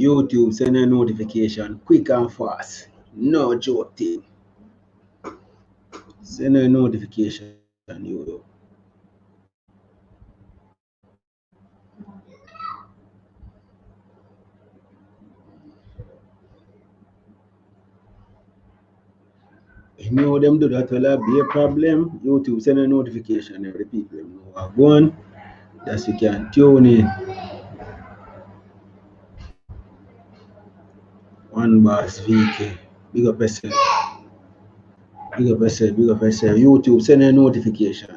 YouTube send a notification quick and fast. No joke thing. Send a notification, YouTube. You know them do that will be a problem. YouTube send a notification every people know are going. That you can tune in. One boss VK. Big up yourself. Big up yourself. Big up yourself. YouTube send a notification.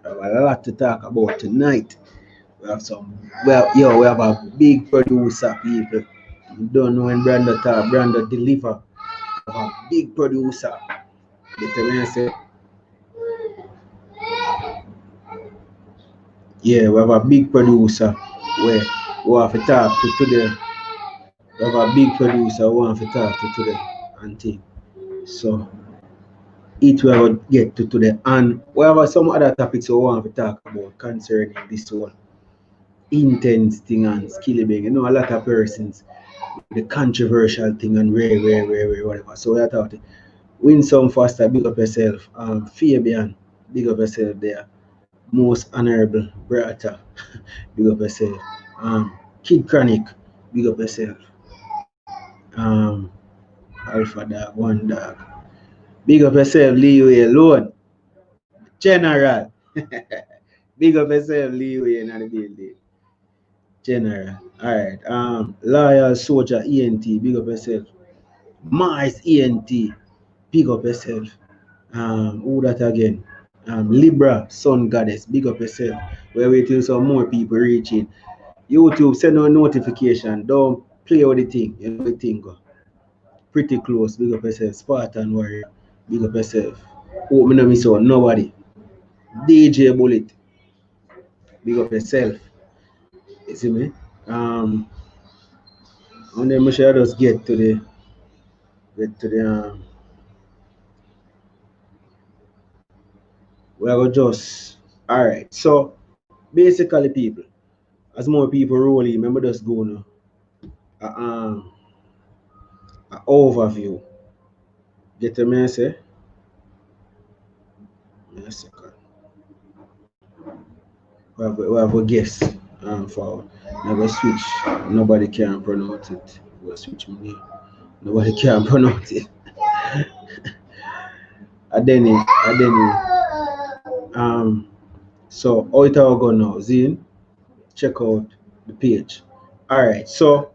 I have a lot to talk about tonight. We have a big producer people. You don't know when Brando talk, Brando deliver. We have a big producer. They tell me say, yeah, we have a big producer where we have to talk to today. We have a big producer we have to talk to today and thing. So it will get to today. And we have some other topics we want to talk about concerning this one. Intence thing and Skillibeng. You know, a lot of persons the controversial thing and rare, whatever. So we are talking. Win some faster, big up yourself. Fabian, big up yourself there. Most honorable brother, big up yourself. Kid Chronic, big up yourself. Alpha Dog, One Dog. Big up yourself, Leeway alone. General. Big up yourself, Leeway in the building. General. Alright. Loyal Soldier ENT, big up yourself. Mars ENT, big up yourself. Who that again? Libra Sun Goddess, big up yourself. We're waiting some more people reaching. YouTube send a notification. Don't play with the thing. You know the thing go. Pretty close, big up yourself. Spartan Warrior, big up yourself. Hope me no miss out nobody. DJ Bullet, big up yourself. You see me? And then we should just get to the we are going just alright. So basically people, as more people roll in, remember just go now. An overview. Get a me say? A second. We have a guess for never switch. Nobody can pronounce it. We'll switch me. Nobody can pronounce it. Adeni. So how it all go now? Zine, check out the page. Alright, so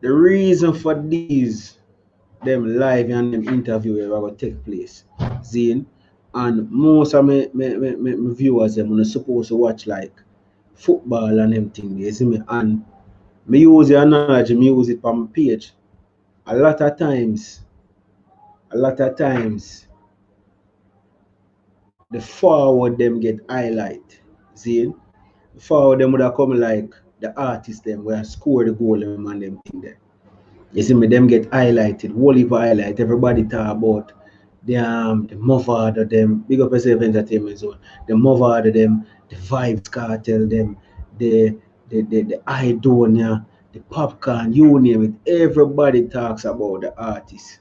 the reason for these them live and them interview will take place. Zine, and most of my viewers them are supposed to watch like football and them thing, you see me? And me use the analogy, me use it on my page. A lot of times the forward them get highlight. See? The forward them would have come like the artist them where score the goal them and them thing there. You see me, them get highlighted, whole heap highlight. Everybody talk about the mother of them, big up yourself entertainment zone, the mother of them, the Vybz Kartel them, the Idonia, the Popcorn, you name it. Everybody talks about the artist.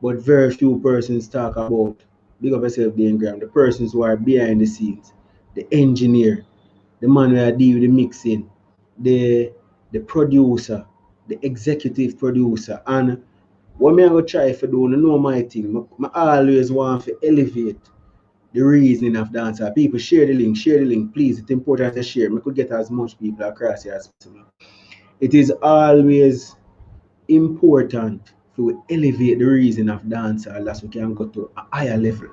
But very few persons talk about, big up yourself, the Ingram, the persons who are behind the scenes, the engineer, the man who deal with the mixing, the producer, the executive producer. And what me I go try for do, you know my thing, I always want to elevate the reasoning of dancehall. People share the link, please. It's important to share. I could get as much people across here as possible. It is always important to elevate the reason of dancehall, that's we can go to a higher level.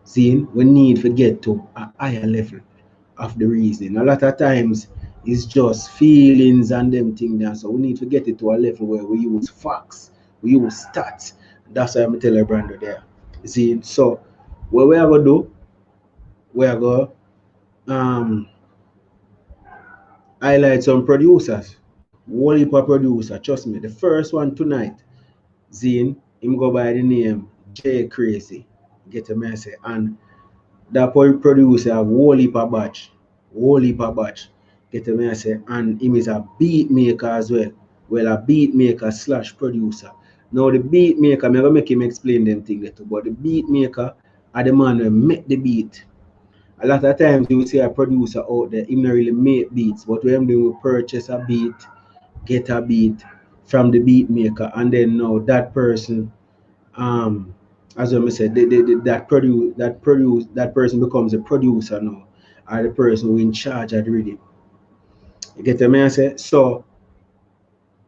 See, we need to get to a higher level of the reason. A lot of times it's just feelings and them things there. So we need to get it to a level where we use facts, we use stats. That's why I'm telling Brando there. See, so what we are gonna do, we are gonna highlight some producers. Whole heap of producer, trust me. The first one tonight, Zine, him go by the name JAYCRAZIE. Get a message. And that producer have whole heap of batch. Get Get me I say, and him is a beat maker as well. Well, a beat maker slash producer. Now the beat maker, I'm gonna make him explain them things too, but the beat maker are the man who make the beat. A lot of times you will see a producer out there, him not really make beats, but when they will purchase a beat, get a beat from the beat maker, and then now that person, um, as I said, that person becomes a producer now, or the person who in charge of the rhythm. You get what I say? So,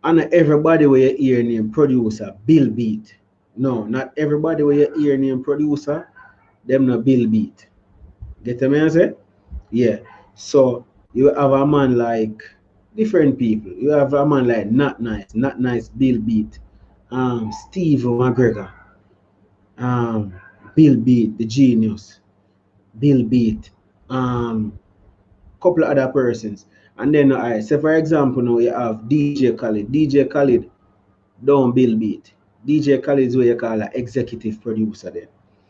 and not everybody where you hear name producer, Bill Beat. No, not everybody where you hear name producer, them not Bill Beat. Get what I say? Yeah. So you have a man like different people. You have a man like Not Nice, Bill Beat, Steve McGregor, um, Bill Beat, the genius, Bill Beat, couple of other persons. And then I say for example now you have DJ Khaled. DJ Khaled don't Bill Beat. DJ Khaled is what you call an executive producer then.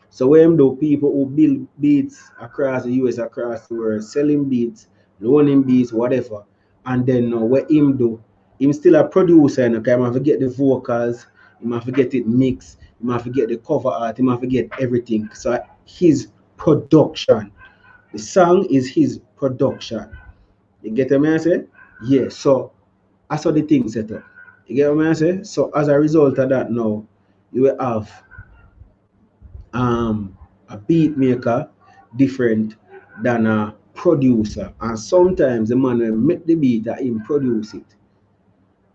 So when do people who build beats across the US, across the world, selling beats, loaning beats, whatever, and then what him do, him still a producer, and okay, him have to get the vocals, him have to get it mixed, him have to get the cover art, him have to get everything. So his production, the song is his production. You get what I say? Yeah. So that's how the thing set up. You get what I say? So as a result of that now, you will have a beat maker different than a producer. And sometimes the man will make the beat that him produce it.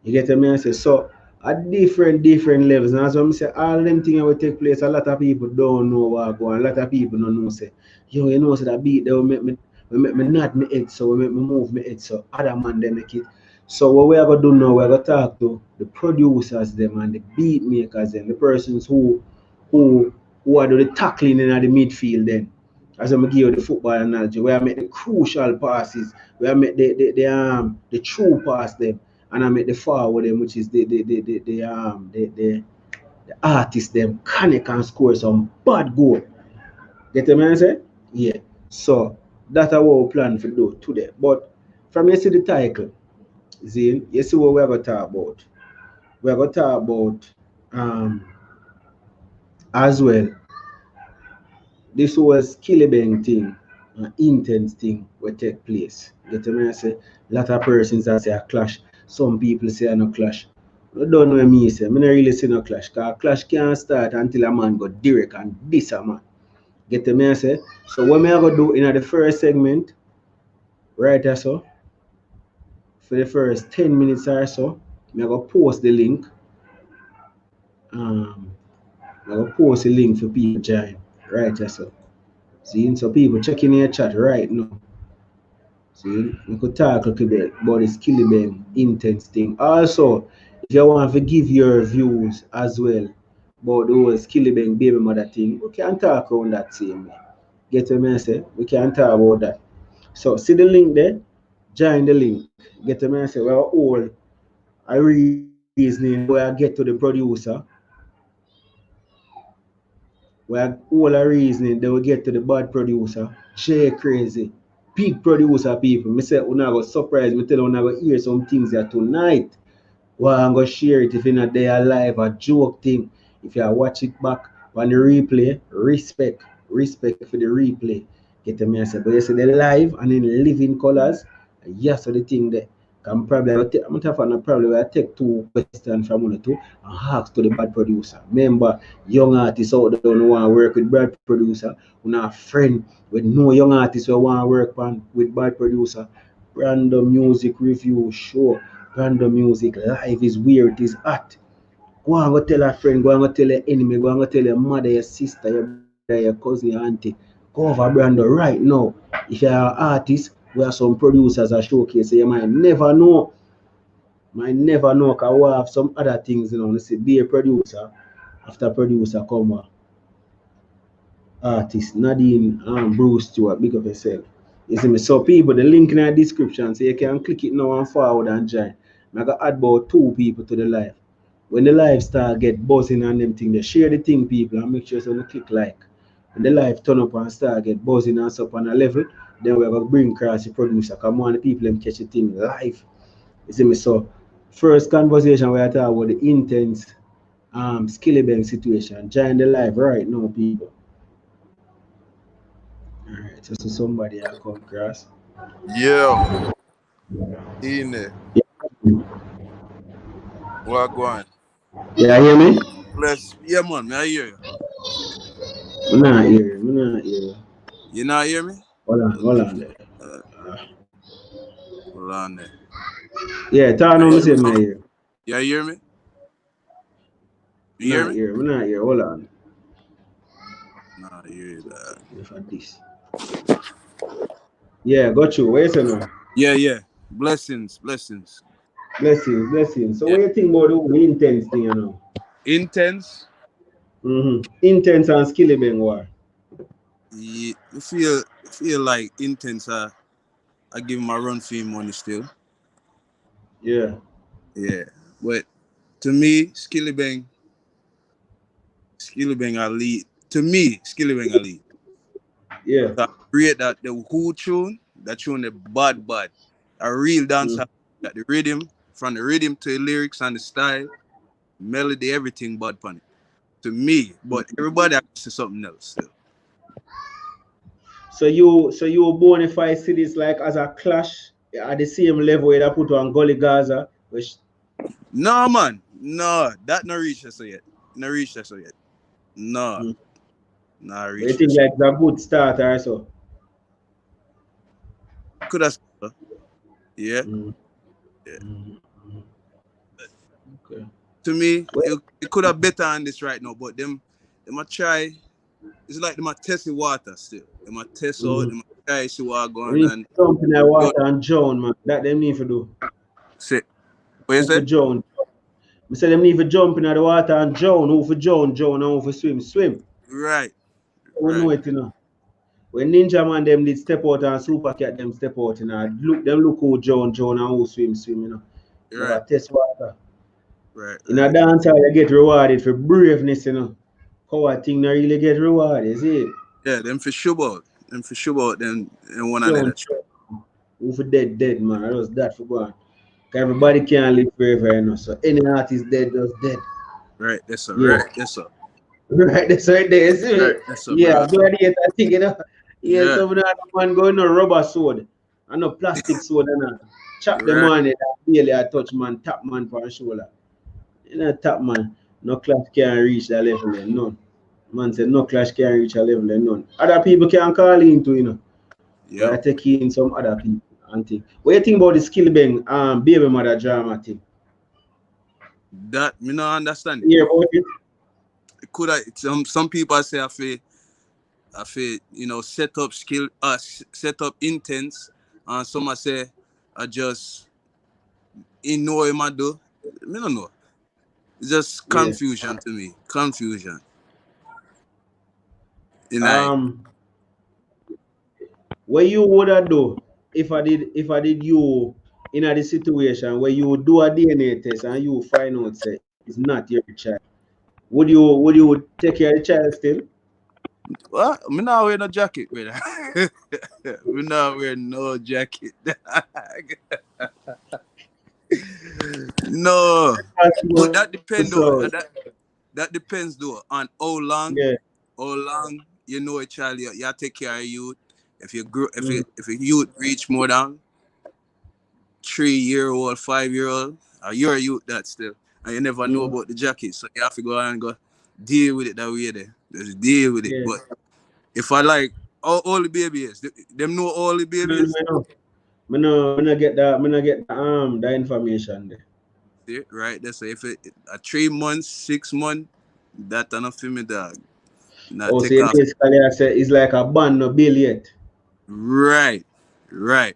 You get what I say? So at different levels. And as I say, all them things will take place, a lot of people don't know what go on. A lot of people don't know say, yo, you know, so that beat they will make me nod my head, so will make me move my head, so other man they make it. So what we are gonna do now, we're gonna talk to the producers them and the beat makers and the persons who who are doing the tackling in the midfield then. As I'm give you the football analogy, where I make the crucial passes, where I make the true pass them, and I make the forward them, which is the artist them can score some bad goal. Get what I say? Yeah. So that's what we plan to do today. But from you see the title, Zane, you see what we're gonna talk about. We're gonna talk about as well. This was Skillibeng thing, an intense thing will take place. Get what I say? A lot of persons that say a clash. Some people say a no clash. I don't know what me say. I don't really say no clash. Because clash can't start until a man go direct and diss a man. Get what I say? So what me I go do in the first segment, right there so, for the first 10 minutes or so, I go post the link. I go post the link for people join. Right there so. See, so people checking your chat right now. See, we could talk a little bit about the Skillybang Intence thing. Also, if you want to give your views as well about the whole Skillybang baby mother thing, we can talk on that same way. Get what I say? We can talk about that. So see the link there? Join the link. Get what I say? We're all a reasoning where I get to the producer. We're all a reasoning then we get to the bad producer. JAYCRAZIE. Big producer people. Me say una go surprise me tell una go hear some things here tonight. Well, I'm gonna share it if you're not there live, a joke thing. If you watch it back on the replay, respect for the replay. Get me I say, but you see the live and in living colors, yes, so the thing there. I'm probably I'm probably will take two questions from one or two and ask to the bad producer. Remember, young artists out there don't want to work with bad producer. We not a friend with no young artists who want to work with bad producer. Random music review show. Random music live is where it is at. Go and go tell a friend, go and go tell your enemy, go and go tell your mother, your sister, your brother, your cousin, your auntie. Go over Brando right now. If you're an artist, we have some producers that showcase, so you might never know. Might never know because we have some other things, you know. You see, be a producer, after producer come artist, Nadine Bruce Stewart, big of yourself. You see me? So people, the link in the description, so you can click it now and forward and join. I got add about 2 people to the live. When the live start get buzzing and them thing, they share the thing people and make sure so you click like. And the life turn up and start get buzzing and stuff on a level, then we're gonna bring across the producer. Come on, the people them catch the thing live. You see me? So first conversation we are talking about the intense Skillibeng situation. Join the live right now, people. Alright, so somebody I come across. Yeah. In there. What going? Yeah, hear me? Bless. Yeah, man. I hear you. I'm not hear you. I'm not hear you. You not hear me? Hold on there. Hold on there. Yeah, turn on me say me hear. You hear me? You I'm hear not me? hear. I'm not hear. Hold on. Nah, you hear that. If I this. Yeah, got you. Where you say now? Yeah. Blessings. Blessings. So Yeah. what you think about the whole intense thing, you know? Intense. Intence and Skillibeng War. Yeah, feel like Intense. I give him a run for him money still. Yeah. Yeah, but to me, Skillibang a lead. To me, Skillibang a lead. Yeah. So I create that the who tune, that tune the bad, a real dancer. That the rhythm, from the rhythm to the lyrics and the style, melody, everything bad pon it. To me, but everybody has to say something else still. So you bona fide see this like as a clash at the same level where they put on Gully Gaza, which No man, no, that not reach us yet. Not reach us yet. No, not you reach think us. like it's a good start or so. Could have, yeah. Yeah. Okay. To me, it could have better on this right now, but them might try. It's like they might test the water still. They might test out. They might try see what We going need on. to jump in the water and drown, man. That them need to do. Say, what you Who for say? drown? We say them need to jump in the water and drown. Who for drown, and who for swim. Right. We know it, you know. When Ninja Man them did step out and Super Cat them step out, you know. Look who drown, and who swim, you know. Never test water. Right. In a dance you get rewarded for braveness, you know. Coward thing not really get rewarded, you see? Yeah, them for sure about. Them and one Drown. another. Who for dead, man. I was that for one. Everybody can't live forever, you know. So any artist dead, just dead. Right. That's all. Yeah. Right. That's all. Right, that's right there, see? Right. That's all, Yeah, brother. do it, I think, you know. Yeah, Yeah. some of that man going no rubber sword and no plastic sword and chop them Right. on it, really I touch man, tap man for a shoulder. You know, tap man, no clash can reach that level, none. Man said no clash can reach a level, none. Other people can call into, you know. But I take in some other people and think. What do you think about the Skillibeng baby mother drama thing? That me not understand it. Yeah, about it? Could I? Some people say I feel set up Intense, and some I say I just know him I do. Me don't know. It's just confusion to me. Confusion. What you would have do if I did you in a situation where you do a DNA test and you find out say it's not your child? Would you take care of the child still? What? Me not wear no jacket, brother. Me not wear no jacket. No. But that depends though. That depends though on how long you know a child you take care of youth. If a youth reach more than 3-year-old, 5-year-old, you're a youth that still. And you never know about the jacket. So you have to go and go deal with it that way there. Just deal with it. But if I like all the babies, them know all the babies. Me no get the information there. See, right? That's if it 3 months, 6 months, that enough for me, dog. So basically I say it's like a band no bill yet. Right. Yeah.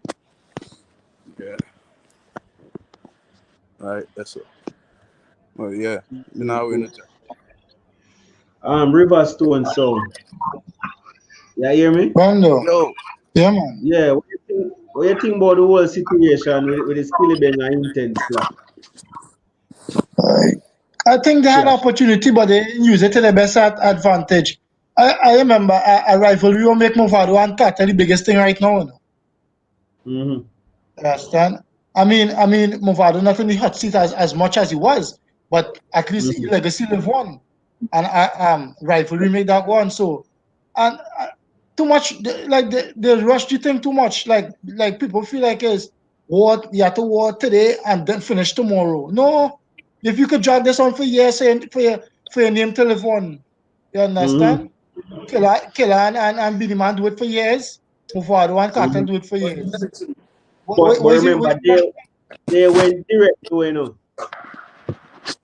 Alright, that's it. Well, yeah. Now we're in the Riverstone sound. Yeah, hear me? Bando. Yo. Yeah, man. Yeah, what you think about the whole situation with the Skillibeng and Intence clash? I think they had opportunity, but they use it to the best advantage. I remember a rivalry will make Movado and Cartel the biggest thing right now. You understand? I mean, Movado not in the hot seat as much as he was, but at least legacy live on, and rivalry made that one. So, and too much like they rush the thing too much. Like people feel like it's what you have to war today and then finish tomorrow. No, if you could drag this on for years and for your name to live on, you understand? Killer and Billy Man do it for years. Movado and Cartel do it for years. But remember, they went direct to, you know.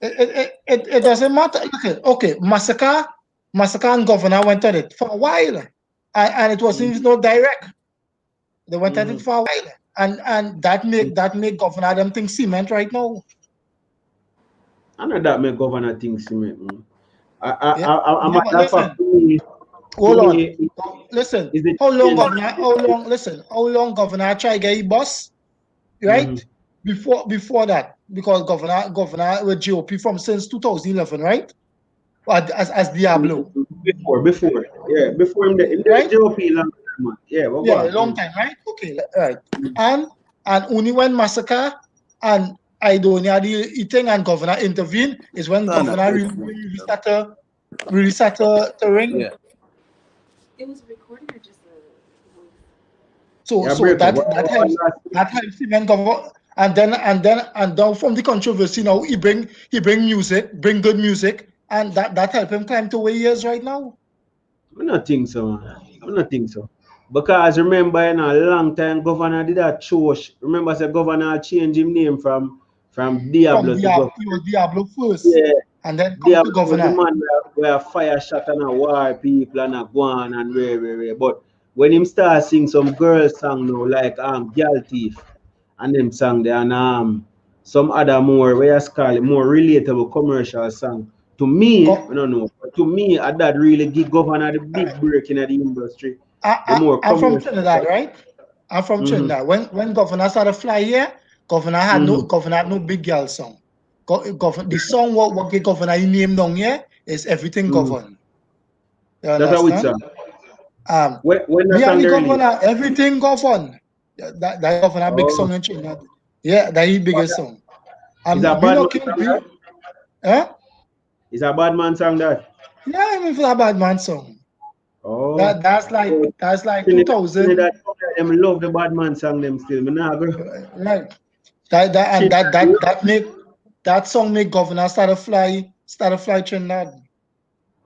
It doesn't matter. Okay. Masicka and Governor went at it for a while, and it wasn't no direct. They went at it for a while, and that make Governor them think cement right now. I know that make Governor think cement, man. Hold on. Listen. How long Governor try get his boss, right? Before that, because Governor with GOP from since 2011, right? As Diablo. Before him, right? GOP long time, yeah, long time, right? Okay, right. And only when Masicka and Idonia the thing and Governor intervene is when Governor really start to ring. Yeah. It was recording or just So that helps him and Governor. And then from the controversy now he bring music, bring good music, and that help him climb to where he is right now. I don't think so, man. I don't think so. Because remember, a long time Governor did that choice. Remember, the Governor changed his name from Diablo to Governor. He was Diablo first. Yeah. And then Diablo to Governor. was the man where fire shot and a war people and a go on and where. But when him start sing some girl song now, like Girl Thief, and them song there, and some other more, where you call it, more relatable commercial song. To me, I don't know. To me, that really give Governor the big break in the industry. I'm from Trinidad, right? I'm from Trinidad. When Governor started fly here, Governor had no big girl song. The song what get Governor he named down here is Everything Govern. You understand? When me and the Governor, Everything Govern. That Governor big song in Trinidad. Yeah, that his biggest song. Is a bad man song that? Is a bad man song that? Yeah, I mean for a bad man song. Oh, that's like 2000. Them love the bad man song them still. Right. That make that song make Governor start to fly Trinidad.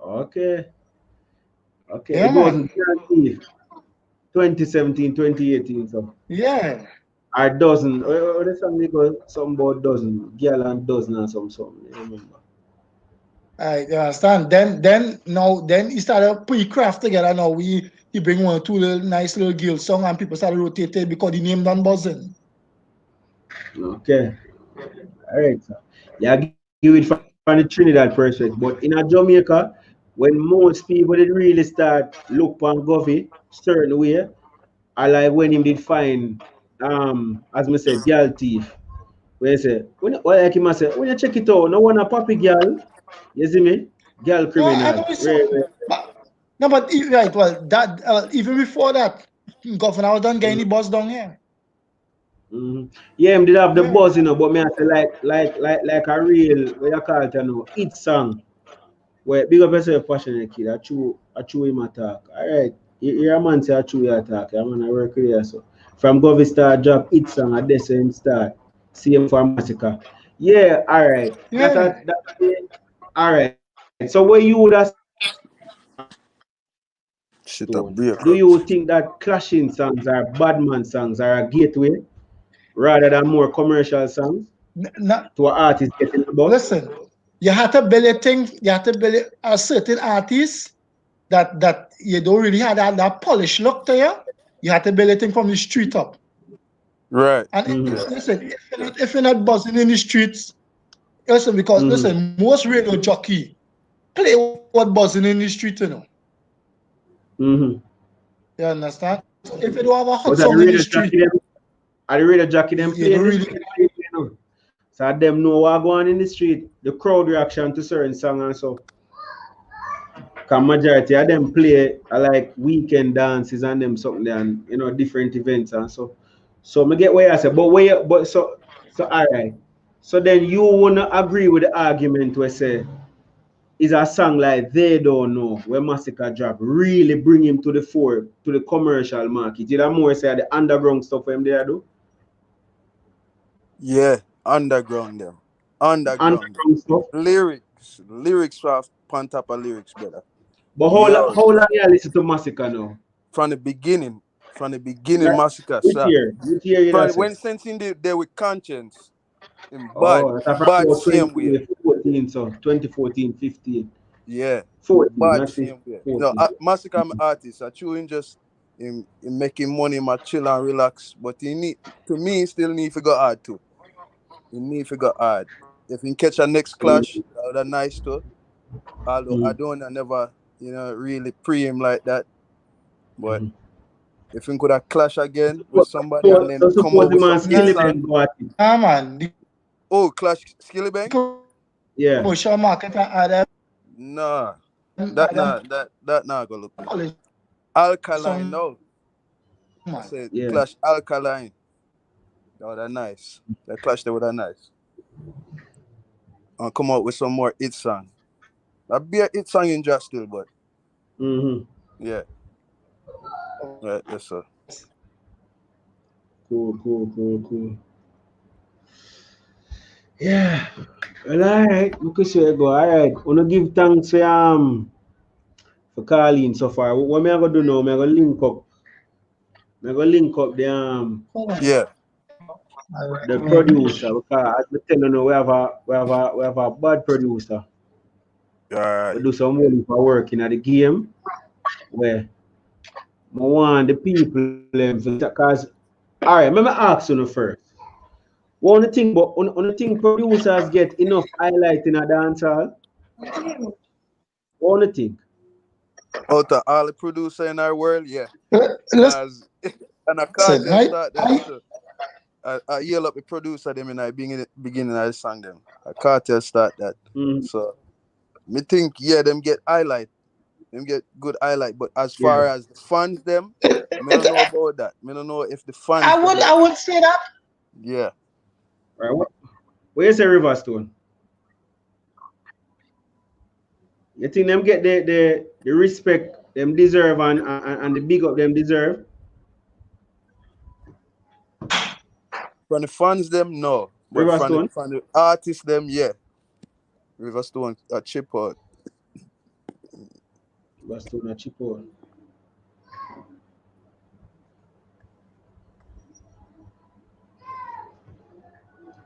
Okay. Yeah, it wasn't 2017, 2018, so. Yeah. Or dozen. What the song they go? Some about dozen. Girl and dozen or something. I remember. I understand. Then he started put craft together. Now he bring one or two nice little girl song and people started rotating because the name done buzzing. Okay. All right, sir. Yeah, give it from the Trinidad perspective. But in a Jamaica, when most people did really start look on Govy certain way, I like when him did find as I said, Girl Thief. Where you say, when you check it out, no one a puppy girl. You see me? Girl criminal. No, but right, well, that even before that, Governor was done getting the buzz down here. Yeah, him did have the buzz, you know, but me I say like a real what you call it, you know, hit song. Where big up yourself, passionate kid. I chew him attack. Alright. You're a man say I chew you attack. I'm gonna work here. So from Govy start drop hit song at the same start. Same for Masicka. Yeah, alright. Yeah. Alright. So what you would have do you think that clashing songs are bad man songs are a gateway rather than more commercial songs to an artist getting the buzz? Listen, you have to build a thing, you have to build a certain artist that you don't really have that polished look to you. You have to build a thing from the street up. Right. And listen, if you're not buzzing in the streets, listen, because listen, most radio jockey play what buzzing in the street, you know. You understand? So if you don't have a hot song in the street, are the radio jockey them play really, you know? So them know what going in the street, the crowd reaction to certain songs and so. Cause majority of them play like weekend dances and them something there and different events and so. So me get what I say, but so all right. So then you wanna agree with the argument where say is a song like They Don't Know where Masicka drop really bring him to the fore to the commercial market. Did I more say the underground stuff for him there do? Yeah, underground them. Underground them. Stuff. Lyrics on top of lyrics, brother. But how long you listen to Masicka now? From the beginning, Masicka Which start. year? Which year you From when sensing there with conscience. In Oh, that's from bad same way. 2014, so 2014, 15. Yeah. 14, Bad not same 15, way. 14. No, Masicka I'm an artist. I chew him just in making money, my chill and relax. But he still need to go hard too. He need to go hard. If he catch a next clash, that would be nice too. Although I don't never, really pre him like that. But if he could have clash again with somebody and then come out with some hits and... man. Oh, clash Skillybang? Yeah. Commercial market and Nah. That not gonna look good. Alkaline, no. I said clash Alkaline. That would have nice. That clash that would have nice. And come out with some more hit song. That'd be a hit song in just still, but yeah. Right, yes, sir. Cool. Yeah. Well, all right. Look at you go. All right. I want to give thanks for calling so far. What me I gonna do now? Me I gonna link up. Yeah. The producer, because as I tell you now, we have a bad producer. We do some work in the game where I want the people because all right, let me ask you first. One thing, but on the thing producers get enough highlight in a dancehall. One thing. Out of all the producer in our world, yeah. And I can't start that too. I yell up the producer them in the beginning of the song them. I can't start that. So me think them get highlight. Them get good highlight. But as far as the fans them, me don't know about that. Me don't know if the fans I would say that. Yeah. Right. Where's the Riverstone? You think them get the respect them deserve and the big up them deserve? From the fans them, no. But from the artists them, yeah. Riverstone a chip out. Riverstone a chip out.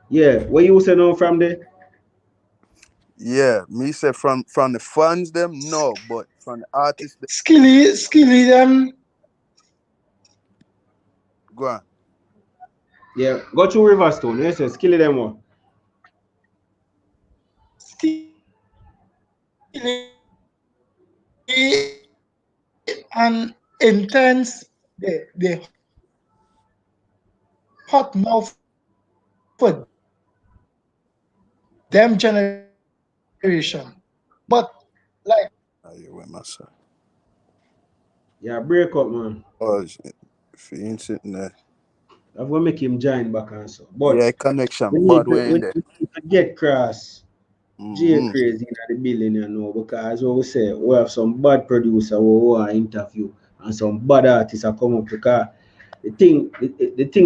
Yeah, what you say now from there? Yeah, me say from the fans them, no, but from the artists them. Skilly them. Go on. Yeah, go to Riverstone. Yes, Skilly them what? Skilly and Intence, they hot now for them generation. But like You went my son. Yeah, break up, man. Oh, if he ain't sitting there. I'm gonna make him join back and so. But yeah, connection. When there. you get cross, JAYCRAZIE in the building, because what we say, we have some bad producer who want to interview and some bad artists are come up because the thing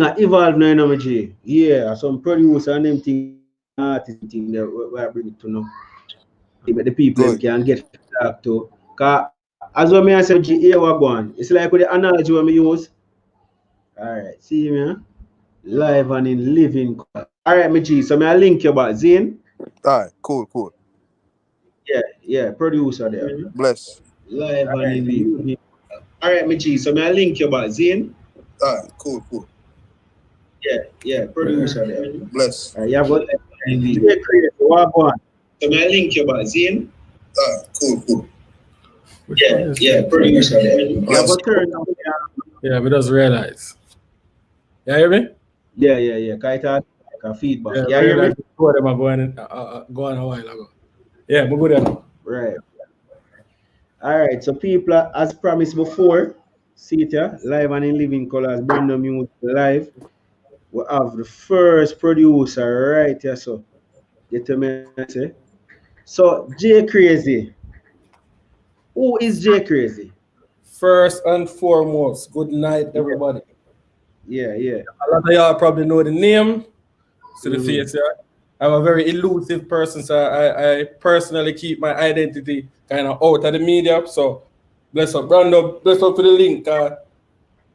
are evolve now, J. Yeah, some producer and them thing artists thing that we are bringing to know. The people can get talk to. Cause as what I said, G, here we go on. It's like with the analogy when we use. Alright, see me, live and in living. Alright, my G, so I link you back, Zane. Alright, cool. Yeah, producer there. Bless. Live and in living. Alright, my G, so I link you back, Zane. Alright, cool. Yeah, producer there. Bless. Alright, you have got JAYCRAZIE, what go on? So I link you back, Zane. Alright, cool. Yeah, producer there. You have got turn on. Yeah, we just realize. You hear me? Yeah. Kind of like a feedback. Yeah, you hear me? Two of them are going a while ago. Yeah, we go there now. Right. All right, so people, as promised before, see it here, live and in living colors, brand new music live. We have the first producer right here, so get to me and say. So JAYCRAZIE, who is JAYCRAZIE? First and foremost, good night, Yeah, everybody. yeah. A lot of y'all probably know the name, to the Mm-hmm. face here. I'm a very elusive person, so I personally keep my identity kind of out of the media. So bless up, Brando, bless up for the link.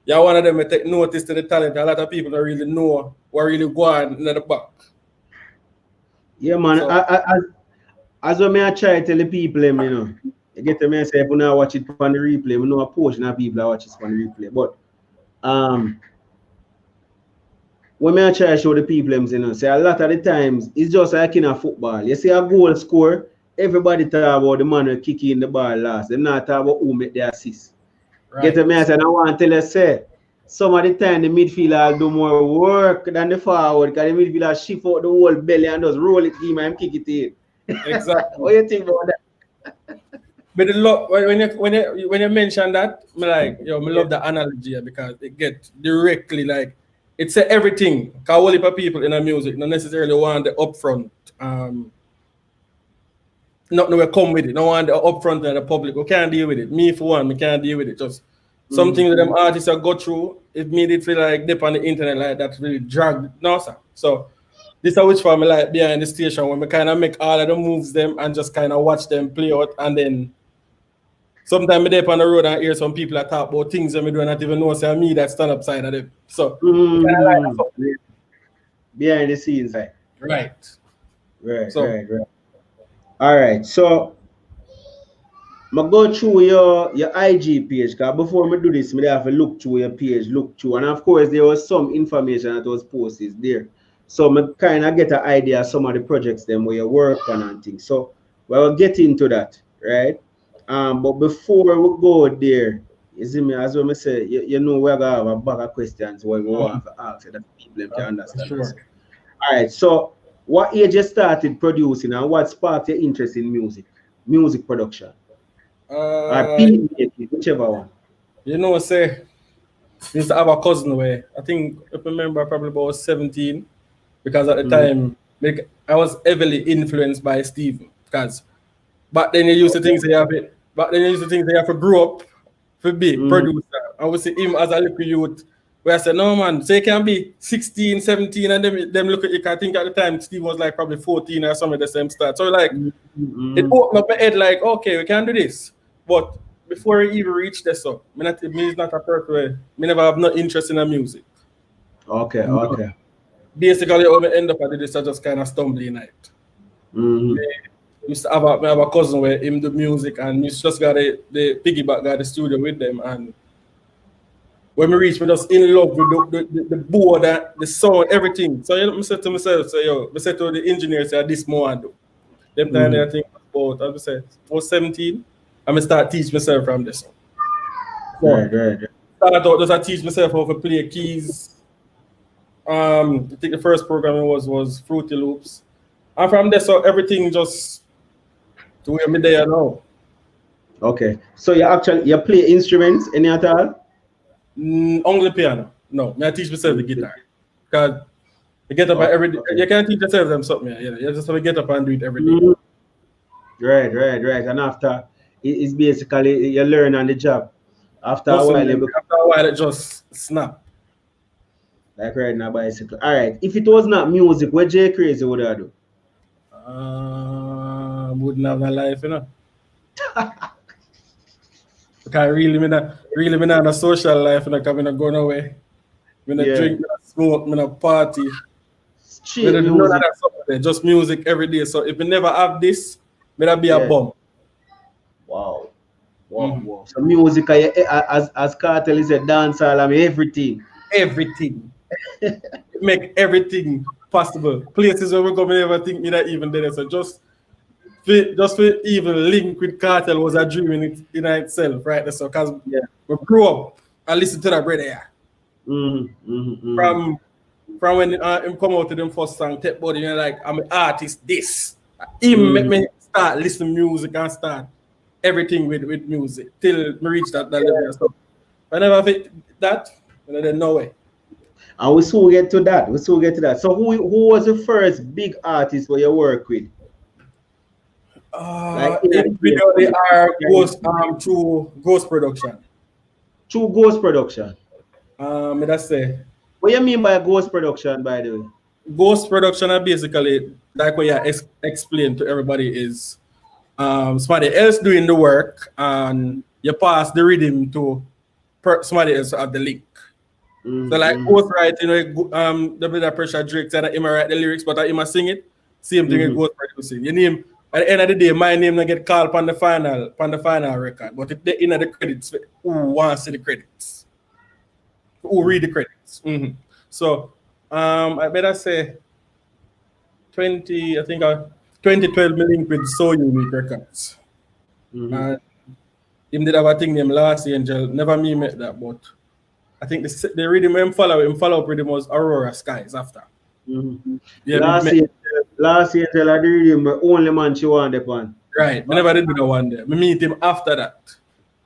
Y'all one of them that take notice to the talent. A lot of people don't really know what really go on in the back. Yeah, man. So As well, I try to tell the people, you get to me and say, if you now watch it on the replay, we know a portion of people that watch it on the replay. But um, when I try to show the people, say a lot of the times, it's just like in a football. You see a goal score, everybody talk about the man who kick in the ball last. They not talk about who make the assist. Get right. to me and say, I want to tell you, say, some of the time the midfielder do more work than the forward, because the midfielder shift out the whole belly and just roll it in and kick it in. Exactly. What do you think about that? But the when you mention that, me like me love the analogy because it get directly like it say everything. Cause all heap of people in the music not necessarily want the upfront. Not no we come with it. No want the upfront and the public. We can't deal with it. Me for one, we can't deal with it. Just something that them artists are go through. It made it feel like dip on the internet like that's really dragged. No sir. So this is which for me like behind the station when we kind of make all of the moves them and just kind of watch them play out and then sometimes I dey on the road and hear some people that talk about things that me do not even know. Say me that stand up side of them. So kind of like that. Behind the scenes, like. Right. Right. So All right. So I go through your IG page because before I do this, I have to look through your page, and of course there was some information that was posted there. So I kind of get an idea of some of the projects them where you work on and things. So we'll get into that, right? But before we go there, you see me as well. I say you know we're gonna have a bag of questions where we want to ask so that people can understand. Sure. All right. So what age you started producing and what sparked your interest in music production? Or beat making, whichever one. You know, say we used to have a cousin where I think if I remember probably about 17 because at the time like, I was heavily influenced by Steve because back then you used to think they have it. Back then you used to think they have to grow up to be producer. I would see him as a little youth where I said, no man, so you can be 16, 17 and them look at you. I think at the time Steve was like probably 14 or something at the same start. So like it opened up my head like, okay, we can do this. But before I even reach this so me is not a person where me never have no interest in the music. Okay. Basically how I end up at this I just kind of stumbling night. Used to have a cousin where him do music and we just got the piggyback got the studio with them and when we reach, we just in love with the board, the sound, everything. So I said to myself, I said to the engineer, say this more I do. Them time I think about I was 17, and I start teach myself from this. So Right. Start out just I teach myself how to play keys. I think the first programming was Fruity Loops. And from there, so everything just to where me there now. Okay. So you play instruments any at all? Only piano. No, I teach myself the guitar. Because you get up every day. You can't teach yourself them something. You just have to get up and do it every day. Right. And after it's basically you learn on the job. After a while, it just snap. Like riding a bicycle. All right. If it was not music, what JAYCRAZIE would I do? Wouldn't have my life, you know. Because really, me not a social life, you know, because I don't go nowhere. I don't drink, I don't smoke, I don't party. Chill music. Just music every day. So if we never have this, I'll be a bum. Wow. So music, as Kartel is a dancehall, I mean everything. Everything. Make everything possible. Places where we go, we never think me not even there. So just for even link with Kartel was a dream in itself, right? So because we grew up and listen to that brother. From when him come out to them first song, Tech Body, you know, like I'm an artist. This him make me start listening to music and start everything with music till me reach that level. So I never fit that, and then no way. And we soon get to that. So who was the first big artist where you work with? In video they are through Ghost Production. Through Ghost Production. I say. What you mean by Ghost Production, by the way? Ghost Production are basically like what you explain to everybody is somebody else doing the work and you pass the rhythm to somebody else at the link. So like ghostwriting, the blood pressure Drake said that him write the lyrics, but him sing it. Same thing with ghost producing. Your name at the end of the day, my name not get called on the final record, but if they in the credits, who wants to see the credits? Who read the credits? So I better say 2012 me link with So Unique Records. And him did have a thing named Last Angel. Never me met that, but I think the rhythm him follow up rhythm was Aurora Skies after. Yeah, Last Angel I the rhythm the only man she wanted upon. Right. I never did the one there. Me meet him after that.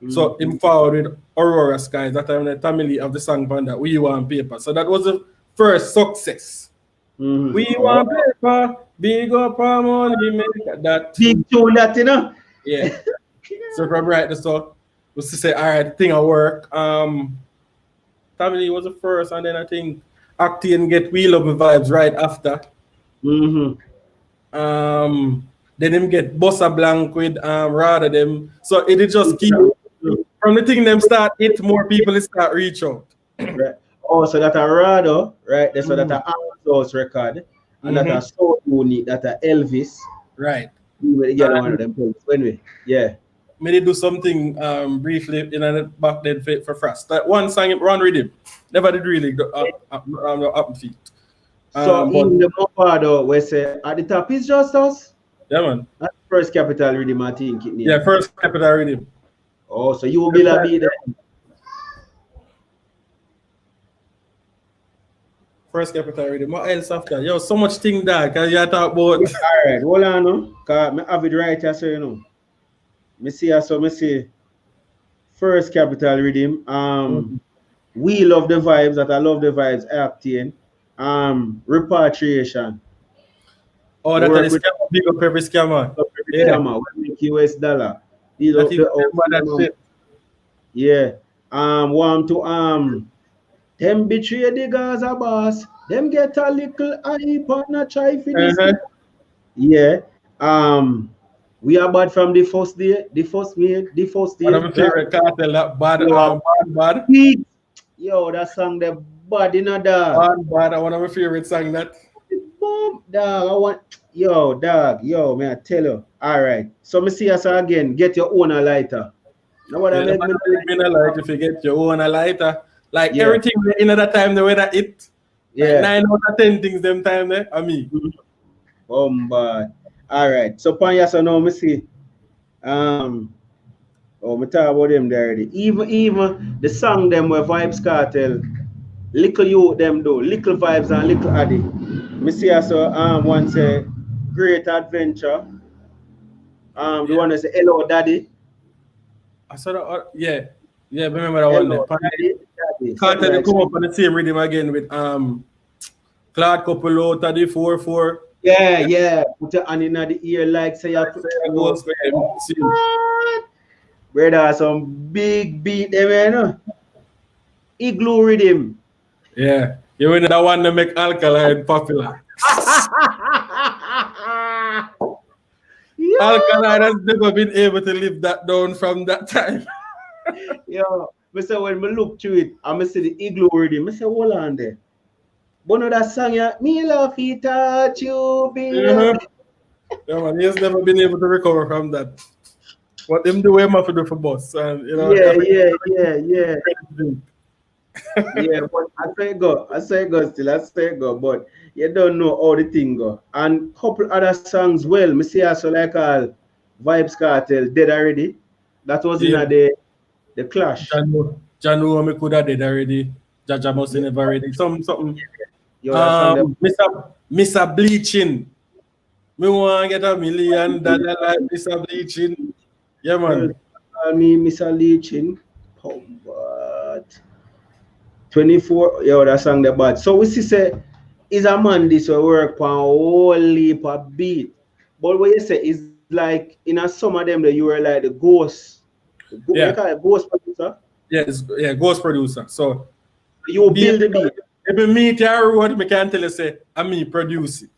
So him forward with Aurora Skies. That time the family of the song band that We Want Paper. So that was the first success. We want paper, big up our money, make that. Big tune that, you know? Yeah. So from right the song was to say, all right, thing I work. Family was the first, and then I think Acting get We Love Me Vibes right after. Then him get Bossa Blanc with rather them. So it just keep from the thing them start it, more people start reach out. Right. Oh, so that a Rado, right? So that a House record, and that a So Unique, that a Elvis. Right. We get one of them when we, yeah. Maybe do something briefly in the back then for Frost. That one song Run Rhythm. Never did really go up feet. So in the Mopado, we say at the top is just us. Yeah, man. That's First Capital Rhythm, I think. Yeah, First Capital Rhythm. Oh, so you will be like there. First Capital Rhythm. What else after? Yo, so much thing that because you talk about. All right, hold on, no. Cause I have it right here, so you know. Me see First Capital Rhythm. We Love the Vibes, that I love the vibes, Acting. Repatriation. Oh, that is big up every scammer. Scammer, we make US dollar. Yeah. Want to them betray the Gaza boss. Them get a little hype on a try for this. Yeah. We are bad from the first day. One of my favorite Kartel, that bad. Yo, that song the bad in a dog. Bad. One of my favorite song that. Boom, dog. Yo, may I tell you. All right. So me see us again. Get your own a lighter. Now what I make me like if you get your own a lighter. Like everything in that time the way that it. Yeah. Like 9 out of 10 things them time there. I mean. Bad. All right. So Panya, so now me see. Me talk about them there already. Even the song them where Vybz Kartel, little you them do, little vibes and little Addy. Me see also one say Great Adventure. The one that say Hello Daddy. I saw that. Yeah, remember that one there. Kartel come up on the same rhythm again with Claude Coppolo 34-4. Yeah. Put your hand in the ear like say you brother, some big beat them, you know. Igloo rhythm. Yeah. You know that one that make Alkaline popular. Alkaline has never been able to live that down from that time. Yo, I say when I look through it, I see the Igloo rhythm. I say, hold on there. But no, that song, yeah, me love it, touch you, baby. Yeah, man, he has never been able to recover from that. What them do, him have to do for boss, and you know. Yeah. Yeah, but I say go, but you don't know how the thing go. And couple other songs, well, me see also like all Vybz Kartel dead already. That was in the clash. Janu me could have dead already. Jaja must never already. Something. Yo, Mr. Bleaching. Me want to get $1 million like Mr. Bleaching. Yeah, man. Me, Mr. Leachin. But 24, yo, that song the bad. So we see say is a man this will work on whole heap of beat. But what you say is like in a some of them that you were like the ghost. What you call it, ghost producer? Yes, yeah, ghost producer. So you build the beat. If you meet your road, I can tell you say I me produce it.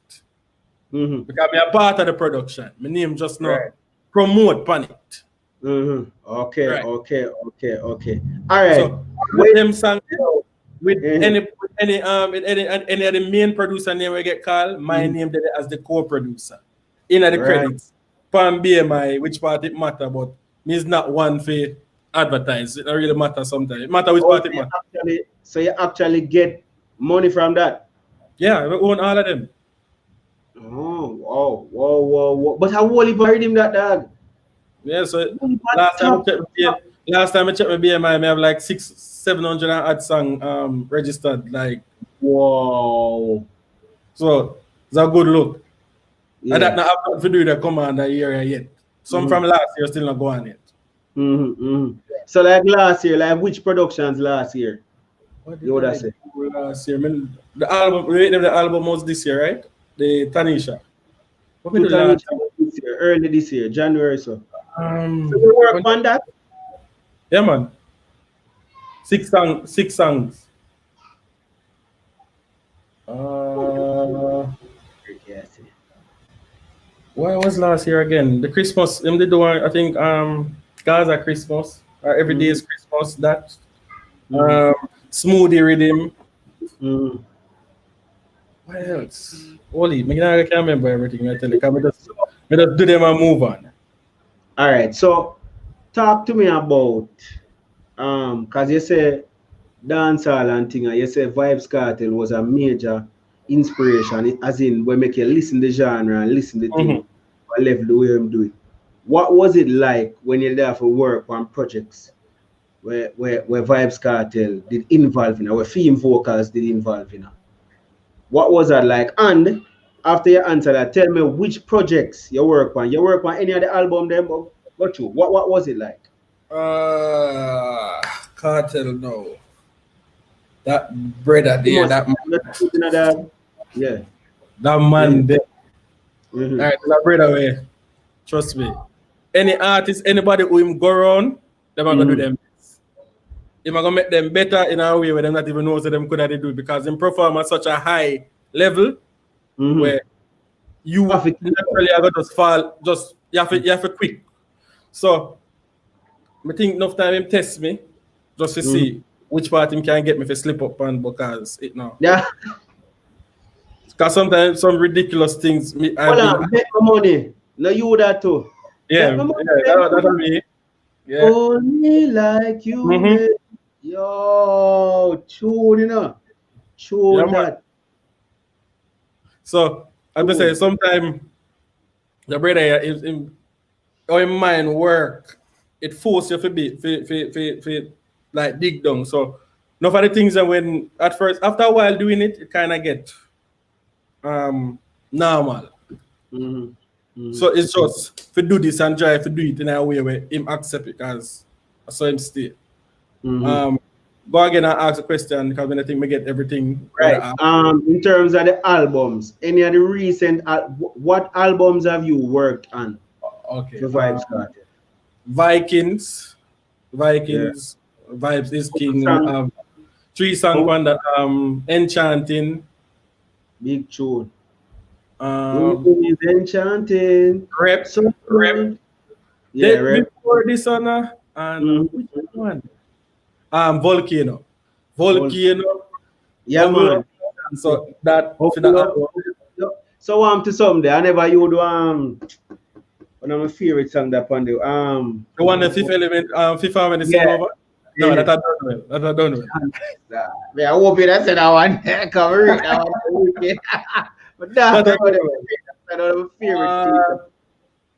Because I'm a part of the production. My name just not promote pan it. Okay, right. okay. All right. So with them song with any of the main producer name we get called, my name there as the co-producer. In the credits. Pan BMI, which part it matter, but me is not one for advertise. It don't really matter sometimes. It matter which part it matter. So you actually get money from that? Yeah, we own all of them. Oh, whoa. But how will he buy him that dog? Yeah, so last time I checked my BMI, I have like 700 odd song registered. Like, whoa. So it's a good look. Yeah. And that not have to do the commander area yet. Some from last year still not going yet. So like last year, like which productions last year? What did I say? Last year, the album was this year, right? The Tanisha. What did Tanisha this year? Early this year, January so. So you work on that? Yeah, man. 6 songs. Why was last year again? The Christmas. Them did the one. I think Gaza Christmas or Every Day is Christmas. That Smoothie Rhythm. What else? Holy, I can't remember everything. I tell you, I just do them and move on. All right. So talk to me about because you say dancehall and thing, and you say Vybz Kartel was a major inspiration, as in when make you listen the genre and listen the thing, or level the way I'm doing. What was it like when you're there for work on projects where Vybz Kartel did involve in, where theme vocals did involve in? What was that like? And after you answer that, tell me which projects you work on. You work on any of the album them? What was it like? Kartel, no. That brother there, that man. Yeah. That man there. All right, that brother way. Trust me. Any artist, anybody who him go around, they're gonna do them best. They're gonna make them better in a way where they not even know what them could have do it, because them perform at such a high level where you naturally are gonna just fall, you have to quick. So I think enough time him test me just to see which part him can get me for slip up on, because it now. Yeah. Because sometimes some ridiculous things. Hold on, make money. No, you that too. Yeah, that's me. Yeah. Only like you. Yo, tune, you know. Tune that. So I'm just saying, sometimes the brother in mind work, it forces you to be like dig down. So enough of the things that when at first, after a while doing it, it kind of get normal. So it's just to do this and try to do it in a way where him accept it, because I saw him stay. Go again and ask a question, because when I think we get everything right. In terms of the albums, any of the recent what albums have you worked on? Okay. For Vybz Kartel? Vikings, Vybz is King. 3 song one that Enchanting. Big tune. Is Enchanting. Rep. Yeah, Rep. Before this one, and which one? Volcano. Yeah, man. So that. So to someday, I never you do one of my favorite song that on the one the Fifth Element, Fifth Harmony song over. No, that I don't know. I hope you said that one. Cover it. But that's one of my favorite.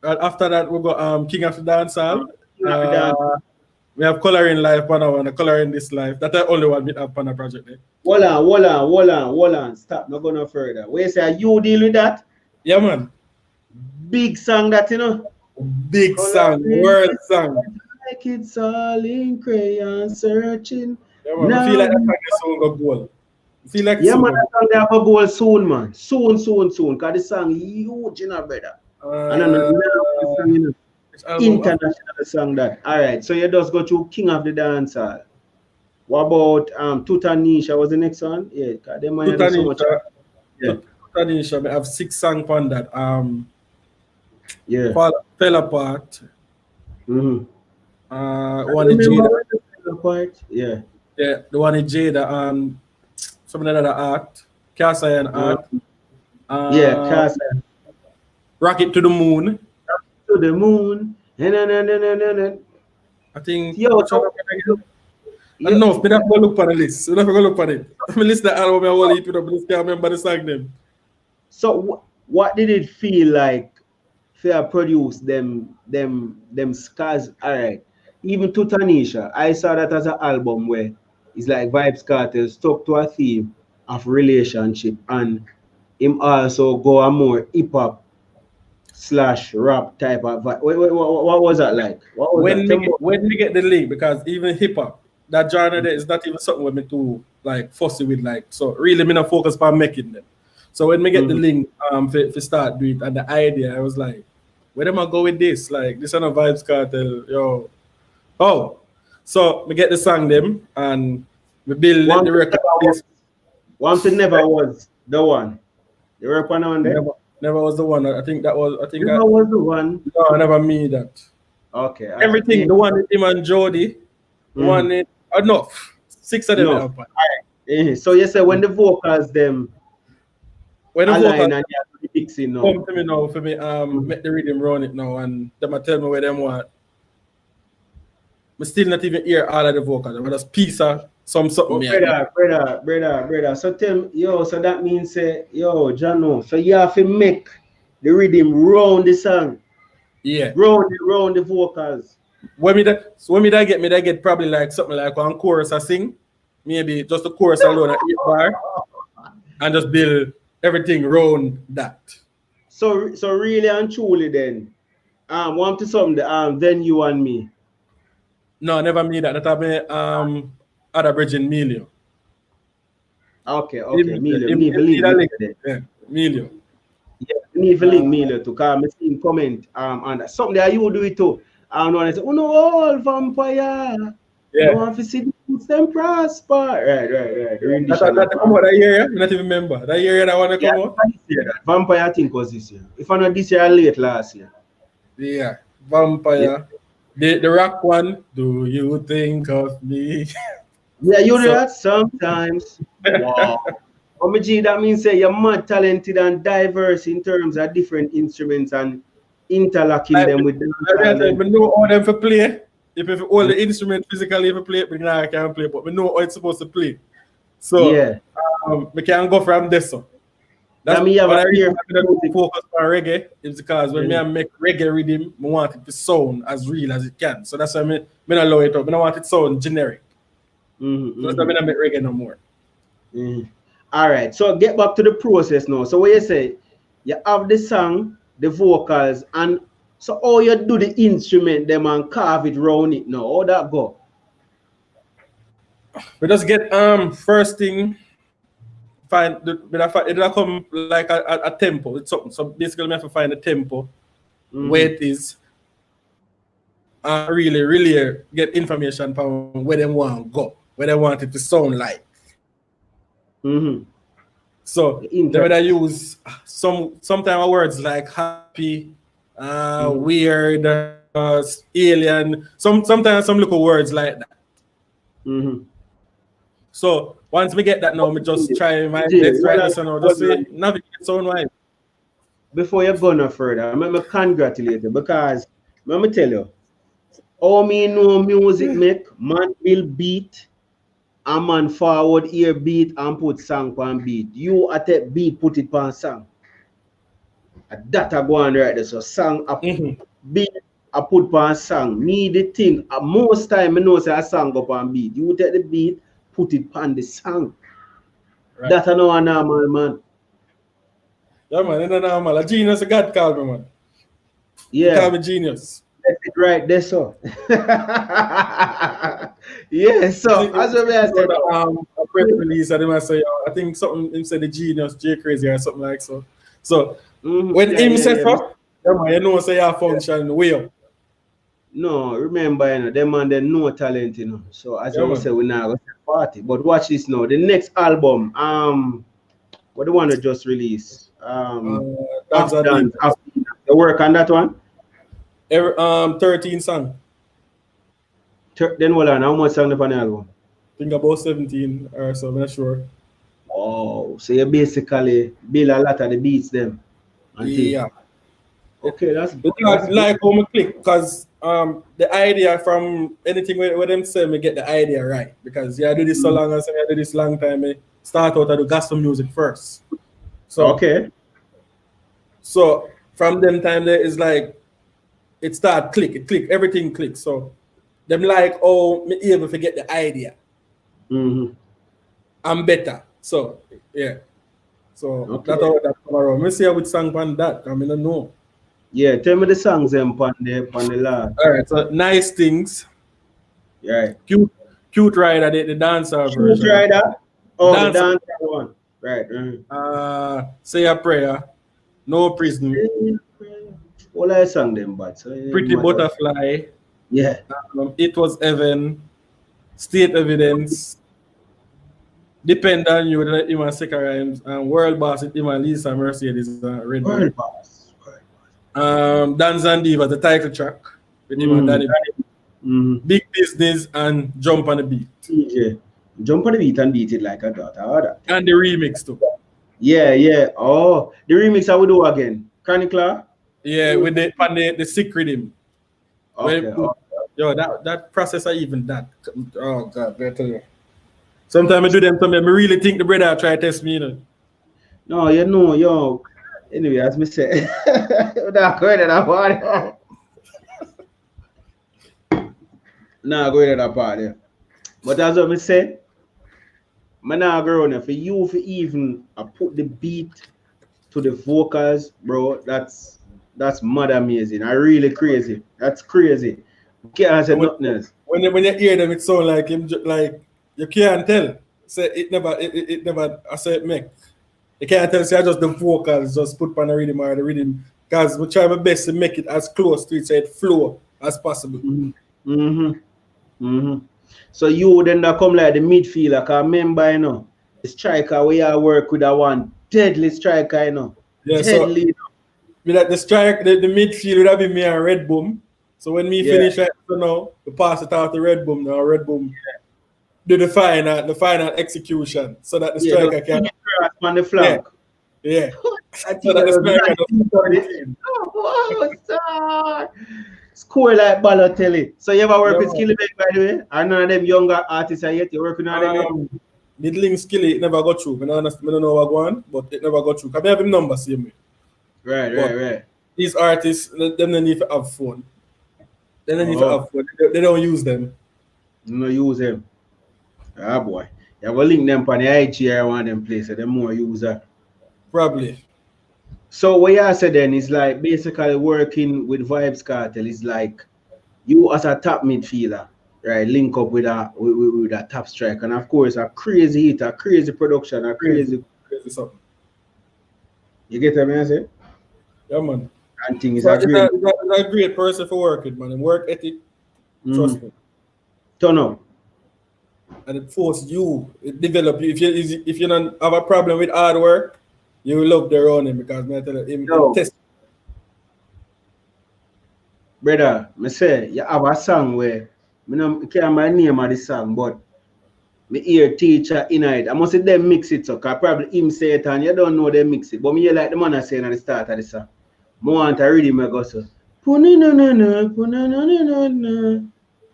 After that, we go King of the Dancehall. We have Coloring Life, Coloring This Life. That's the only one we have on the project there. Hold on. Stop, not going no further. Where you say you deal with that? Yeah, man. Big song that, you know. Big song, world song. Like it's all in crayon searching. Yeah, man, I feel like that song got goal. I feel like yeah, man, that song they have a goal soon, man. Soon. Cause the song huge, you know, brother. And then international song that. All right, so you just go to King of the Dancehall. What about Tutanisha was the next one? Yeah, cause they might have so much. Yeah. Tutanisha, I have 6 songs on that. Yeah. Fell apart. Mm-hmm. One in Jada. Apart. Yeah. Yeah, the one in Jada. Some other art. Casa and art. Yeah, Casa. Rocket to the Moon. To the moon. I think. Yo, enough. Me not go look for the list. Me not go look for it. Me list the album. I want to eat it up. I can't remember the song them. So what did it feel like? Fair produce them scars. All right. Even Tutanisha, I saw that as an album where it's like Vybz Kartel stuck to a theme of relationship, and him also go a more hip hop / rap type of vibe. What was that like? What was when we get the link, because even hip hop, that genre there is not even something with me too like fussy with, like, so really me not focus on making them. So when we get the link to start doing it, and the idea, I was like, where am I go with this? Like, this on a Vybz Kartel, yo. Oh, so we get the song them and we build the record. One thing never was the one. The rap one on there? Never was the one. I think that was. I think never was the one. No, never me that. Okay. Everything. The one with him and Jody. The one in enough. 6 of them. No. All right. So you say when the vocals them. When the vocals and you mixing now. Come to me now for me make the rhythm run it now, and them tell me where them want. But still not even hear all of the vocals. But just piece of something. Brother. So tell me, yo, so that means yo, Jano, so you have to make the rhythm round the song. Yeah. Round the vocals. When me that get probably like something like one chorus I sing. Maybe just the chorus alone at 8 bar. And just build everything round that. So really and truly then, want to sum the Then You and Me. No, never me that. That have been other bridge in Emilio. Okay. Emilio. Yeah, Emilio. Yeah, me link Emilio to come see comment on that. Something that you do it too. And when I say, oh no, all vampire. Yeah. You want to see them prosper. Right. That come out that year, yeah? I not even remember. That year that want to come out? Vampire, I think, was this year. If I not this year, late last year. Yeah, Vampire. Yeah. The rock one, do you think of me? Yeah, you do that sometimes. Wow. That means say you're mad talented and diverse in terms of different instruments and interlocking them with them. I know all them for play. If all the instrument physically if play, but now I can't play, but we know how it's supposed to play. So yeah, we can go from this. So that's me have a ear focus on reggae is because when I make reggae rhythm, I want it to sound as real as it can. So that's why I don't allow it up. I don't want it to sound generic. So that's why I don't make reggae no more. All right. So get back to the process now. So what you say, you have the song, the vocals, and so how you do the instrument them and carve it round it now? How that go? We just get first thing it'll come like a tempo. It's something. So basically we have to find a tempo where it is. Really get information from where they want to go, where they want it to sound like. So then I use sometimes words like happy, weird, alien. Sometimes some little words like that. So once we get that now, we just try my let's write this and just say navigate sound wise. Before you go no further, I'm gonna congratulate you because let me tell you, all me know music make man will beat. A man forward ear beat and put song on beat. You at that beat put it on song. That a go on right there. So song beat I put on song. Me the thing most time I know say a song go on beat. You take the beat, put it on the song. Right. That a no a normal man. Yeah man, it's normal. A genius God call me man. Yeah. Call me genius. That's it right there, so. Yeah, so as well as said, a press release, and I say, I think something him said the genius JAYCRAZIE or something like so. So when him said fuck, you know say you function way up. No, remember, you know, them man they no talent, you know. So as I say, we now go to party. But watch this now. The next album, what the one that just released? Dance and Dance. The work on that one? 13 songs. Then hold on, how much song on the album? I think about 17 or so, I'm not sure. Oh, so you basically build a lot of the beats them. Yeah. Okay, that's good. Like how me click, because the idea from anything where them say me get the idea right. Because I do this so long, I say I do this long time, I start out to do gospel music first. So okay. So from them time there is like it start click, everything clicks. So them like, oh, me able to get the idea. I'm better. So yeah. So that's how that come around. Me see how with song on that. I mean, I don't know. Yeah, tell me the songs them on the last. All right, so Nice Things. Right. Cute Rider, the dancer version. Cute Rider? Oh, the dancer one. Right. Say a Prayer. No Prison. All I sang them, but so Pretty Butterfly. Yeah. It Was Heaven. State Evidence. Depend on You, with him and Masicka Rhymes, and World Boss with him and Lisa Mercedes Red World Boss. Dance and Diva, the title track with him and Danny. Big Business and Jump on the Beat. Yeah. Jump on the beat and beat it like a daughter. And the remix too. Yeah. Oh, the remix I will do again. Chronicler? Yeah, with the sick rhythm. Okay. Yo, that process I even that. Oh God, better. Sometimes I do them to me. I really think the brother try to test me, you know. No, you know, yo. Anyway, as me say, not going to that party. Not going to that party. But as I say, I'm not going for you to even put the beat to the vocals, bro. That's mad amazing. I really crazy. That's crazy. Can't say nothing else. When you hear them, it sound like him, like you can't tell. Say it never. I say it make. You can't tell. Say just the vocals just put on the rhythm or the rhythm. Because we try my best to make it as close to it, so it flow as possible. So you then that come like the midfielder. Cause remember, you know, the striker we are work with that one deadly striker, you know. Yeah, deadly. So with that the strike, the midfield would have been me and Red Boom. So when me finish right now, we pass it out to Red Boom. Now Red Boom do the final execution so that the striker can on the flank. Yeah. I think so that the striker score like Balotelli. So you ever work with Skillybang, by the way? I know them younger artists are yet you working on them. The link Skilly, it never got through. I don't know what going, but it never got through. Can I have him number same way? Right. These artists, them they need to have phone. They don't need to have phone. They don't use them. You don't use them. Ah boy. You have a link them on the IG I want them place, so them more user. Probably. So what you said then is like basically working with Vybz Kartel is like you as a top midfielder, right? Link up with a top striker, and of course a crazy hit, a crazy production, a crazy something. You get what I say? Yeah, man. And thing is so a great. It's a great person for working, man. And work ethic, trust me. Turn up. And it forces you, it develop you. If you don't have a problem with hard work, you will love the running because I tell you, him test. Brother, I say you have a song where I can't remember the name of the song, but me hear teacher in it. I must say them mix it so cause probably him say it and you don't know them mix it. But me hear like the man I saying at the start of the song. I want to read him I go so.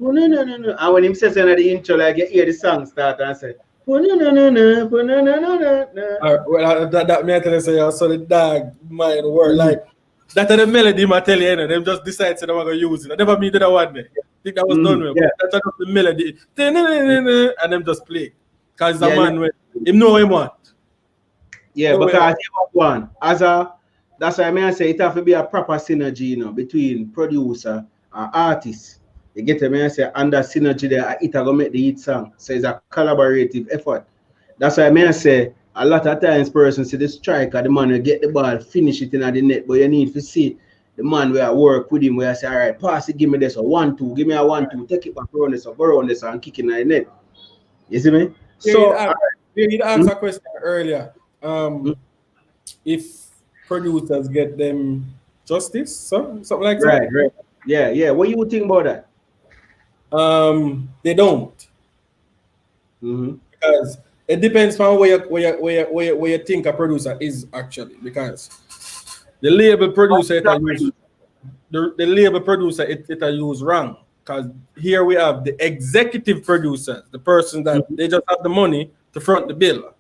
And when him says at the intro, like you hear the song start and say Well, that me I tell you say I saw the dog mind work like that the melody I tell you, them just decide to gonna use it. I never mean that one day. I think that was done with. That's just the melody. And them just play. Because the man him know him want. Yeah, because he was one. As a that's why I say it have to be a proper synergy, between producer and artist. You get me? I say under synergy there, it will make the hit song. So it's a collaborative effort. That's why I say a lot of times person see the striker, the man will get the ball, finish it in the net, but you need to see the man where I work with him, where I say, all right, pass it, give me this, or 1-2, give me a 1-2, take it back around this, or go around this, and kick it in the net. You see me? So, you asked a question earlier. If producers get them justice, something like that? Right. Yeah. What do you think about that? They don't. Because it depends on where you think a producer is actually. Because the label producer it use wrong. Because here we have the executive producers, the person that they just have the money to front the bill,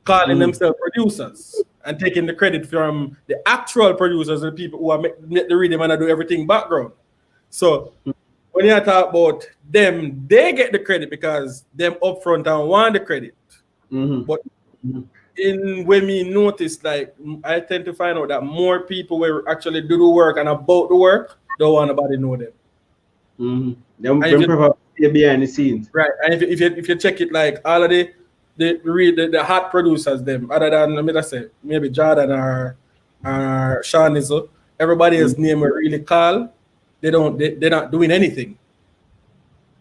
calling themselves producers and taking the credit from the actual producers, the people who are make the rhythm and do everything background. So when you talk about them, they get the credit because them upfront and want the credit. But when we notice, like, I tend to find out that more people will actually do the work and about the work don't want nobody know them. Them behind the scenes. Right. And if you check it, like all of the hot producers, them other than let me just say maybe Jordan or Sean Izzo, everybody's name will really call. They're not doing anything.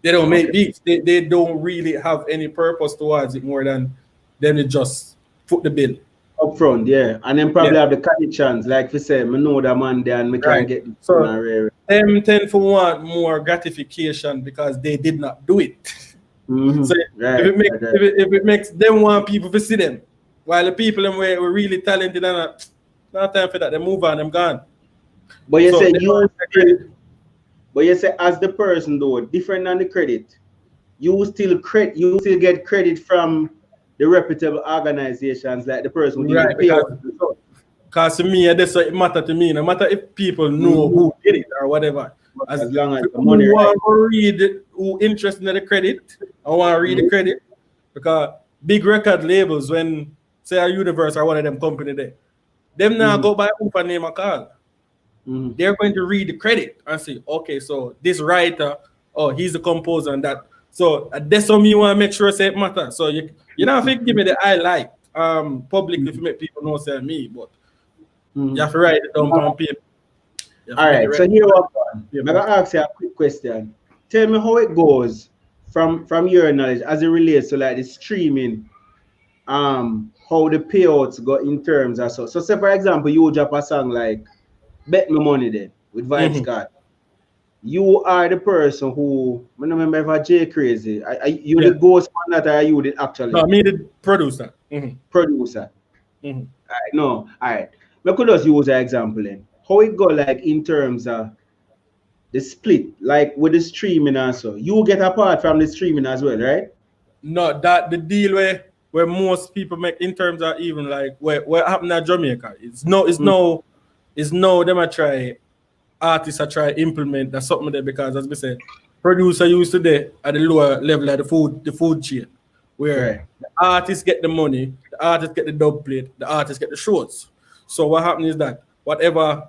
They don't make beats. They don't really have any purpose towards it more than them to just foot the bill. Up front, yeah. And then probably have the connections. Like we say, I know that man there and we can get it. So them tend to want more gratification because they did not do it. So if it makes them want people to see them, while the people them were really talented and not time for that, they move on, them gone. But you say as the person though, different than the credit, you still get credit from the reputable organizations like the person who didn't pay out. Because to me, that's what it matter to me. No matter if people know who did it or whatever. As long as the money want to read who interested in the credit, I want to read the credit. Because big record labels, when say a Universe or one of them company there, them now go by who for name a call. They're going to read the credit and say, okay, so this writer, he's the composer and that. So that's what me want to make sure say it matter. So you don't have to give me the highlight publicly to make people know say me, but you have to write it down on paper. All right, so here I'm going to ask you a quick question. Tell me how it goes from your knowledge as it relates to like the streaming, how the payouts go in terms of so say for example you drop a song like Bet Me Money then with Vybz Kartel. You are the person who I don't remember if I JAYCRAZIE. You the ghost man that are you the actually? No, me the producer. Producer. All right. I could just use an example then. How it go like in terms of the split, like with the streaming also. You get a part from the streaming as well, right? No, that the deal where most people make in terms of even like what happened at Jamaica. It's no them I try artists I try implement that's something there because as we said, producer used to there at the lower level of the food chain where the artists get the money, the artists get the dub plate, the artists get the shows. So what happens is that whatever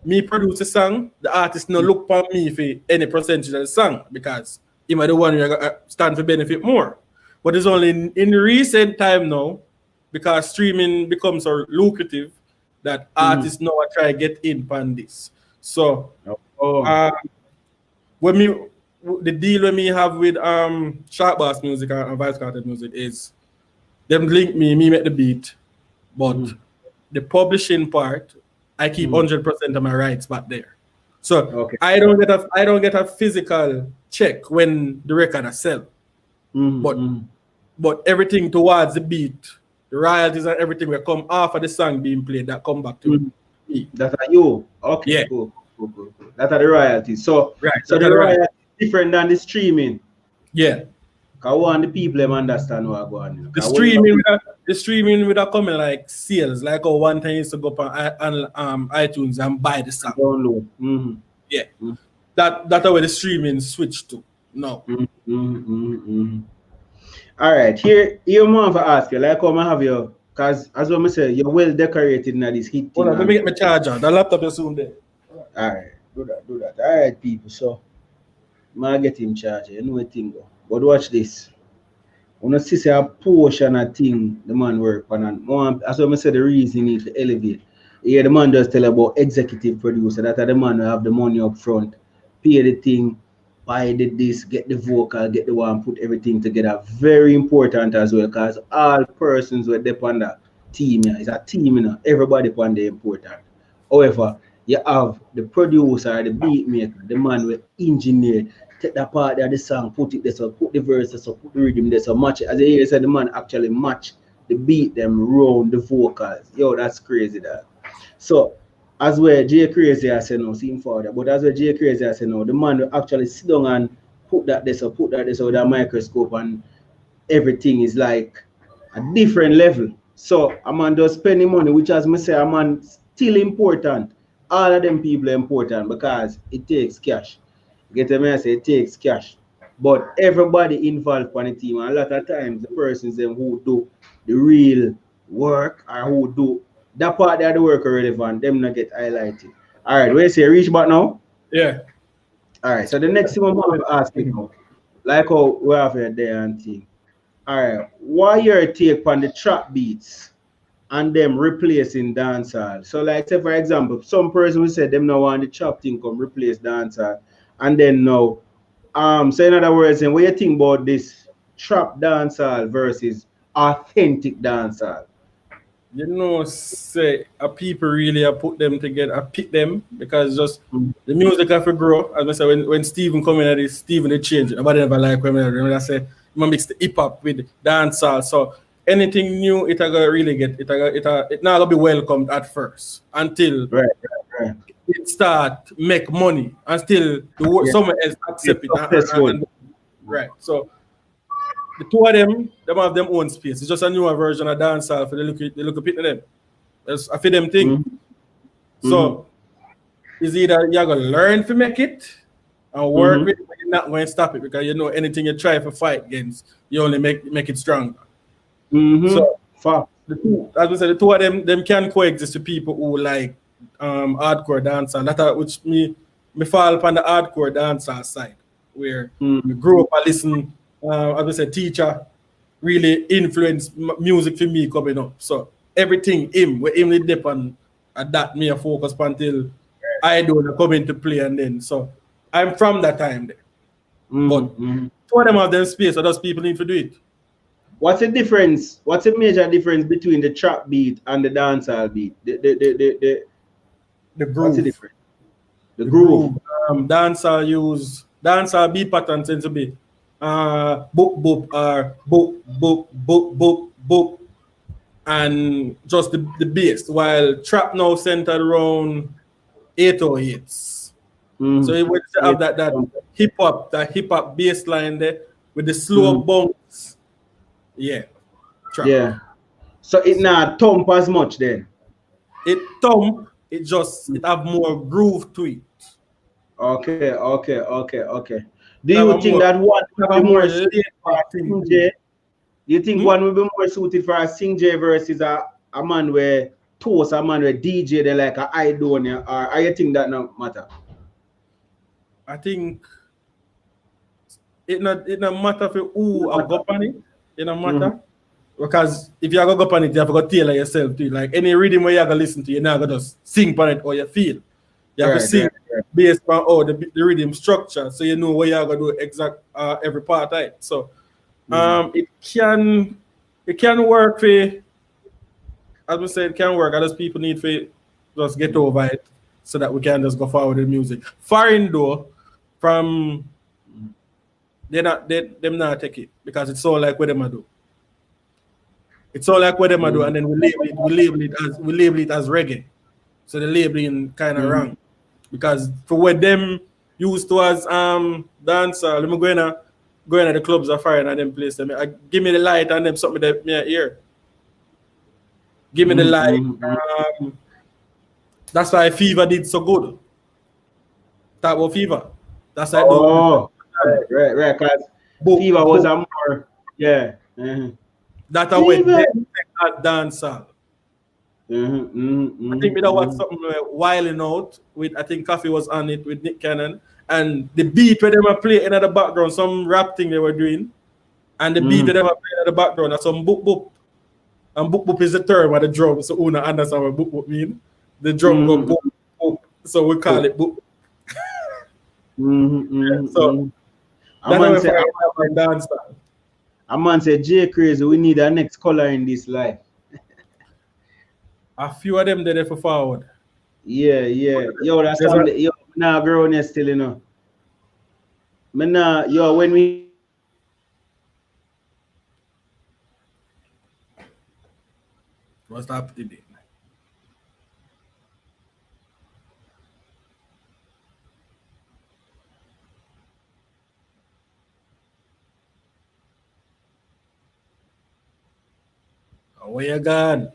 me produce a song, the artist no look for me for any percentage of the song because he might the one who stand for benefit more. But it's only in recent time now, because streaming becomes so lucrative that artists now I try to get in on this. So the deal when me have with Sharp Bass Music and Vybz Kartel Music is them link me make the beat, but the publishing part I keep 100% of my rights back there. So I don't get a physical check when the record is sell. But everything towards the beat, the royalties and everything will come off of the song being played that come back to me. That are you. Okay, yeah. Cool. That are the royalties. So so the royalties is different than the streaming. Yeah. Because one the people them understand what go on. The streaming without coming like sales, like one time used to go up on iTunes and buy the song. Download. Yeah. That's where the streaming switched to now. All right, here you want to ask you, like how I have Because as I say, you're well decorated now this hit thing. Hold on, let me get my charger. The laptop is soon there. Alright, do that. Alright, people. So I get him charger. You know what thing go. But watch this. When I see a portion of thing the man work on, and one, as I said, the reason he need to elevate. Yeah, the man does tell about executive producer. That the man will have the money up front, pay the thing, buy the disc, get the vocal, get the one, put everything together. Very important as well, because all persons were depend on that team. Yeah. It's a team, you know. Everybody upon the important. However, you have the producer, the beat maker, the man with engineer. Take that part of the song, put it there, so put the verse there, so put the rhythm there, so match it. As you said, the man actually match the beat them round the vocals. Yo, that's crazy that. So as where JAYCRAZIE I say no, see him further, but as where JAYCRAZIE I say no, the man will actually sit down and put that there, so with a microscope, and everything is like a different level. So a man does spending money, which as me say, a man still important. All of them people are important because it takes cash. Get me? I say it takes cash, but everybody involved on the team. And a lot of times, the persons them who do the real work or who do that part of the work are relevant, them not get highlighted. All right, where you say reach back now? Yeah. All right. So the next thing I'm going to ask you now, like how we have here there and thing. All right, why your take on the trap beats and them replacing dancehall? So like say for example, some person will say them now want the trap thing come replace dancehall. And then now, so in other words, what you think about this trap dancehall versus authentic dancehall? You know, say people really put them together, I pick them because just the music have to grow. As I say, when Steven come in at this, Steven they change it. Nobody ever like when I say you mix the hip hop with dancehall. So anything new, it gonna really get it not gonna be welcomed at first until right. it start make money and still someone else accept it. And, right. So the two of them have their own space. It's just a newer version of dancehall for the look a bit of them. That's a for them thing. So it's either you're gonna learn to make it and work with it, but you're not going to stop it because you know anything you try to fight against, you only make it stronger. So as we said, the two of them can coexist with people who like hardcore dancehall. That which me fall upon the hardcore dancehall side, where we grew up and listen. As we said, teacher really influenced music for me coming up. So everything where him did depend on that me a focus until I don't come into play, and then so I'm from that time there. But two of them have their space, so those people need to do it. What's the difference? What's the major difference between the trap beat and the dancehall beat? The groove. What's the difference? The groove. Dancehall beat pattern tends to be boop boop or boop boop boop boop boop, and just the bass. While trap now centered around 808s. So it would have that hip hop bass line there with the slow bounce. Yeah. Trap. Yeah. So it not thump as much then. It thump. It have more groove to it. Okay. Do you think that one will be more suited for a Sing J? Do you think one will be more suited for a Sing J versus a man where toast, a man where DJ they like a Idonia, or you think that no matter? I think it not matter for who I go on it. It don't matter. Because if you are go on it, you have to go tailor yourself to it. Like any rhythm where you have to listen to, you're not gonna just sing on it or you feel. You have to sing based on the rhythm structure, so you know what you are gonna do exact every part of it. So it can work for, as we said, it can work. Others people need to just get over it so that we can just go forward with music. Foreign though, from them not take it because it's all like what them do. It's all like what them do, and then we label it as reggae. So the labeling kind of wrong. Because for what them used to as dancer, let me go in at the clubs are firing at them place. Give me the light and them something that me hear. Give me the light. That's why Fever did so good. Talk about Fever. That's why right. Because Fever was a more that way at dancehall. I think we know what something Wilding Out with, I think Coffee was on it with Nick Cannon, and the beat where they were playing in the background, some rap thing they were doing, and the beat where they were playing in the background, that's some boop boop. And boop boop is the term where the drum, so Una understand what boop boop mean. The drum go boop boop, so we call it boop. So that's how we dance style. A man said, JAYCRAZIE, we need our next color in this life. A few of them there for forward. Yeah. Yo, that's something. Yo, nah, grown yet still, you know. Yo, when we. What's happening? Where you gone?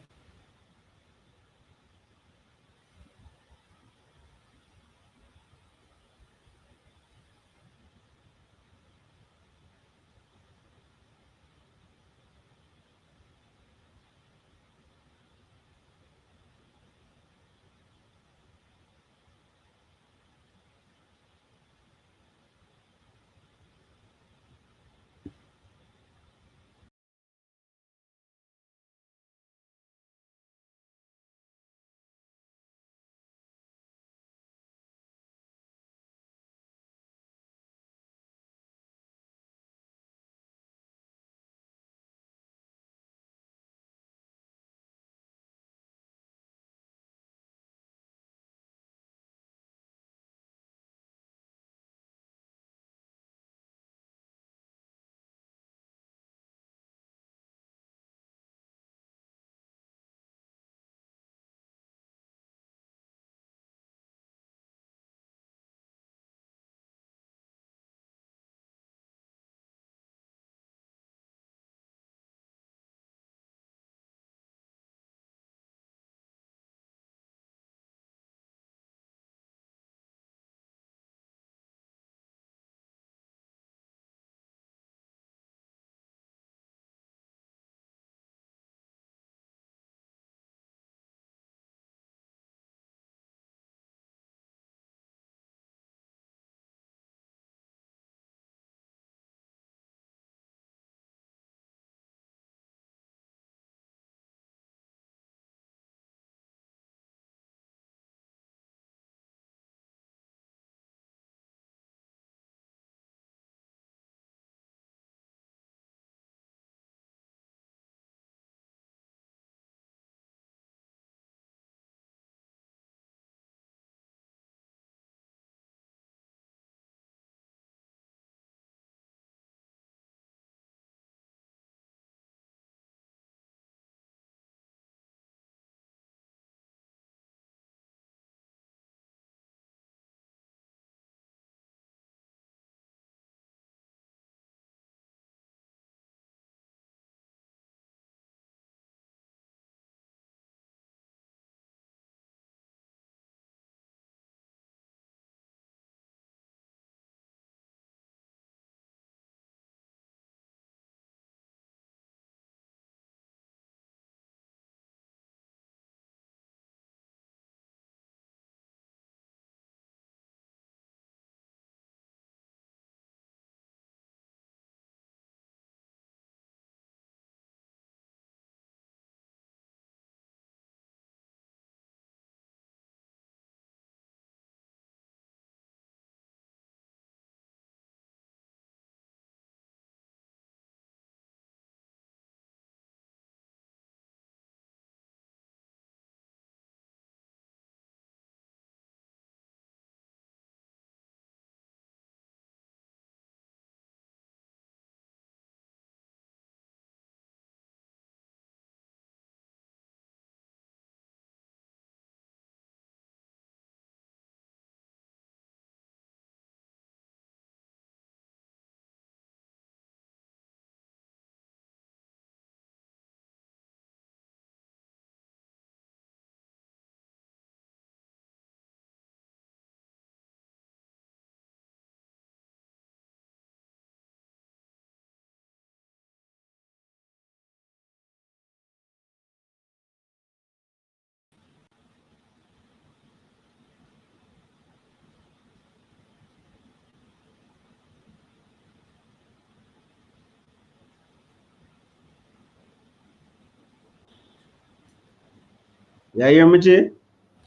You hear me, Jay?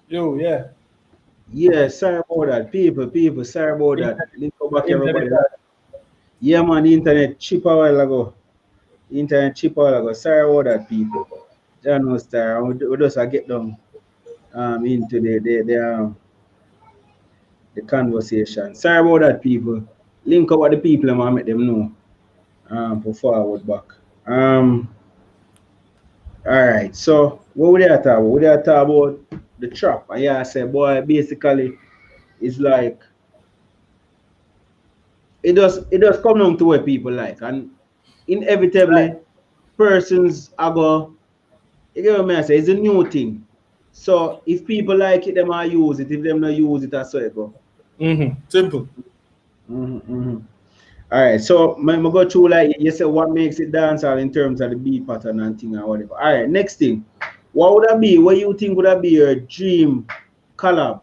Yo, yeah. Yeah, sorry about that. People, sorry about that. Link up back everybody. Yeah, man, the internet cheap a while ago. Sorry about that, people. John was there. We just get them into the conversation. Sorry about that, people. Link up with the people and make them know. For forward back. All right. So what would they talk about? Would they talk about the trap? And yeah, I said, boy, basically, it's like it does come down to what people like, and inevitably, persons are go. You get what I say? It's a new thing. So if people like it, they might use it. If them not use it, that's how it go. Simple. All right, so I go through like you said, what makes it dancehall in terms of the beat pattern and thing or whatever. All right, next thing, what would that be? What you think would that be your dream collab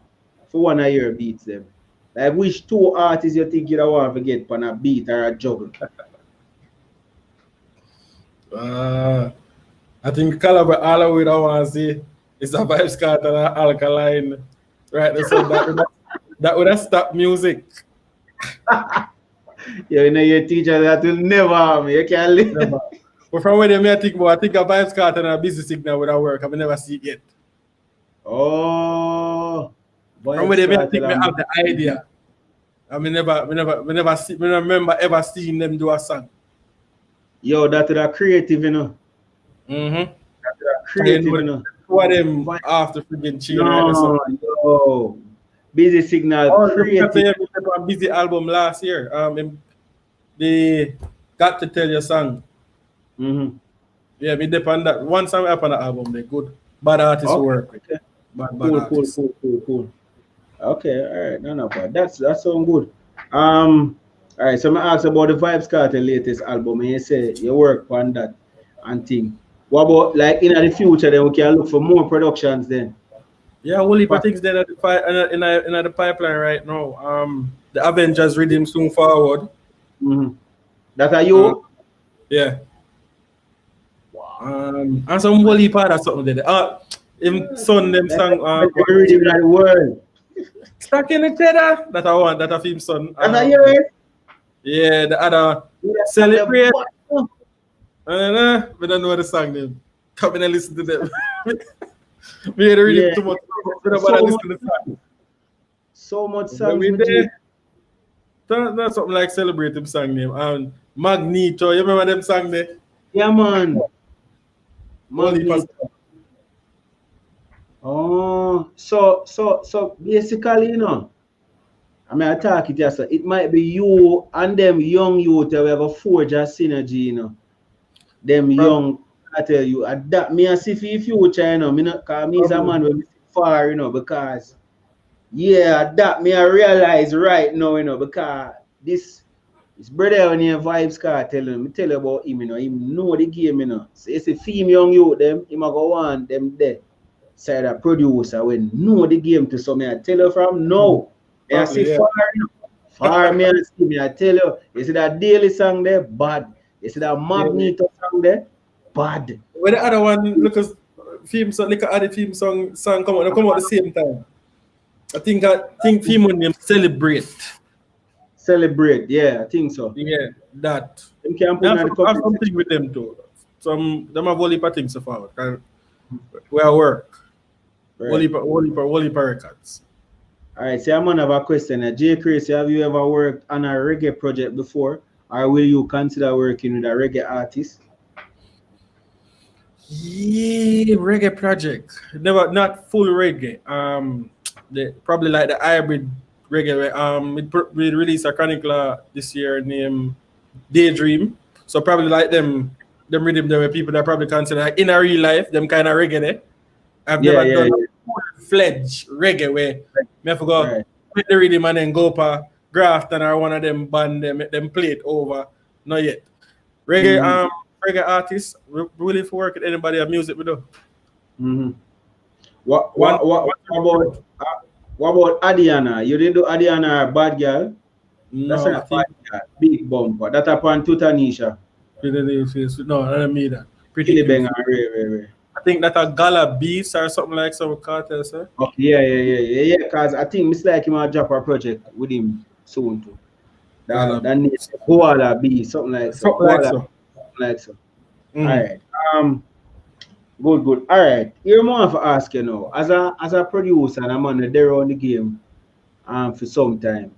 for one of your beats them? Like which two artists you think you want to get on a beat or a juggle? I think collab all the way I want to see is a Vybz Kartel and Alkaline. Right, so that would have stopped music. Yeah, you know your teacher that will never harm me. You can't live. Never. But from where I think about, I think a Vybz Kartel and a Busy Signal would have work. I've never seen it yet. Oh, from where I think I have the idea. I mean, never remember ever seeing them do a song. Yo, that's a creative, you know. That's creative, you know. Two of them after freaking chill. No, yo. Busy Signal, creative. A Busy album last year. They Got to Tell Your song. Yeah, we depend that. One song up on the album, they good. Bad artist work. Okay. Bad Cool. Okay, all right, no bad. That sounds good. All right, so I asked about the Vybz Kartel latest album, and you say you work on that and thing. What about like in the future? Then we can look for more productions then. Yeah, whole heap of things there in the pipeline right now. The Avengers Rhythm Soon Forward. That are you? Yeah. Wow. And some whole heap of something there. In son them song. Rhythm in the world. Stuck in the cheddar. That I want. That a film son. And I hear it. Yeah, the other Celebrate. We don't know the song name. Come in and listen to them. We had really too much. So much songs. That's something like Celebrate them song name. And Magneto, you remember them song there? Yeah, man. Magneto. Oh, so basically, you know, I mean, I talk it yes, it might be you and them young youth that we have a forge a synergy, you know. Them young, I tell you, adapt me and see for future, you know, me not cause me is a man when far, you know, because that me I realize right now, you know, because this brother when you Vybz Kartel, me tell you about him, you know, him know the game, you know. So it's a female young youth, them, him a go on them there. Side a producer when know the game to some I tell you from now. I see far me and see me, I tell you see that daily song there, bad. You see that Magneto song there, bad. When the other one look at theme song, look at the theme song come out the same time. I think theme name Celebrate, yeah, I think so. Yeah, that. Them can put I have something with them too. Them have all heap of things so far. Where I work. All heap records. Alright, so I'm gonna have a question. JAYCRAZIE, have you ever worked on a reggae project before? Or will you consider working with a reggae artist? Yeah, reggae project. Never, not full reggae. Probably like the hybrid reggae. We released a chronicler this year named Daydream. So probably like them rhythm there were people that probably consider like in a real life, them kind of reggae there. I've never done full-fledged reggae where me have to go with the rhythm and then go for Grafton or one of them band them play it over. Not yet. Reggae reggae artists, we're willing to work with anybody of music we do. What about Adiana? You didn't do Adiana or Bad Girl? No, that's not Bad Girl. Big Bumper. That's upon Tutanisha. No, I don't mean that. Skillybang and Ray. I think that a Gala Beast or something like some Cartel, sir. Okay, yeah. Because I think Mr. Like him will drop a project with him soon too. That name Goala B, something like so. Something like so. All right. Good. All right. Here more to ask you now. As a producer and a man there on the game for some time.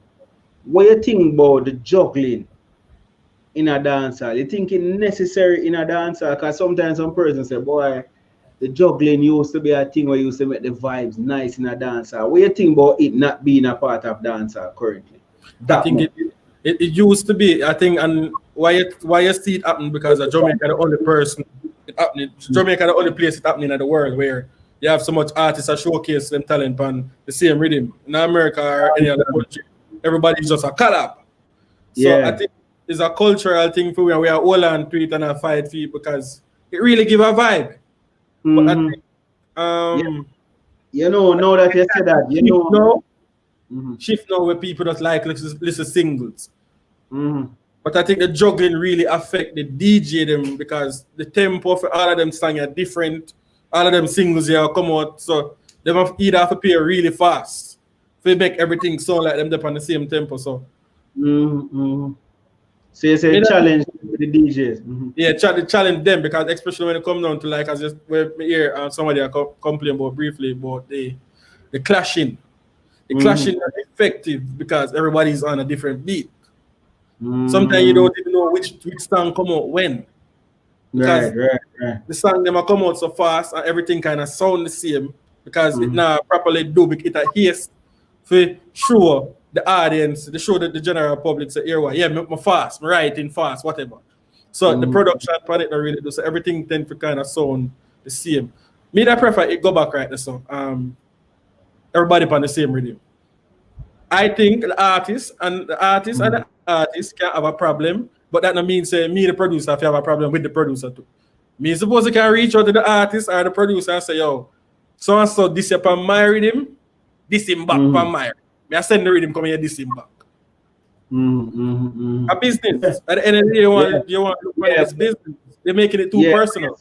What you think about the juggling in a dancer? You think it necessary in a dancer? Because sometimes some persons say, boy, the juggling used to be a thing where you used to make the vibes nice in a dancer. What you think about it not being a part of dancer currently? I think it used to be. I think, and why you see it happen because Jamaica the only person it happening. Jamaica the only place it happening in the world where you have so much artists that showcase them talent on the same rhythm. In America or any other country, everybody's just a collab. So I think it's a cultural thing for we are all on to it and a fight for it because it really give a vibe. But I think, you know, now that you said that, you know. Shift now where people don't like listen singles. But I think the juggling really affect the DJ them because the tempo for all of them songs are different. All of them singles here come out, so they either have to play really fast to make everything sound like them on the same tempo. So, so you say challenge the DJs. Yeah, challenge them because especially when it comes down to like as just where me hear somebody complain about briefly about the clashing. The clashing is effective because everybody's on a different beat. Sometimes you don't even know which song come out when. Because the song them come out so fast and everything kind of sound the same because it not properly do it a haste for show the audience, to show that the general public say, here, yeah, I'm fast, I'm writing fast, whatever. So the production on it not really do so everything tend to kind of sound the same. Me I prefer it go back right there, so everybody on the same rhythm. I think the artist and the artist can have a problem, but that not mean say me the producer if you have a problem with the producer too. Me suppose you can reach out to the artist or the producer and say, yo, so and so this upon my rhythm, this him back upon my rhythm. Me I send the rhythm come here, this him back. A business. At the end of the day, you want to look at this business. They're making it too personal.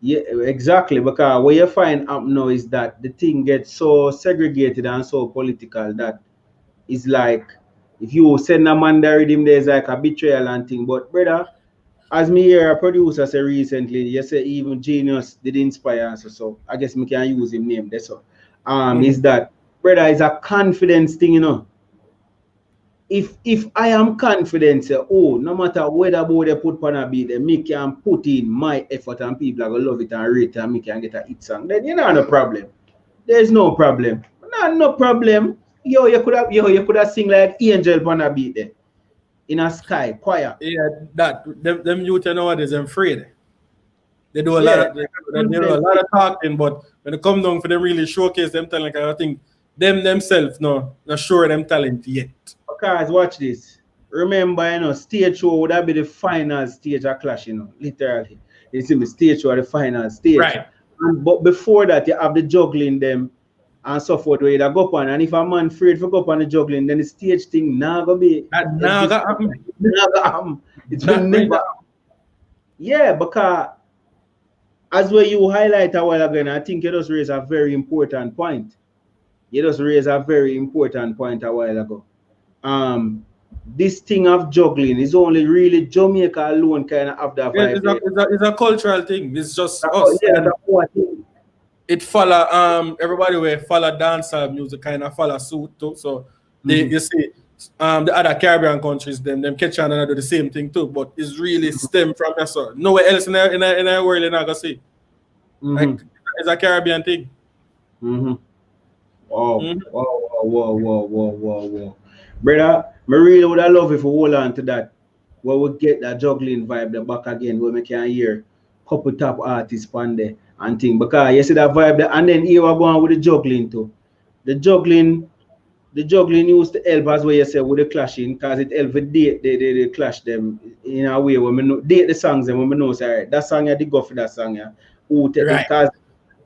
Yeah, exactly. Because what you find up now is that the thing gets so segregated and so political that it's like if you send a man the rhythm, there's like a betrayal and thing. But brother, as me hear a producer say recently, you say even Genius did inspire us. So I guess me can use him name. That's all. Is that brother is a confidence thing, you know. If I am confident, say, oh, no matter whether boy they put on a beat, then me can put in my effort and people are gonna love it and rate it and me can get a hit song, then you know no problem. There's no problem. No problem. You could have sing like Angel on a beat there. In a sky, choir. Yeah, that them youth nowadays I'm afraid. They do a lot of they do a lot of talking, but when it comes down for them really showcase them talent, I think them themselves not sure them talent yet. Because watch this. Remember, you know, stage show would have be the final stage of Clash, you know, literally. You see the stage show, the final stage. Right. But before that, you have the juggling them and so forth where you go up on. And if a man afraid to go up on the juggling, then the stage thing now gonna be. Now gonna It's will never. Yeah, because as where you highlight a while ago, I think you just raise a very important point. You just raise a very important point a while ago. This thing of juggling is only really Jamaica alone kind of have that vibe. It's a cultural thing. It's just us. Yeah, it follow everybody will follow dancehall music kind of follow suit too. So they you see the other Caribbean countries them catch on and do the same thing too. But it's really stem from that. So nowhere else in the world you're not gonna see. Like it's a Caribbean thing. Wow. Brother, I really would have loved if we hold on to that. Where we get that juggling vibe the back again, where we can hear couple top artists on there and thing. Because you see that vibe there, and then here we're going with the juggling too. The juggling used to help as well you say with the clashing, because it helps with they clash them in a way when we know date the songs and when we know say right, that song you dig go for that song, yeah. Because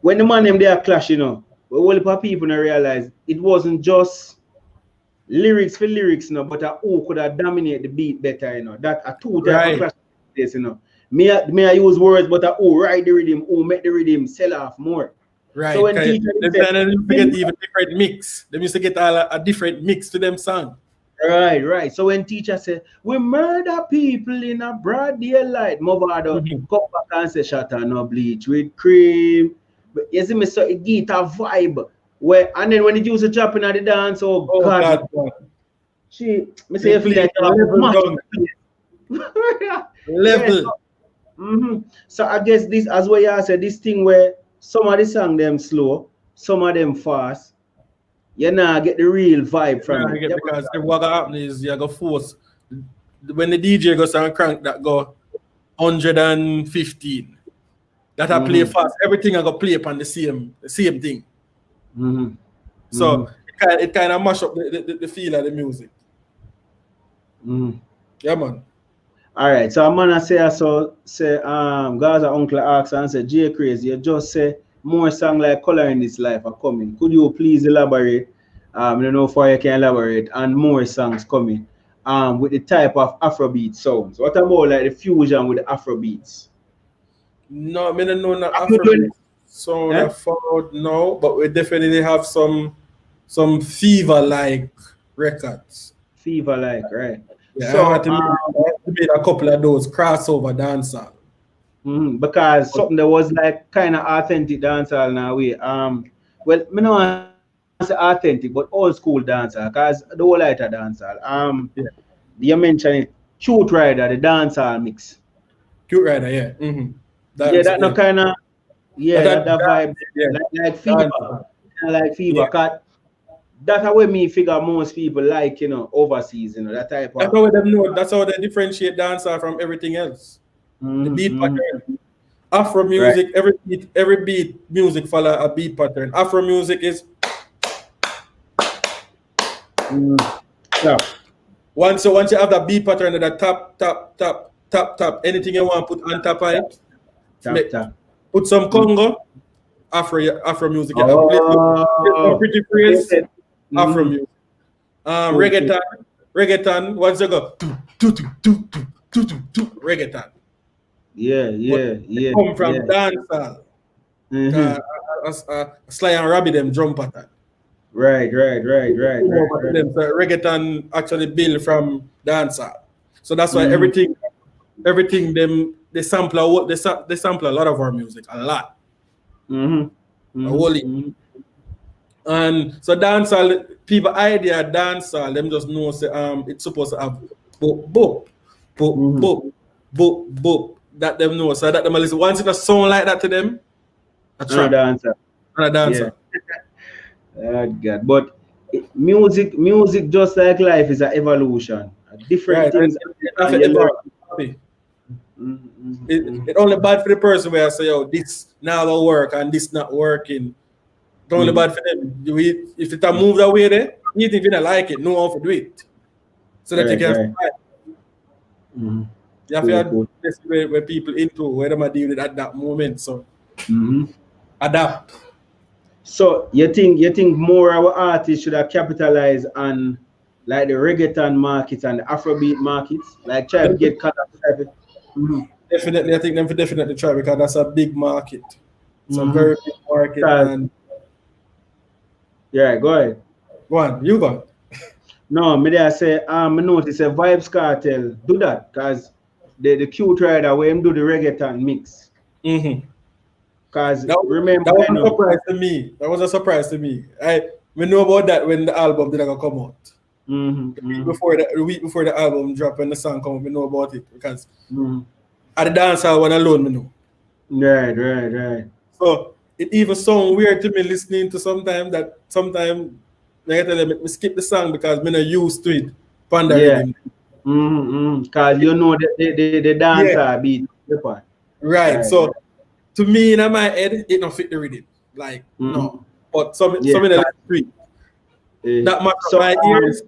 when the man them they are clash, you know, all the people don't realize it wasn't just lyrics for lyrics, you know, but who could have dominate the beat better, you know. That a two type of clash, you know. Me I use words, but who write the rhythm, who make the rhythm sell off more. Right. So when teacher they get even different mix. They used to get a different mix to them song. Right. So when teacher say we murder people in a broad daylight, Movado come back and say shut up, no bleach with cream. But you see me, so it get a vibe. Where and then when it used to drop in at the dance, oh God. She me say you feel like level. So I guess this as what you said, this thing where some of the song them slow, some of them fast. You know, get the real vibe from it. Because what happens is you go force when the DJ goes and crank that go 115. That I play fast. Everything I go play upon the same thing. So it kind of mash up the feel of the music. Yeah, man. All right, so I'm gonna say Gaza uncle asks and say JAYCRAZIE, you just say more song like Color in This Life are coming. Could you please elaborate? I don't know if you can elaborate, and more songs coming with the type of Afrobeat sounds. What about like the fusion with the Afrobeats? No, I don't know not Afrobeat sound I found no, but we definitely have some fever like records. Fever like, right? Yeah, so I had to make a couple of those crossover dancehall. Because something that was like kind of authentic dancehall in a way. Well, I don't want to say authentic, but old school dancehall, because the whole light of dancehall. You mentioned it, Cute Rider, the dancehall mix. Cute Rider, yeah. That no kind of that vibe, like fever, like fever. Cause that's how me figure most people like, overseas, that type of. That's how they differentiate dancehall from everything else. The beat pattern. Afro music, every beat music follow a beat pattern. Afro music is once you have that beat pattern, that tap, anything you want put on top of it. Put some Congo, Afro music. Pretty phrase, Afro music. Reggaeton. Once you go reggaeton. Yeah. Come from dancehall. Sly and Robbie them drum pattern. Right. So reggaeton actually built from dancehall. So that's why everything them they sample a lot of our music, a lot. And so dancehall, people idea dancehall, them just know say it's supposed to have boop. That them know. So that them listen. Once it a sound like that to them, a dancer. Oh God. But music just like life is an evolution. Different things. It's only bad for the person where I say, "Oh, this now will work and this not working." It's only bad for them. If it move that way there, even if you don't like it, no one to do it. So that you can survive. You have to have this where people into where they deal with at that moment. So adapt. So you think more our artists should have capitalized on like the reggaeton markets and the Afrobeat markets, like try to get cut off of it. Definitely, I think them for definitely try because that's a big market. It's a very big market. And yeah, go ahead. Go on, you go. No, me I say I notice a Vybz Kartel do that because the Cute Rider where him do the reggaeton mix. Because remember that was a surprise to me. That was a surprise to me. We know about that when the album did not come out. The week before the album dropped and the song come out, we know about it because at the dancehall one alone, we know. Right. So it even sounds weird to me listening to sometimes I tell them we skip the song because we're not used to it. Because you know the dancer beat. Right. So to me in my head, it don't fit the rhythm. Like no. But some in the street. That much of my ears.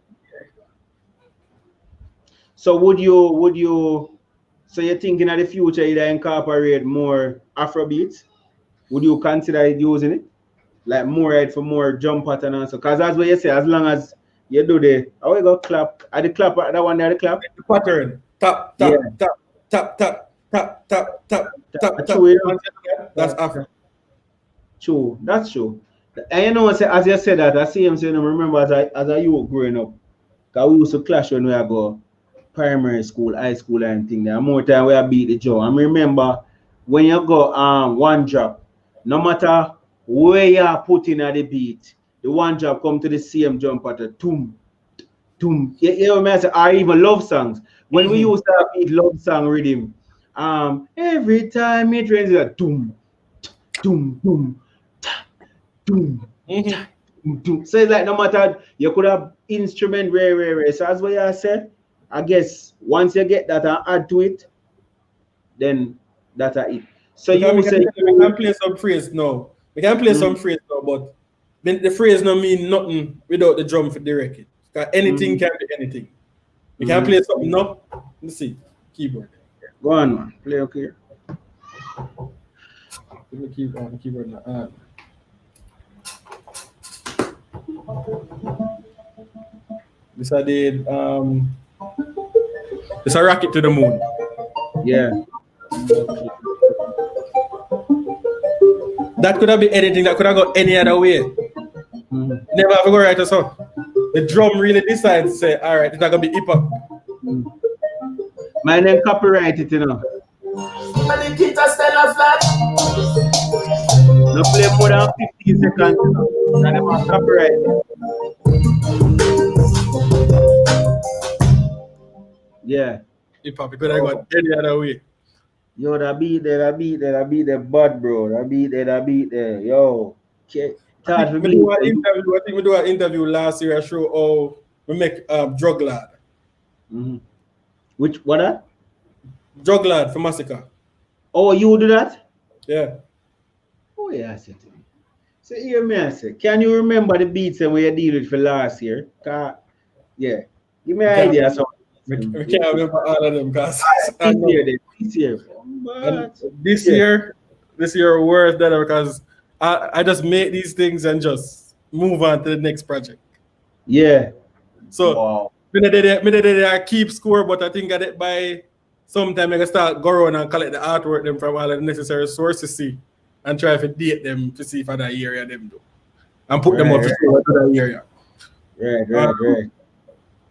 So would you so you're thinking of the future either incorporate more Afrobeats? Would you consider using it? Like more for more jump pattern and so because that's what you say, as long as you do we go clap at the clap, that one there the clap. The pattern. Tap. tap, tap, tap, tap, tap. True, you know? That's Afro. True, that's true. And you know, as you said that, I see him saying, I remember as a youth growing up, because we used to clash when we go primary school, high school, and thing. There more time we beat the drum. I remember when you go one drop, no matter where you are putting at the beat, the one drop come to the same jump at a tum, tum. You know what I say? Or even love songs. When we used to beat love song rhythm, every time it rains, like tum, tum, tum, tum. So it's like no matter you could have instrument rare. So as what you said, I guess once you get that and add to it, then that's it. So because you say we can play some phrase now. We can play some phrase now, but the phrase no mean nothing without the drum for the record. Because anything can be anything. We can play something now. Let's see. Keyboard. Go on, man. Play okay. Give me keyboard now. This I did this a rocket to the moon. Yeah. That could have been anything, that could have gone any other way. Never have to go write a song. The drum really decides to say, all right, it's not gonna be hip hop. My name copyright it, you know. No play more than 15 seconds, you know. And I'm copyright it. Yeah. Hip hop, it could have gone any other way. Yo, that beat there, bud, bro. That beat there. Yo. Okay. I think we do an interview last year. I show how we make Drug Lad. Which what that? Drug Lad for Masicka. Oh, you do that? Yeah. Oh yeah, I said to me. So here me I say, can you remember the beats and we you deal with for last year? Yeah. Give me an idea. So we can't remember all of them because this year worse than ever because I just make these things and just move on to the next project. Yeah. So wow. I keep score, but I think that by sometime I can start go around and collect the artwork them from all the necessary sources see and try to date them to see if that area them do. And put them up to that area. Right.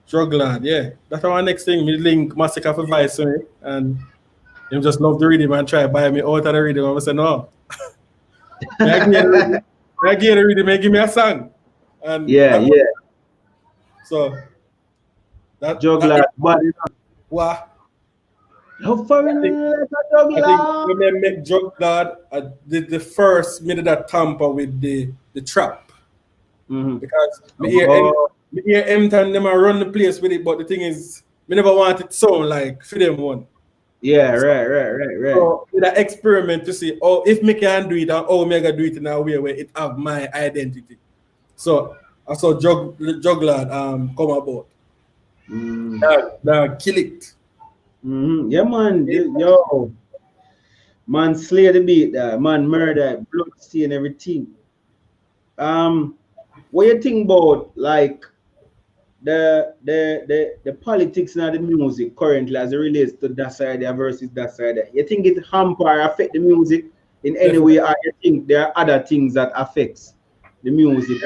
Drug Lad, yeah. That's our next thing. We link Masicka for Vice and him just love the rhythm and try to buy me out of the rhythm. I say no. I get a rhythm, give me a song. And yeah. So that Drug Lad, but what? I think when I make Drug Lad, I did the first minute that tamper with the trap. Because me hear M-Tan them run the place with it, but the thing is, me never want it sound like for them one. Yeah, right. So with an experiment to see if me can do it and how me can do it in a way where it have my identity. So I saw Drug Lad come about. Now kill it. Yeah, man. Yo, man, slay the beat. Man, murder, blood stain, everything. What you think about like the politics and the music currently as it relates to that side versus that side? You think it hamper or affect the music in any way, or you think there are other things that affects the music?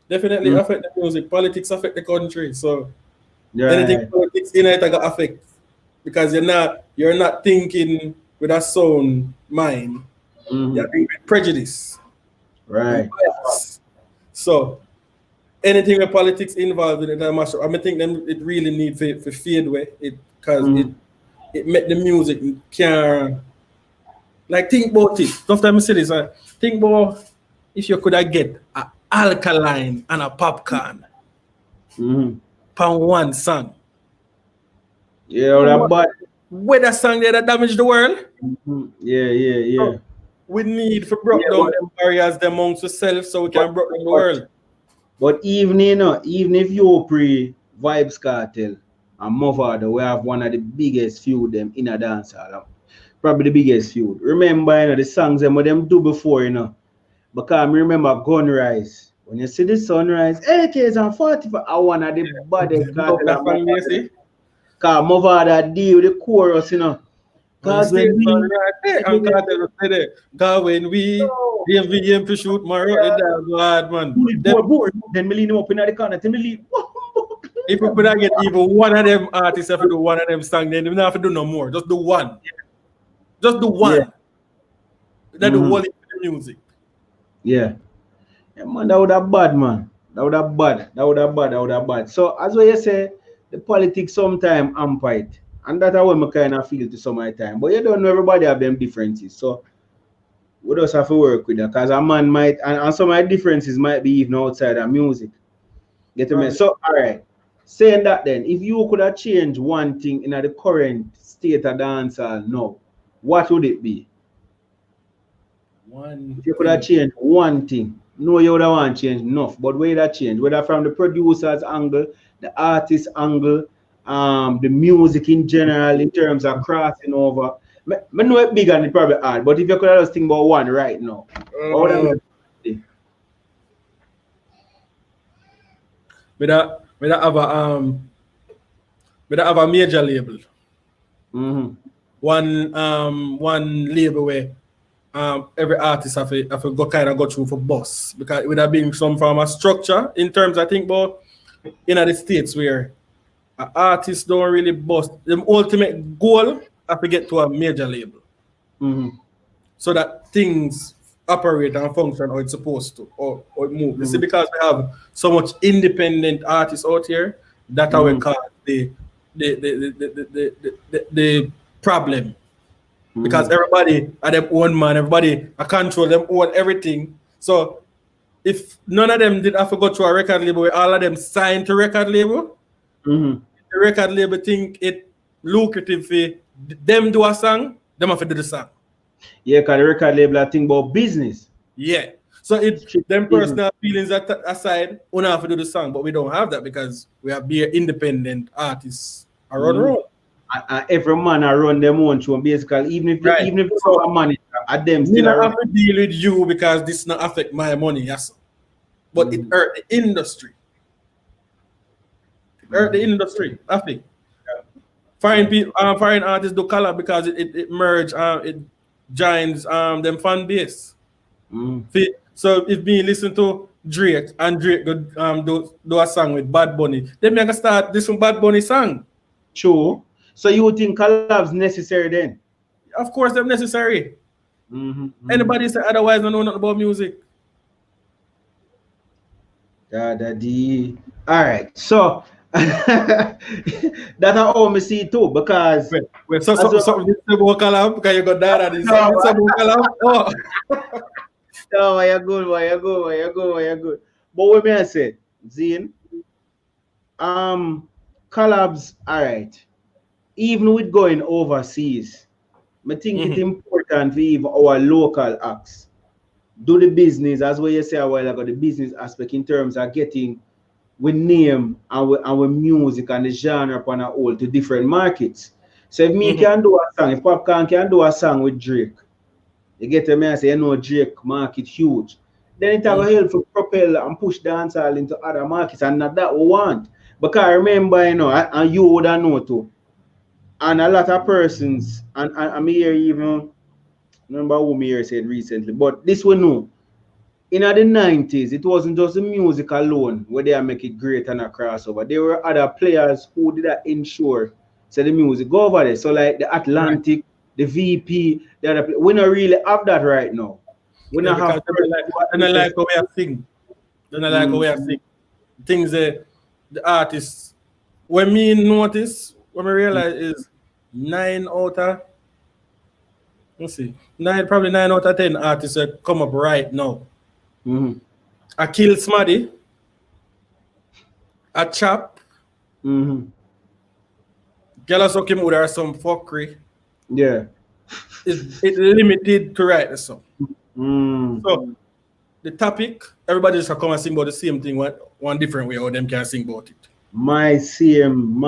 Definitely affect the music. Politics affect the country. So anything politics in it got affect because you're not thinking with a sound mind. You're thinking with prejudice. Right. So anything with politics involved in it, I think them it really need to fade away because it make the music can like think about it. Sometimes I say this, think about if you could have get an alkaline and a popcorn from one song. Yeah, but where that song there that damage the world? Yeah. So, we need to break down them barriers amongst ourselves so we can break down the world. But even if you pre Vybz Kartel and Mother, we have one of the biggest feud them in a dancehall. Probably the biggest feud. Remember, the songs them do before, Because I remember Gunrise. When you see the sunrise, AKs and 45, I one of the baddest Kartel. Because Mother deal with the chorus, Cause when we aim to shoot Maro, it does hard, man. Then me lean up in the corner, then me lean. If we could get even one of them artists, if we do one of them songs, then we don't have to do no more. Just do one. Just do one. Yeah. That's the whole music. Yeah. Yeah, man, that would have bad, man. That would have bad. So as what you say, the politics sometimes amp it. And that's how I kind of feel to some of the time. But you don't know, everybody have them differences. So we just have to work with that. Because a man might, and some of the differences might be even outside of music. Get me? So, all right. Saying that then, if you could have changed one thing in the current state of dancehall now, what would it be? If you could have changed one thing, no, you would have want to change enough, but where that change? Whether from the producer's angle, the artist angle, the music in general, in terms of crossing over. I know it's big and it's probably hard, but if you could have just think about one right now, what would that be? We don't have a major label. One label where every artist have to go through for boss, because it would have been some form of structure in terms, I think, about in the States where artists don't really bust. The ultimate goal have to get to a major label, so that things operate and function how it's supposed to, or move. You see, because we have so much independent artists out here, that's how we call the problem. Because everybody are their own man, everybody control them own everything. So if none of them did have to go to a record label where all of them signed to record label, the record label think it lucrative for them do a song, them have to do the song. Yeah, because the record label I think about business. Yeah. So it them personal feelings aside, we don't have to do the song, but we don't have that because we are being independent artists around the world. Every man run them own show, basically, even if it's our money, at them still have to deal with you because this not affect my money, yes. But it hurt the industry. It hurt the industry, I think. Foreign people, foreign artists do collab because it merge, it joins them fan base. So if me listen to Drake and Drake do a song with Bad Bunny, then me gonna start this one Bad Bunny song. True. So you think collabs necessary then? Of course, they're necessary. Anybody say otherwise, don't know nothing about music. All right. So that's how me see it too, because wait, so something about collab because you got that and something collab. Oh. No, you're good. But what may I say, Zine? Collabs, all right. Even with going overseas, I think it's important for even our local acts do the business, as what you say a while ago, the business aspect in terms of getting with name and with music and the genre upon a whole to different markets. So if me can do a song, if Popcorn can do a song with Drake, you get me, I say, you know, Drake market huge. Then it will help to propel and push dancehall into other markets, and not that we want. Because I remember, you know, and you would have know too. And a lot of persons, and I'm here even, remember who me here said recently, but this we know. In the 90s, it wasn't just the music alone where they make it great and a crossover. There were other players who did that ensure so the music go over there. So like the Atlantic, the VP, the other players. We don't really have that right now. We don't have and I like how we are sing. Then I like how we are sing. Things that the artists, when me notice, what I realize is 9 out of, let's see, probably 9 out of 10 artists that come up right now. I Kill Smaddy, a Chap, Girl also came with some fuckery. Yeah. It's limited to write the song. So the topic, everybody just come and sing about the same thing, one different way, or them can sing about it. My same.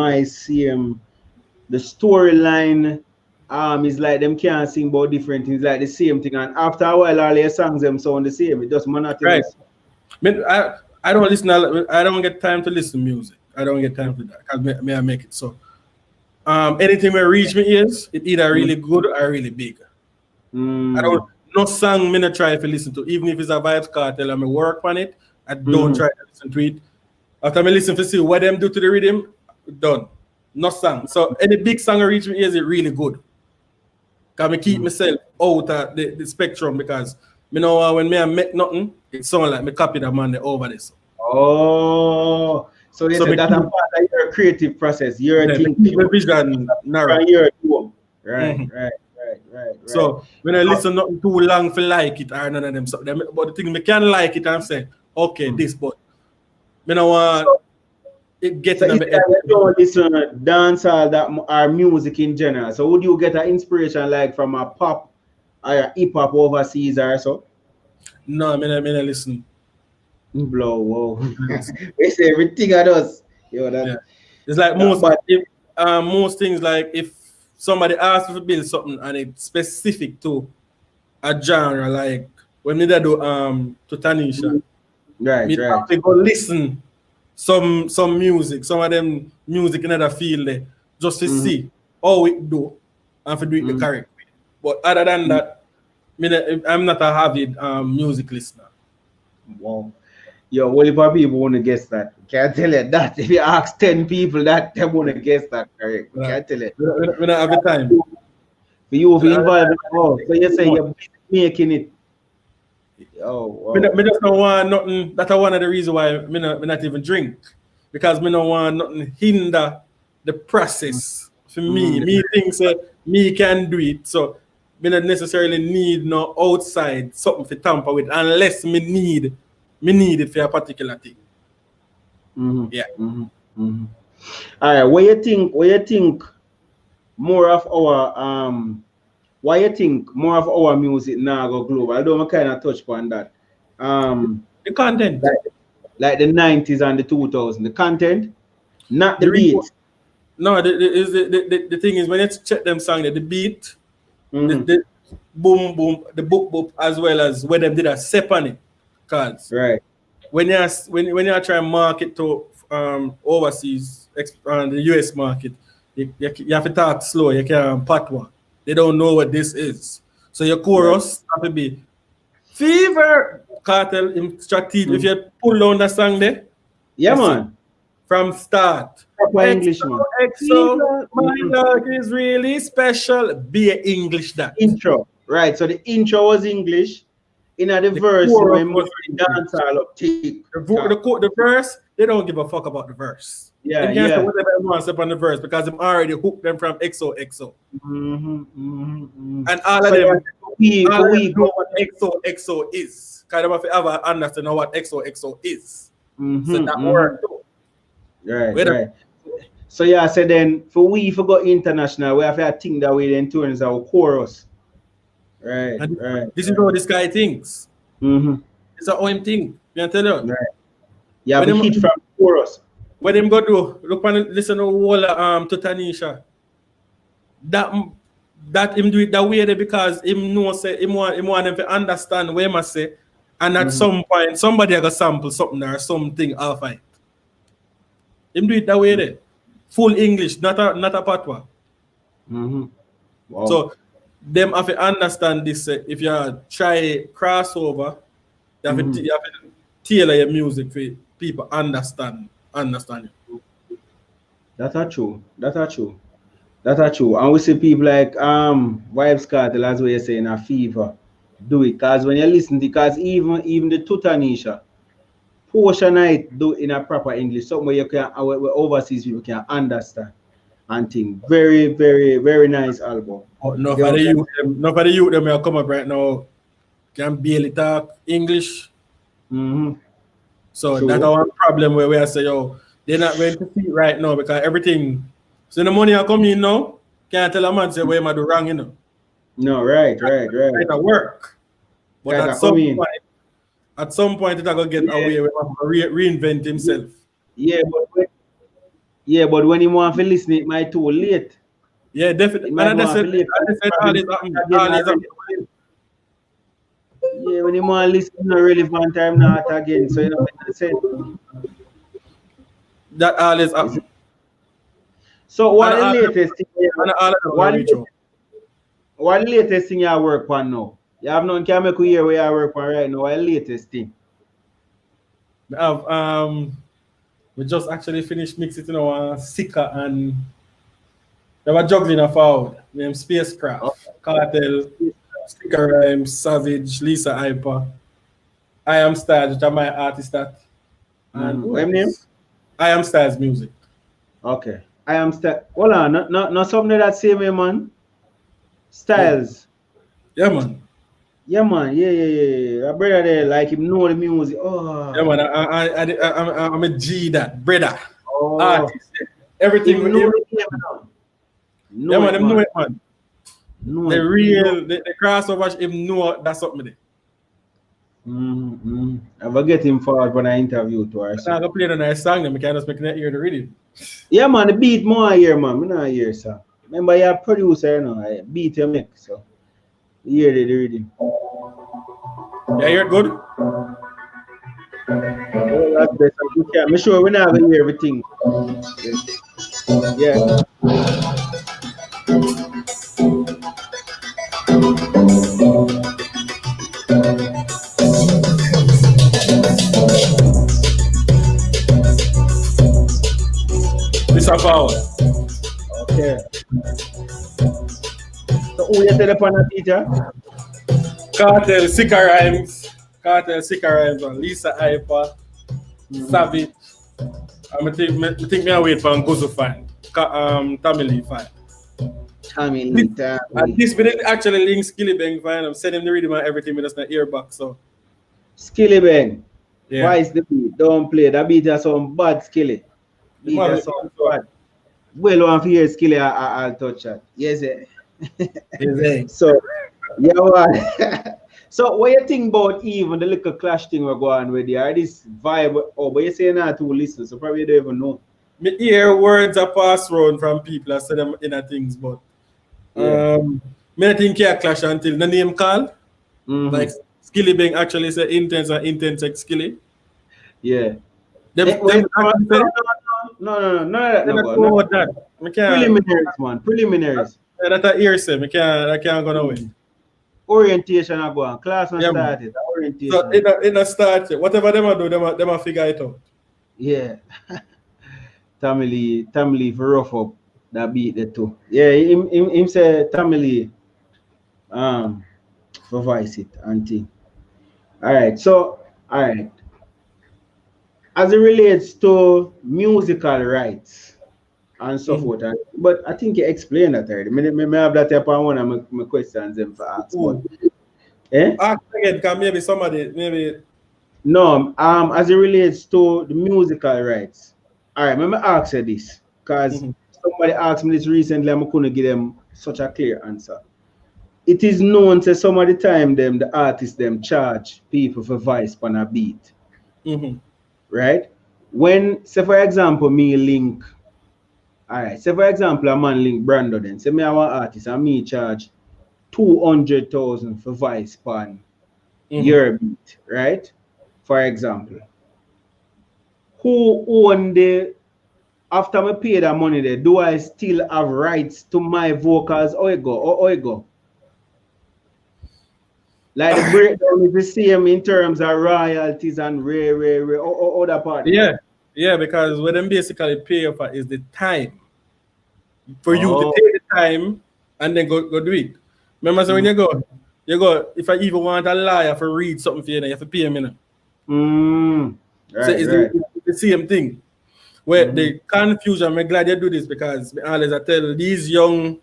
The storyline is like them can't sing about different things, like the same thing. And after a while, all their songs them sound the same. It just monotonous. Right. I don't listen. I don't get time to listen to music. I don't get time for that because I make it. So anything where reach me ears, it either really good or really big. I don't no song me not try to listen to, even if it's a Vybz Kartel and me work on it, I don't try to listen to it. After me listen to see what them do to the rhythm, done. No song. So any big song reach me ears, it really good. Can me keep myself out of the spectrum because me know when me I make nothing, it sound like me copy the man over this. Oh, so you say that's a part of your creative process. Your thinking, vision narrow. Right. So when I listen nothing too long for like it or none of them, so but the thing me can like it and say, okay, this, but me no want it get so in my head. You don't listen to dancehall that or music in general. So would you get an inspiration like from a pop or a hip hop overseas or so? No, me not listen. Blow, whoa. We say everything at us. Yo, that, yeah. It's like most things, like if somebody asks me to build something and it's specific to a genre, like when me do to Tanisha, right. have to go listen some music, some of them music in other field there, just to see how it do and to do it the correct way. But other than that, I'm not a avid music listener. Wow. Yo, what if people want to guess that? Can't tell you that. If you ask 10 people that, they want to guess that, correct? Yeah. Can't tell it. We don't have the time. For you to be involved in it, so you say you're making it. Oh, wow. Me just don't want nothing. That's one of the reasons why me not even drink. Because me don't want nothing hinder the process. For me thinks me can do it. So me not necessarily need no outside something to tamper with unless me need it for a particular thing. Yeah. All right. What you think more of our why you think more of our music now go global? I don't kind of touch upon that. The content. Like the 90s and the 2000s. The content, not the beat. No, the thing is when you check them song, the beat, the boom boom, the boop boop, as well as when them did a step on it. Cause when you try and market to overseas the US market, you have to talk slow, you can't patwa. They don't know what this is. So your chorus have to be Fever Cartel instructive. If you pull down the song there, man. From start. Proper English, man. EXO, my dog is really special. Be an English that. Intro. Right. So the intro was English. In the verse, was dancehall uptake. The verse, they don't give a fuck about the verse. Yeah. Whatever they want up on the verse because I'm already hooked them from XOXO. And all of them, know what XOXO is. Kind of have to ever understand what XOXO is. So that word too. Right. So yeah, so then for go international, we have to think that way then turns our chorus. Right. This is how this guy thinks. It's how him think. You tell you. Right. Yeah, we hit from chorus. When him go do look and listen to whole to Tanisha. That him do it that way there because him know say him want them to understand what him say, and at some point somebody got sample something or something off it. Him do it that way there. Full English, not a patois. Wow. So them have to understand this. If you try crossover, you have to tailor your music for people understand you. That's true. And we see people like Vybz Kartel, as we are saying, a Fever, do it. Because when you listen, because even the Tutanisha, portion it do in a proper English, something where you can overseas people can understand and think. Very, very, very nice album. Nobody you them will come up right now can barely talk English. So that's one problem where we say, yo, they're not going to see it right now because everything. So the money are coming now, can't tell a man say where am I do wrong, you know. No, right. It work. But at some point it's gonna get away with reinvent himself. But when he want to listen, it might too late. Yeah, definitely. And I said all is happening. Yeah, when you want to listen, no relevant time not again. So you know what I said. That all is happening. So what the latest thing? What the latest thing you work on now? You have none can make you hear where you work on right now. What the latest thing? We just actually finished mixing in our Masicka and they were juggling a forward. Named Spacecraft, Kartel, Sticker Rhymes, Savage, Lisa Hyper. I Am Styles, which are my artist that. And What name? I Am Styles Music. Okay. I Am Styles. Hold on, not something that same way, man. Styles. Yeah, man. Yeah, man. Yeah. A brother there, like him know the music. Oh. Yeah, man. I'm a G that brother. Oh. Artist. Everything. Him know the game now. Yeah, man. Them know it, man. Know the it. real, the crossover, him know that's something there. I will get him forward when I interview to her. I'm going to play the nice song, then I can just make that ear the rhythm. Yeah, man, the beat more here, man. I not hear, sir. Remember, you're a producer, you know. I beat you make, so. You hear the rhythm. Yeah, you're good? Oh, that's better. Okay, I'm sure we're not going to hear everything. Yeah. This a power. Okay. So who you telephone at, teacher? Kartel, Sticker Rhymes. Kartel, Sticker Rhymes, and Lisa Hyper, Savage. I think I wait for Nguzo fan. Tammy Lee fan. Tammy Lee. And this minute actually link Skillybang fan. I'm sending the rhythm and everything with us in the earbox. So Skillybang. yeah. Why is the beat? Don't play. That beat has some bad skilly. Beat has some bad. Well, one for hear skilly, I'll touch that. Yes, sir. So, yeah, well. So, what you think about even the little clash thing we're going with there? This vibe, oh, but you say not to listen, so probably you don't even know. Me hear words are passed around from people. I say them inner things, but me think you clash until the name call. Like Skillybang actually say Intence and Intence and Skillibeng. Yeah. No. Preliminaries, man. Preliminaries. That's a hearsay. I can't go nowhere. Orientation I go on. Class not started. Orientation. So in a start, whatever them do, them figure it out. Yeah. Tammy Lee for rough up that beat the two. Yeah, him say Tammy Lee for voice it and thing. Alright, so as it relates to musical rights and so forth, but I think you explained that already. May have that type of one of my questions them for ask. Ask again, because maybe somebody No, as it relates to the musical rights. Alright, let me ask you this. Because somebody asked me this recently, I couldn't give them such a clear answer. It is known that some of the time the artists charge people for voice on a beat. Right? When, say for example, me link, say for example, a man link Brando then, say me our artist and me charge 200,000 for voice on your beat, right? For example. Who own after I pay that money there, do I still have rights to my vocals? Or you go? Like the breakdown is the same in terms of royalties and other part. Yeah, because what them basically pay for is the time. For you to take the time and then go do it. Remember, so when you go, if I even want a liar for read something for you, you have to pay me now. So it's the same thing. Where the confusion, I'm glad you do this because always I tell these young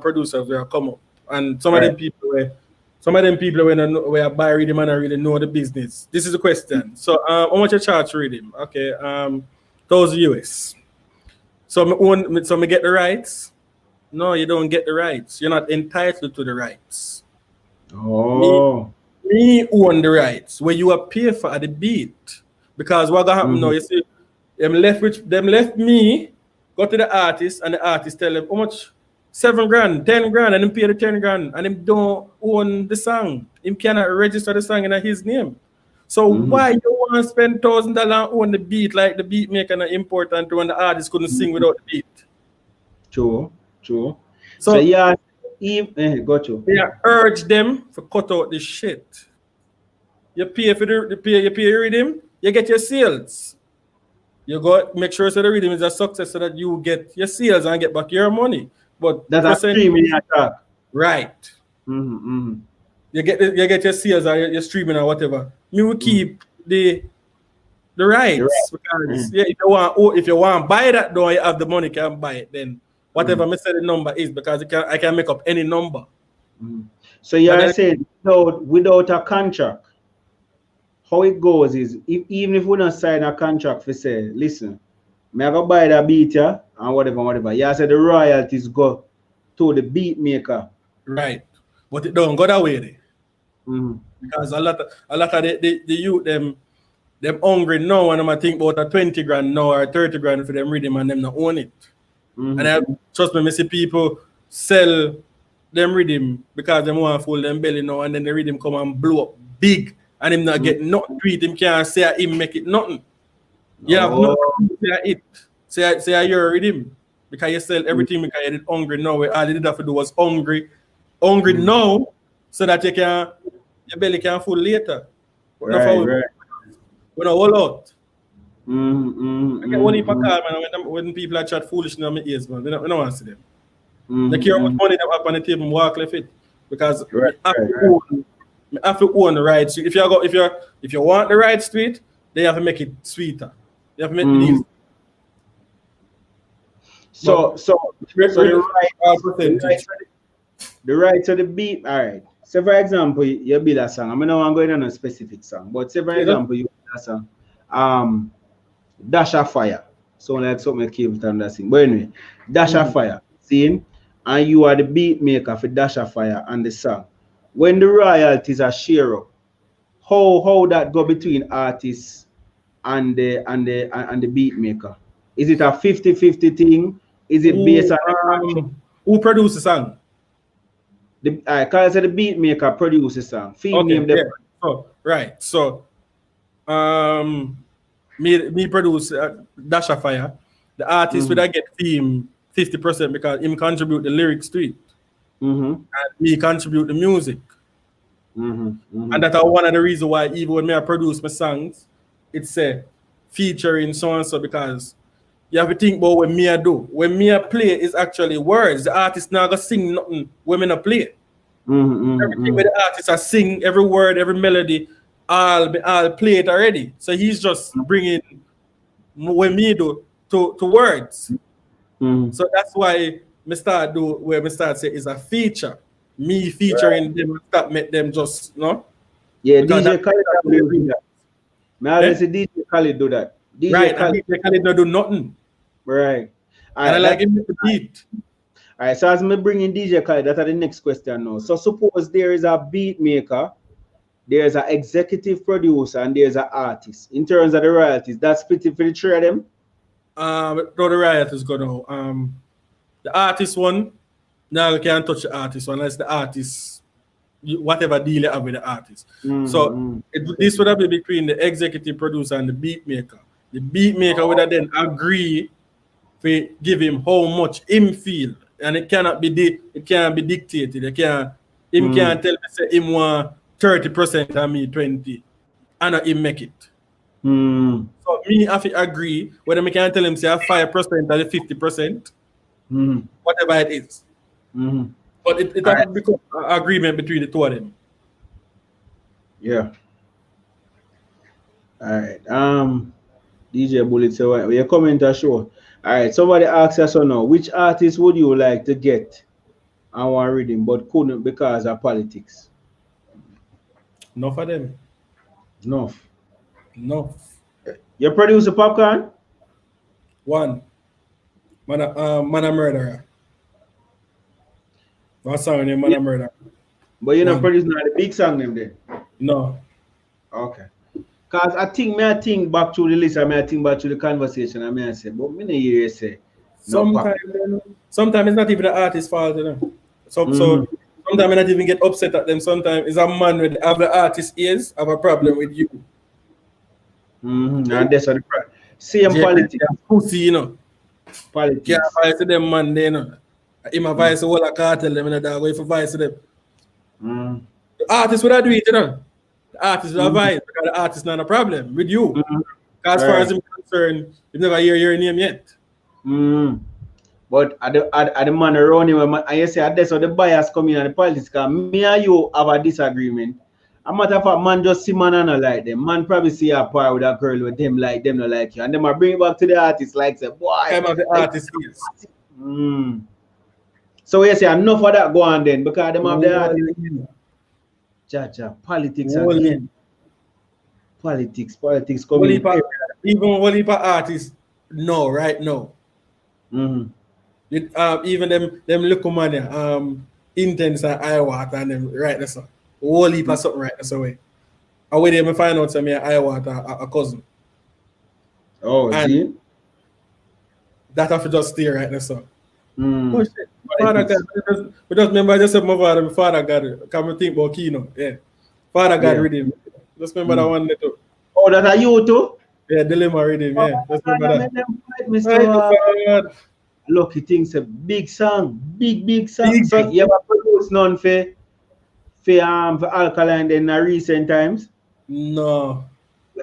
producers will come up. And some of them people where buy rhythm and I really know the business. This is the question. So how much you charge rhythm? Okay, $1,000 US. So me get the rights? No, you don't get the rights. You're not entitled to the rights. Me own the rights where you are pay for the beat. Because what gonna happen now, you see, them left me, go to the artist, and the artist tell them how much. 7 grand, 10 grand, and him pay the 10 grand, and him don't own the song. Him cannot register the song in his name. So why you want to spend $1,000 on the beat like the beat maker not important when the artist couldn't sing without the beat? True. So yeah, got you. Yeah, urge them to cut out this shit. You pay for the rhythm, you get your sales. You go make sure so the rhythm is a success so that you get your sales and get back your money. But that's a streaming attack. Right. You get your sales or your streaming or whatever. Me will keep the rights because if you want to buy that though, you have the money, can buy it. Then whatever me say the number is because I can make up any number. So you're saying without a contract, how it goes is even if we don't sign a contract for say, listen, me I go buy the beat and whatever. You say the royalties go to the beat maker. Right. But it don't go that way. Because a lot of the youth them hungry now and I think about a 20 grand now or 30 grand for them rhythm and them not own it. And trust me, I see people sell them rhythm because they want to fool them belly now and then the rhythm come and blow up big and him not get nothing to it. Him can't say him make it nothing. You have nothing to say it. Say you're rhythm because you sell everything because you did hungry now. All you did have to do was hungry now so that your belly can full later. Right. When I hold out. I get one heap of call, man, when people are chat foolish in my ears, man. We don't want to see them. They care how much money they have on the table and walk left it. Because I have to own the rights. If you want the rights to it, they have to make it sweeter. They have to make it easy. So the rights of the beat, all right. So for example, you build a song. I mean, I'm going on a specific song, but say for example, you build a song. Dash of Fire. So like something came to understand. But anyway, Dash of Fire. See? And you are the beat maker for Dash of Fire and the song. When the royalties are share up, how that go between artists and the beat maker? Is it a 50-50 thing? Is it based on who produces the song? Because the beat maker produces the song. Right. So me produce Dash of Fire. The artist would get theme 50% because him contribute the lyrics to it. And me contribute the music. And that's one of the reasons why even when I produce my songs, it's a featuring so and so because you have to think about what me I do. When me I play is actually words. The artist not gonna sing nothing when me I play. Everything with the artist I sing, every word, every melody, I'll play it already. So he's just bringing what me do to words. So that's why me start say is a feature. Me featuring them and start make them just Yeah, DJ Khaled do that. May I say DJ Khaled do that. DJ Khaled not do nothing. Right. And I like him with the beat. All right, so as me bring in DJ Khaled, that's the next question now. So suppose there is a beat maker, there's an executive producer, and there's an artist. In terms of the royalties, that's split for the three of them? No, the royalties go now. The artist one, now you can't touch the artist one unless the artist, whatever deal you have with the artist. So this would have been between the executive producer and the beat maker. The beat maker would have then agree to give him how much him feel. And it cannot be dictated. Him can't tell me say him want 30% and me 20%. And not him make it. So me have to agree whether I can tell him say 5% or the 50%. Whatever it is. But it has to become an agreement between the two of them. Yeah. All right. DJ Bullet, so your comment are sure. All right, somebody asks us now, which artist would you like to get and want reading but couldn't because of politics? Enough of them. Enough. You produce a popcorn? One. Man a murderer. What song name Man a murderer? But you're not producing the big song name there? No. Okay. Because I think back to the list, I think back to the conversation, I say, but many years say. Sometimes it's not even the artist's fault, you know. So sometimes I not even get upset at them. Sometimes it's a man with have the artist ears have a problem with you. And that's what the same politics. Pussy, you know. Politics. Yeah, vice them man, they know. Him a vice all a cartel them in the dog. If a vice them. The artist would do it, you know. The artist would vice because the artist not a problem with you. As far as I'm concerned, you never hear your name yet. But at the man around him, and you say that's how the bias come in and the politics. Because me and you have a disagreement. A matter of fact, man just see man and not like them. Man probably see a par with a girl with them like them, not like you. And them bring it back to the artist like say, boy. I'm the artist is. So you say enough of that go on then because them have the artist. Jaja, politics again. Politics coming. Even one heap of artists no, right now. Even them local money, Intence and Iwater and them right there, so whole heap of something right there, so way. I wait them find out some Iwater a cousin. Oh, and see? That have to just stay right there, so. Oh shit. Father God, but just remember I just said my father God, come and think about Kino. Yeah. Father God read him. Just remember that one little. Oh, that are you too? Yeah, Dilemma read him, yeah. Just remember that. Lucky things a big song. Big song. So you ever produce none for Alkaline in the recent times? No.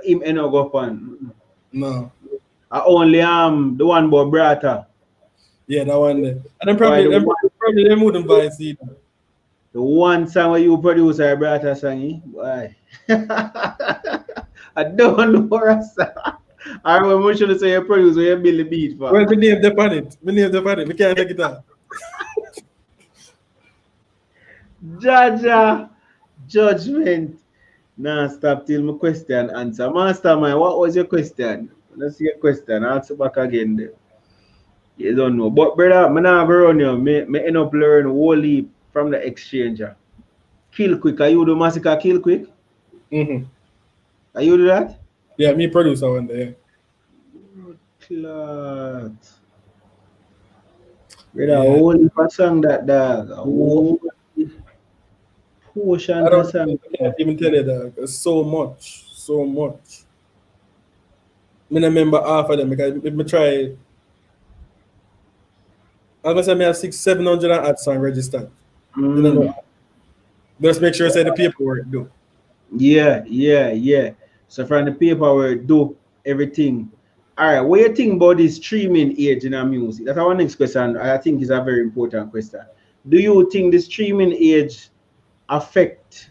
Him end up on. No. Only the one about Brata. Yeah, that one there. And then probably they wouldn't buy it. The one song where you produce a Brata song, why? I don't know what I I remember we should say you produce where you build the beat for. Well, we name the planet. We can't take it out. Jaja, judgment. Now stop till my question answer. Mastermind, what was your question? Let's see your question. Answer back again there. You don't know. But brother, I never run you. Me end up learn whole heap from the exchanger. Kill quick. Are you do Masicka kill quick? Are you do that? Yeah, me producer one day. Clot. Brother, whole heap of song that dog. Whole portion of song. I can't even tell you that. It's so much. I remember half of them because if I try. I was gonna say I have 600-700 ad song registered. You know, just make sure I say the paperwork do. Yeah. So from the paperwork do everything. All right, what do you think about this streaming age in our music? That's our next question. I think is a very important question. Do you think the streaming age affect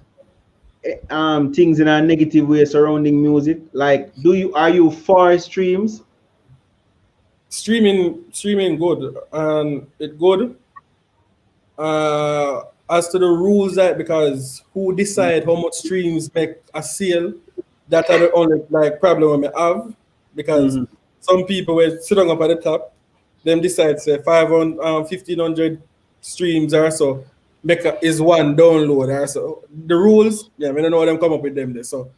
things in a negative way surrounding music? Like, are you for streams? Streaming good, and it good. As to the rules, that because who decide how much streams make a sale, that are the only problem we have. Because some people will sit up at the top, them decide say 500, 1500 streams or so is one download or so. The rules, I don't know how them come up with them there. So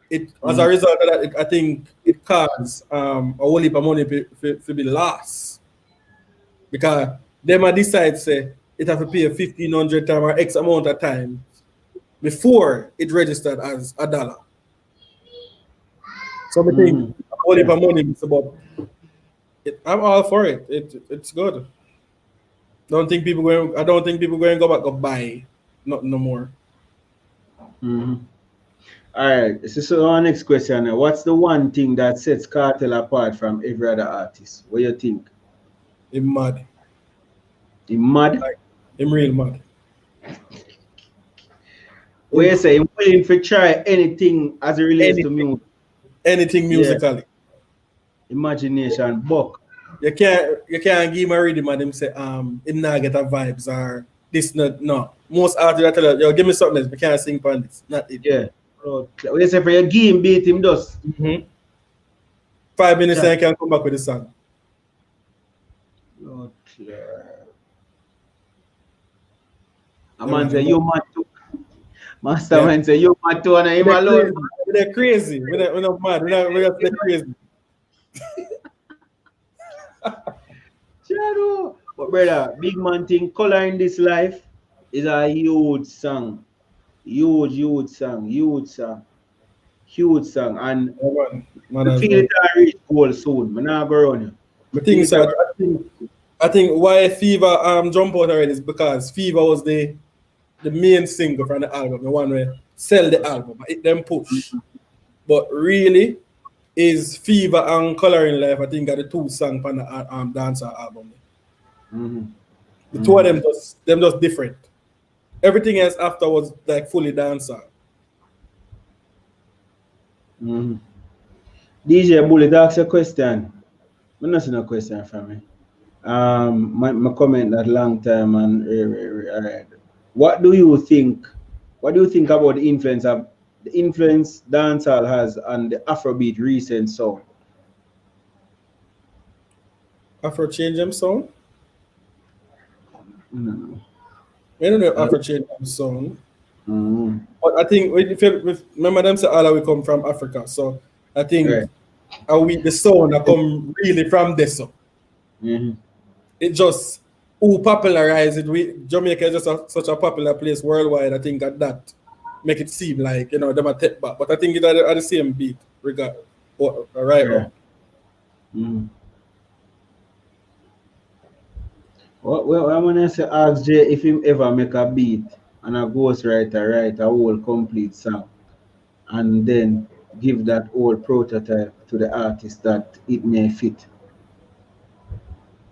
it as a result of that, I think it causes a whole heap of money to be lost. Because them a decide say it have to pay 1,500 times or X amount of time before it registered as $1. So I think a whole heap of money is about it. I'm all for it. It's good. I don't think people going to go back and buy nothing no more. All right, so our next question now. What's the one thing that sets Kartel apart from every other artist? What do you think? Him mad. Him mad? Him real mad. What you say? Him willing to try anything as it relates to music. Anything musically. Yeah. Imagination, buck. You can't give him a rhythm and him say him not get a vibes or this no. Most artists tell you, yo, give me something else, I can't sing on this. Not it. Yeah. What you say for your game beat him does? 5 minutes and you can come back with the song. A man say you mad too. Mastermind say you mad too and him alone. They're crazy. We're not mad. We're not crazy. But brother, big man thing, Color in This Life is a huge song. Huge song. And Man, I feel it I reach goal soon. I'm not going to I think why Fever jump out already is because Fever was the main single from the album, the one where sell the album, it then push. But really, is Fever and Coloring Life, I think, are the two songs on the Dancehall album. The two of them just different. Everything else after was like fully Dancehall. DJ Bullet ask a question. I'm not seeing a question from me. My comment that long time and what do you think about the influence dancehall has on the Afrobeat recent sound? Afro change them song? No. I don't know Afro change them song. But I think remember them say all we come from Africa, so I think the sound that come really from this. It just who popularized it. Jamaica is just such a popular place worldwide. I think that make it seem like them a take back, but I think it at the same beat, right? Well, I want to ask Jay if him ever make a beat and a ghostwriter write a whole complete song and then give that whole prototype to the artist that it may fit.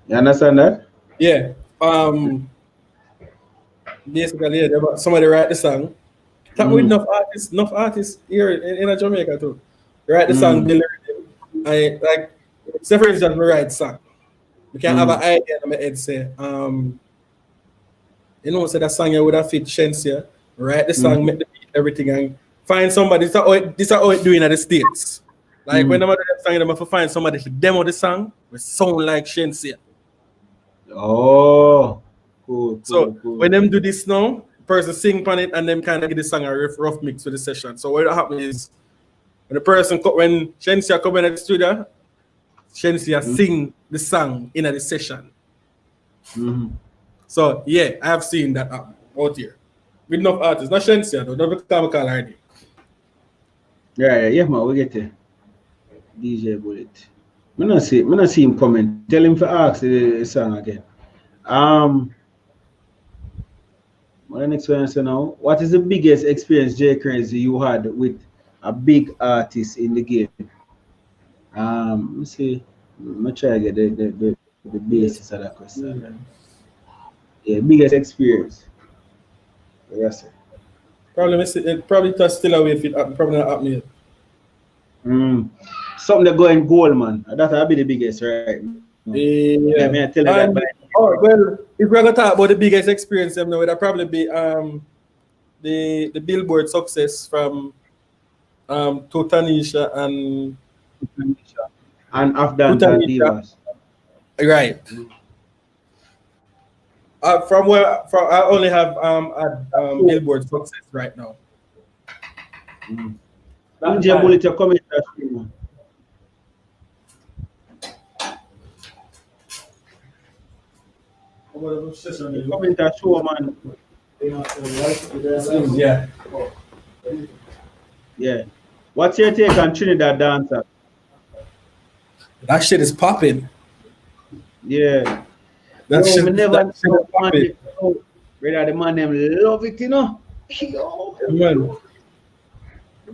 You understand that? Yeah. Basically, somebody write the song. Talk with enough artists here in Jamaica too. Write the song, I like say for instance, we write song. We can have an idea in my head say, say that song would have fit Shensia, write the song, make the beat, everything, and find somebody. This is how it doing at the States. Like when I'm doing that song, I'm have to find somebody to demo the song with sound like Shensia. Oh, cool. When them do this now, person sing on it and them kind of get the song a rough mix with the session. So what happens is when when Shensia come in at the studio, Shensia sing the song in the session. So yeah, I have seen that out here with enough artists. Not Shensia though, don't become a call already. Yeah, man, we get it. DJ Bullet. I'm not see him comment. Tell him to ask the song again. What the next one is now? What is the biggest experience, JAYCRAZIE, you had with a big artist in the game? Let me see. I'm gonna try to get the basis of that question. Yeah, biggest experience. Yes, sir. Probably just still away if it probably not happening yet. Something that going gold, man. That'll be the biggest, right? Yeah. I tell you that. Well, if we're gonna talk about the biggest experience, it'll probably be the Billboard success from Totanisha and Afghan Divas. Right. From I only have Billboard success right now. DJ Bullet, your comment. Comment a show, man. Yeah. Yeah. What's your take on Trinidad dancer? That shit is popping. Yeah. That shit never is popping. Brother, the man them love it, you know. Man.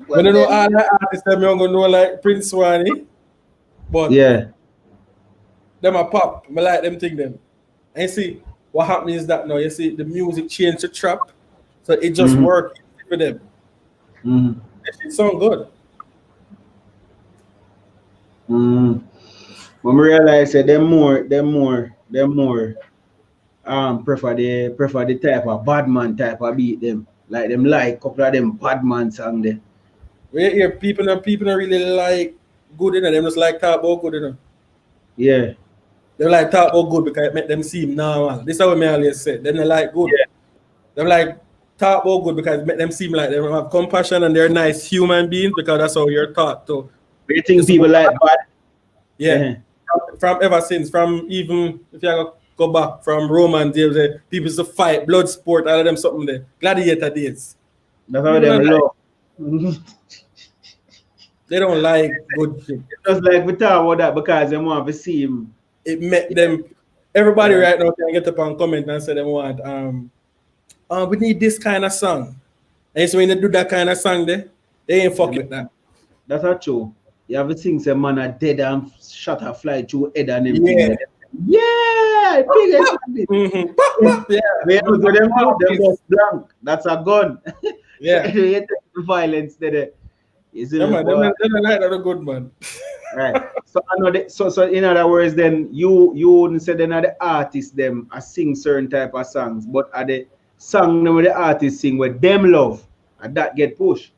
When I know all the artists that I'm gonna know like Prince Wani, but yeah, them a pop. I like them thing them. And see what happens is that now you see the music change to trap, so it just works for them. It sound good. When we realize that them more prefer the type of bad man type of beat them. Like them like couple of them bad man song there. We hear people don't really like good enough. Them just like talk about good enough. Yeah. They like talk about good because it make them seem normal. This is what I always say. Then they like good. Yeah. They like talk about good because it make them seem like they have compassion and they're nice human beings because that's how you're taught to. Do you think people like bad? Yeah. From ever since, from even if you go back from Roman days, people used to fight, blood sport, all of them something there. Gladiator days. That's how they love. They don't like good shit. Just like we talk about that because they want to see him. It met them. Everybody right now can get up and comment and say they want we need this kind of song. And so when they do that kind of song, they ain't fuck with that. That's not true. You have to think some man are dead and shot a fly through head and everything. Yeah, biggest yeah. So them just blank. That's a gun. Yeah. You take the violence there. Yeah, man, they're like that a good man. Right. So I know that, so in other words, then you wouldn't say then are the artists them are sing certain type of songs, but are the song where the artists sing where them love and that get pushed.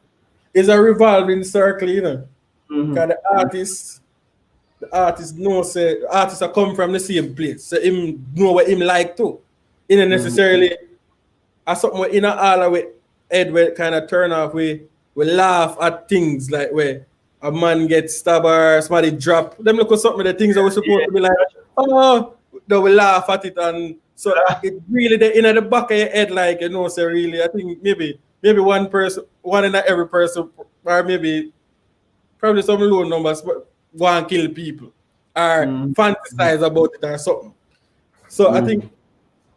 It's a revolving circle, you know. Because the artists know say the artists are come from the same place. So him know what him like too. He don't necessarily as something where in all of it head where kind of turn off we laugh at things like where a man gets stabbed or somebody drop. Them look at something the things that were supposed to be like, oh, they will laugh at it, and so it really the in the back of your head, like you know, so really I think maybe one in every person, or maybe probably some low numbers, but go and kill people or fantasize about it or something. So I think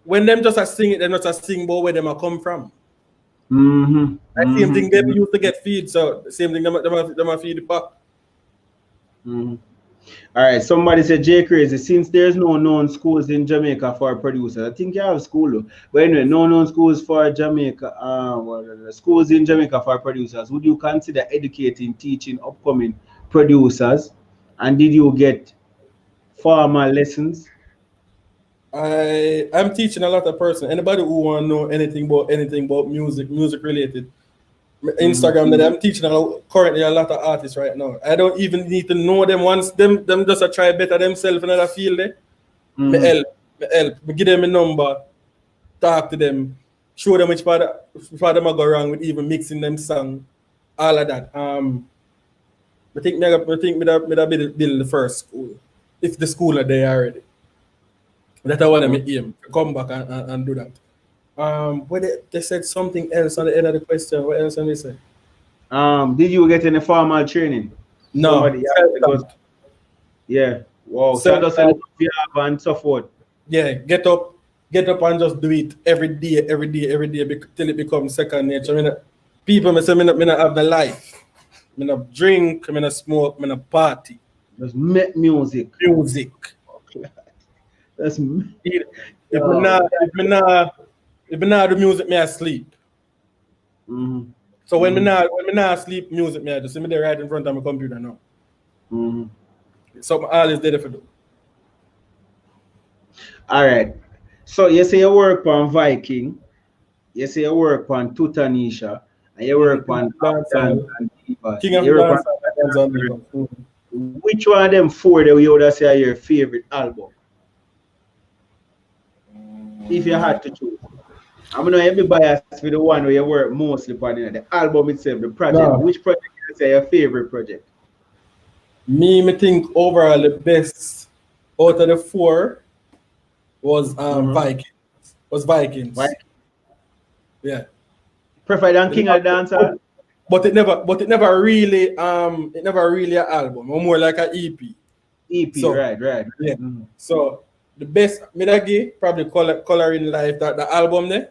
when them just a sing it, they're not a sing about where them are come from. The same thing they used to get feed, so the same thing them feed it back. All right, somebody said JAYCRAZIE, since there's no known schools in Jamaica for producers, I think you have school, but anyway, no known schools for Jamaica, schools in Jamaica for producers. Would you consider educating, teaching upcoming producers, and did you get formal lessons? I'm teaching a lot of person. Anybody who want to know anything about music related, Instagram that I'm teaching currently a lot of artists right now. I don't even need to know them once. Them just a try better themselves in another field. Me help. Me give them a number, talk to them, show them which part of them I go wrong with even mixing them song, all of that. I think me build the first school, if the school are there already. That's what I aim to come back and do that. But they said something else on the end of the question. What else did they say? Did you get any formal training? No. Yeah. Wow. So just and so forth. Yeah. Get up and just do it every day till it becomes second nature. People say me not have the life. Me not drink. Me not smoke. Me not party. Just make music. That's if me not do music, me I sleep. So when me not sleep, music me I just see me there right in front of my computer now. Something all is there for do. All right. So you say you work on Viking, you say you work on Tutanisha, and you work on Dancehall and King of Dancehall. Which one of them four that you would say are your favorite album? If you had to choose. I'm gonna be biased with the one where you work mostly on the album itself, the project. No. Which project you say your favorite project? Me think overall the best out of the four was Vikings. Vikings. Yeah. Prefer than King of Dancehall? But it never really an album, or more like an EP. EP, so, right. Yeah. So the best Midagi probably Coloring Life, that the album there.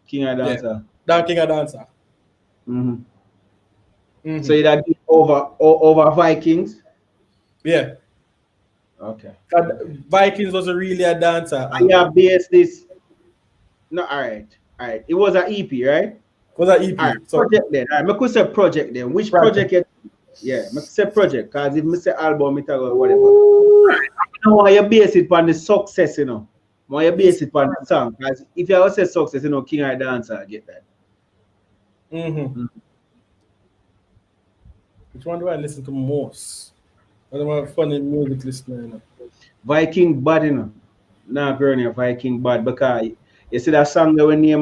King of Dancehall. Yeah. King of Dancehall. So you that over Vikings? Yeah. Okay. Vikings was really a dancer. Yeah, based this. No, all right. It was an EP, right? It was an EP. All right, so, project then. All right, I could say project then. Which project? Yeah, I say project, because if I say album, it or whatever. You know why you base it on the success, you know. Why you base it on the song? Because if you say success, you know, King of Dancer, I get that. Which one do I listen to most? I'm a funny music listener, you know. Viking bad, you know. Nah, girl, Viking bad, because you see that song that we name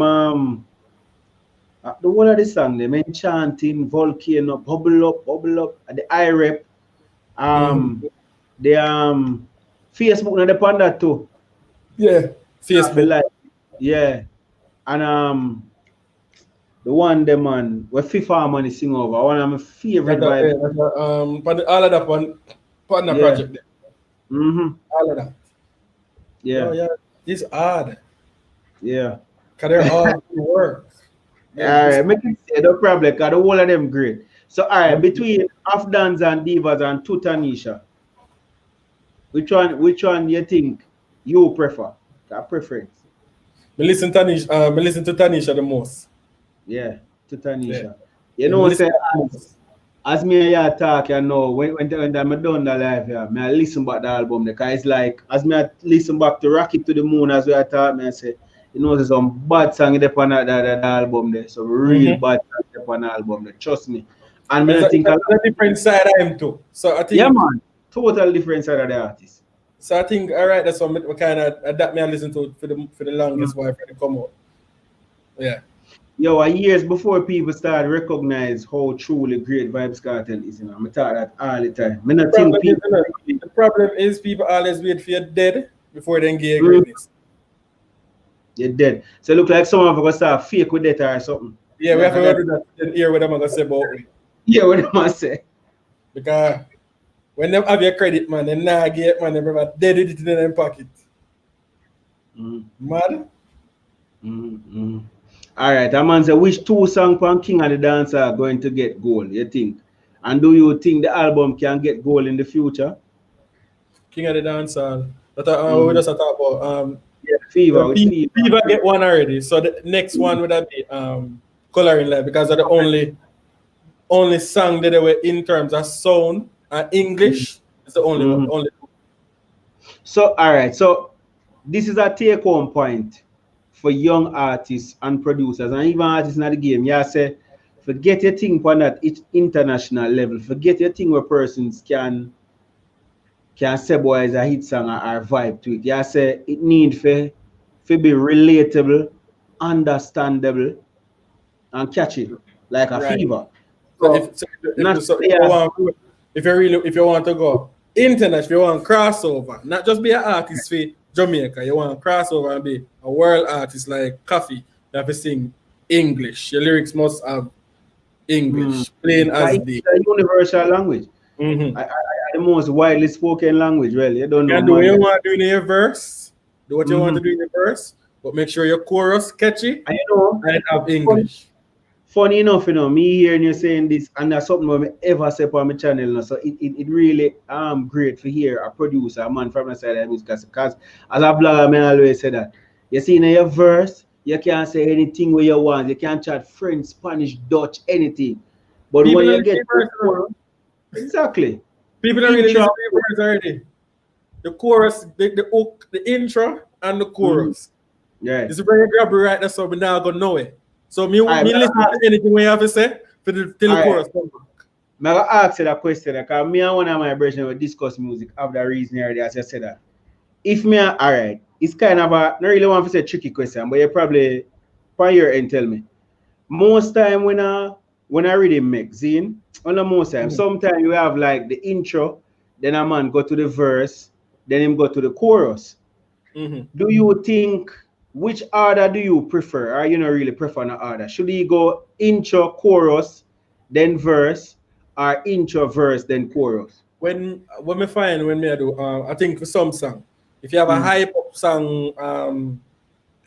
the one of the song, they Enchanting, Volcano, Bubble Up, the iRep, the Facebook, and the panda too. Yeah, Facebook. Yeah, and The one the man where Fifth Harmony sing over. One of my favorite vibes. All of that one partner project there. All of that. Yeah. Oh, yeah. This hard. Yeah. Cause they're all good work. Alright, make it say no problem, because the whole of them great. So alright, between Afghans and Divas and Tutanisha, which one you think you prefer? That preference. Me listen to Tanisha the most. Yeah, Tutanisha. Yeah. You know, say as me and you talk, you know, when I'm done the live here, I listen back the album because it's like as me I listen back to Rocket to the Moon as we talk, I say, you know, there's some bad song there on the album there. So real bad song there on the album there. Trust me. And I think a different side of him too. So I think yeah, man, total different side of the artist. So I think alright, that's what we kind of adapt me and listen to for the longest while for the come out. Yeah. Yo, years before people start recognize how truly great Vybz Kartel is, you know, I talk that all the time. The problem is people always wait for you dead before they get greatness. You're dead. So it look like some of us start fake with that or something. Yeah, we have to go do that and hear what I'm gonna say about me. Yeah, what am I say? Because when they have your credit, man, they not get man, they never dead it in their pocket. Mad? All right, a man say which two songs from King of the Dance are going to get gold, you think? And do you think the album can get gold in the future? King of the Dance that we just talk about yeah, Fever. Fever get one already. So the next one would be Coloring Life, because of the only song that they were in terms of sound and English. It's the only one. So all right, so this is a take-home point for young artists and producers and even artists in the game. Yeah, say forget your thing on that international level. Forget your thing where persons can say boy is a hit song or vibe to it. Yeah, say it need for be relatable, understandable, and catchy like a fever. So if you want to go international, if you want crossover, not just be an artist for Jamaica, you want to crossover and be a world artist like Coffee, you have to sing English. Your lyrics must have English, plain as day. It's a universal language. The most widely spoken language, really. You don't know. Do what you want to do in your verse. Do what you want to do in your verse, but make sure your chorus catchy and have English. Funny enough, you know, me hearing you saying this, and that's something I ever say on my channel. You know, so it really great to hear a producer, a man from the side of music, because as a blogger, I always say that. You see in your verse, you can't say anything where you want. You can't chat French, Spanish, Dutch, anything. But people when you get exactly. People don't really listen to the words already. The chorus, the hook, the intro, and the chorus. Yeah. It's very grabby right there, so we now gonna know it. So me listen to anything we have to say till the chorus come back. I'm gonna ask you that question because me and one of my brethren will discuss music of the reason already, as I said that. If me alright, it's kind of a not really want to say tricky question, but you probably from your end tell me. Most time when I read a magazine, on the most time, sometimes you have like the intro, then a man go to the verse, then him go to the chorus. Do you think which order do you prefer, or you don't really prefer an order? Should he go intro, chorus, then verse, or intro, verse, then chorus? When me find when me I do, I think for some song, if you have a hype up song,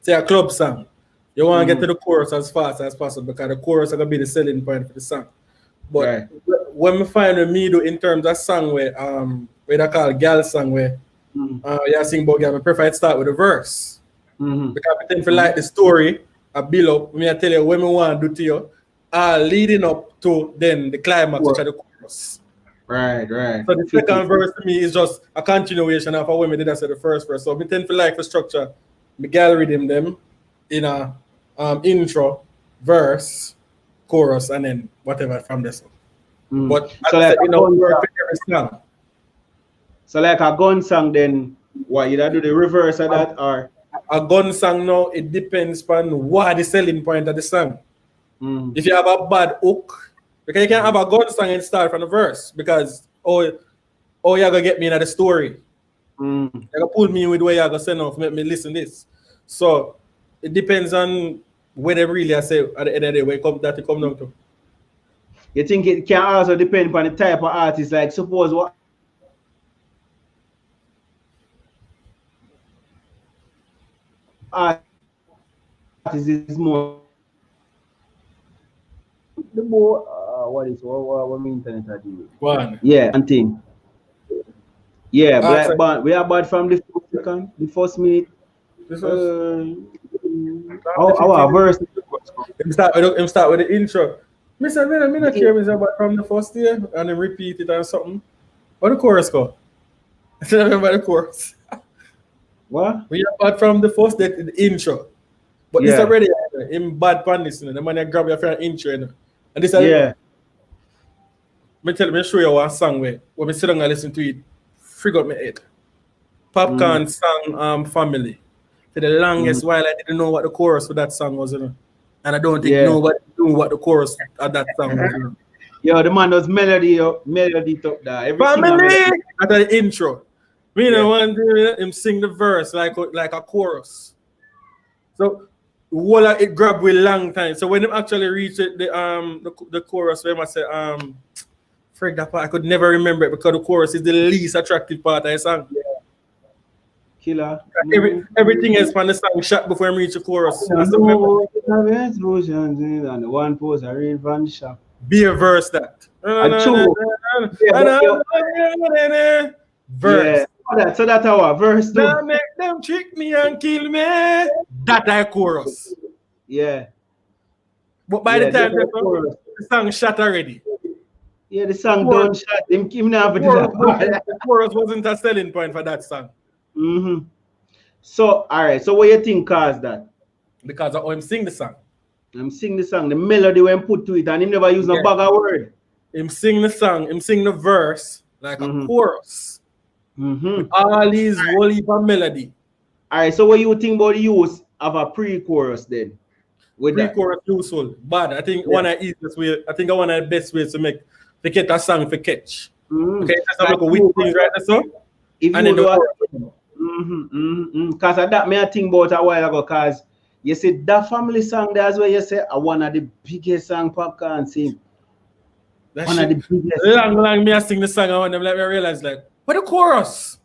say a club song, you want to get to the chorus as fast as possible because the chorus is gonna be the selling point for the song. But when me find when me do in terms of song where they call girl song where you sing about girl, I prefer it start with a verse. Because I tend to like the story, I build up, I tell you what I want to do to you, leading up to then the climax, which are the chorus. Right. So the second verse to me is just a continuation of what we did after the first verse. So I tend to like the structure, the girl rhythm them in a intro, verse, chorus, and then whatever from this one. But so like every song. So like a gun song, then what you do the reverse of that or? A gun song now, it depends on what the selling point of the song. If you have a bad hook, because you can't have a gun song and start from the verse because you're gonna get me into the story. You're gonna pull me with where you're gonna send off, make me listen this. So it depends on when they really I say at the end of the day, when it come that it come down to. You think it can also depend upon the type of artist? Like suppose what artist is more the more what mean internet I do? One. Yeah, and thing. Yeah, Black Answer. Band. We are bad from the first second, the first minute. This was Our verse. him start with the intro. Mr. Me not care about from the first year and then repeat it or something. What the chorus go? I don't remember the chorus. What? We are bad from the first day, the intro. But this already him bad pan this, the man grab your friend intro, you know. And this me show you one song where when me sit down and listen to it, frig up my head. Popcorn sang Family. For the longest while I didn't know what the chorus for that song was, you know. And I don't think nobody knew what the chorus of that song was, you know. Yo, the man does melody top there. Family at the intro. Me know one day him sing the verse like a chorus. So whole it grabbed with long time. So when him actually reached the chorus, where I say frig that part, I could never remember it because the chorus is the least attractive part of the song. Yeah. Killer. Everything else from the song shot before I reach the chorus. And the one post I read from the shop. Be a verse that. Verse. Yeah. So that's our verse. Now make them trick me and kill me. That I chorus. Yeah. But by the time the song shot already. Yeah, the song done shot. Him never do that. The chorus wasn't a selling point for that song. So, all right. So, what you think caused that? Because of him sing the song. Him sing the song. The melody when put to it, and him never use no bag of word. Him sing the song. Him sing the verse like a chorus. With all these whole heap of melody. All right. So, what you think about the use of a pre-chorus then? With pre-chorus useful, but I think one of the easiest way. I think one of the best ways to get a song for catch. Okay, just have like a things right there, so. If and you then because of that, I think about a while ago, because you see that family song there as well, you say one of the biggest song Popcorn sing. That one shit, of the biggest. Long me I sing the song and them like I realize like, what the chorus?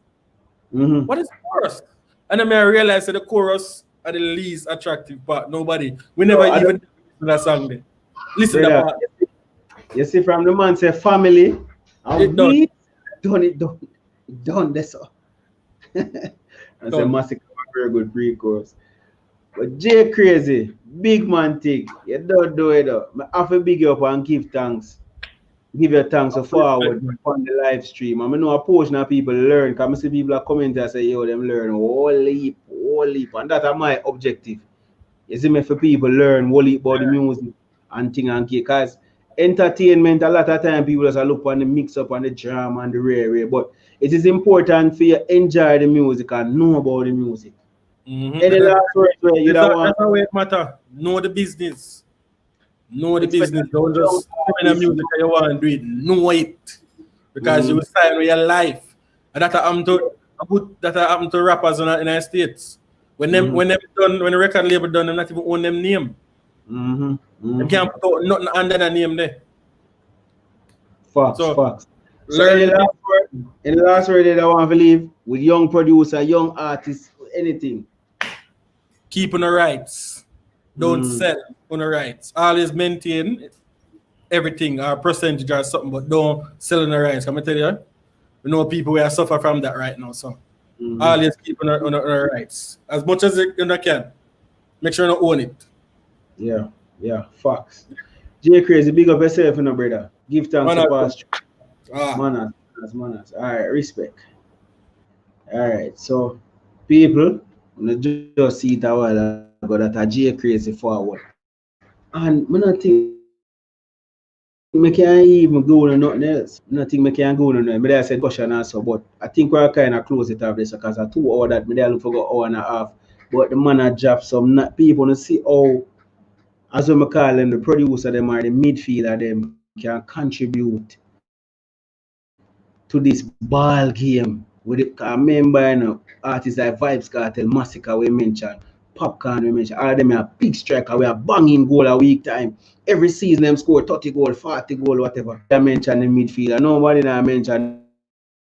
What is the chorus? And then I realize that the chorus are the least attractive part. Nobody. We never even listen to that song there. Listen to that part. You see from the man say family. It done. Done this. That's a Masicka, very good pre-chorus. But JAYCRAZIE, big man thing. You don't do it though. I have to big you up and give thanks. Give your thanks forward on the live stream. I know a portion of people learn. Because I see people are commenting and say, yo, them learn whole heap. And that's my objective. You see me for people learn whole heap about the music and thing and key. Because entertainment, a lot of time people just look on the mix up and the drama and the rare. But it is important for you to enjoy the music and know about the music. Any last words where you don't want? That's how it matter. Know the business. Know the business. Don't just come in the music and you want to do it. Know it. Because you will sign with your life. And that happened to rappers in the United States. When the record label done, they not even own them name. They can't put nothing under the name there. Facts. So in the last word that I want to leave with young producer, young artists, anything. Keep on the rights. Don't sell on the rights. Always maintain everything or percentage or something, but don't sell on the rights. Can I tell you? We know people who are suffer from that right now. So always keep on the rights. As much as you can. Make sure you don't own it. Yeah, facts. JAYCRAZIE, big up yourself, you know, brother. Give thanks to Pastor. Manners. All right, respect. All right, so people, I just see it a while ago that a JAYCRAZIE forward. And I don't think I can even go on nothing else. I don't think I can go on nothing. I said question also, but I think we're kind of close it up this because I 2 hours that I look for an hour and a half. But the man had dropped some people to see how, as we call them, the producer them or the midfielder them can contribute to this ball game. With it, I remember, you know, artists like Vybz Kartel, Masicka we mentioned, Popcorn, we mention, all of them are big striker. We are banging goal a week time. Every season them score 30 goal, 40 goal, whatever. I mention the midfielder. Nobody now mention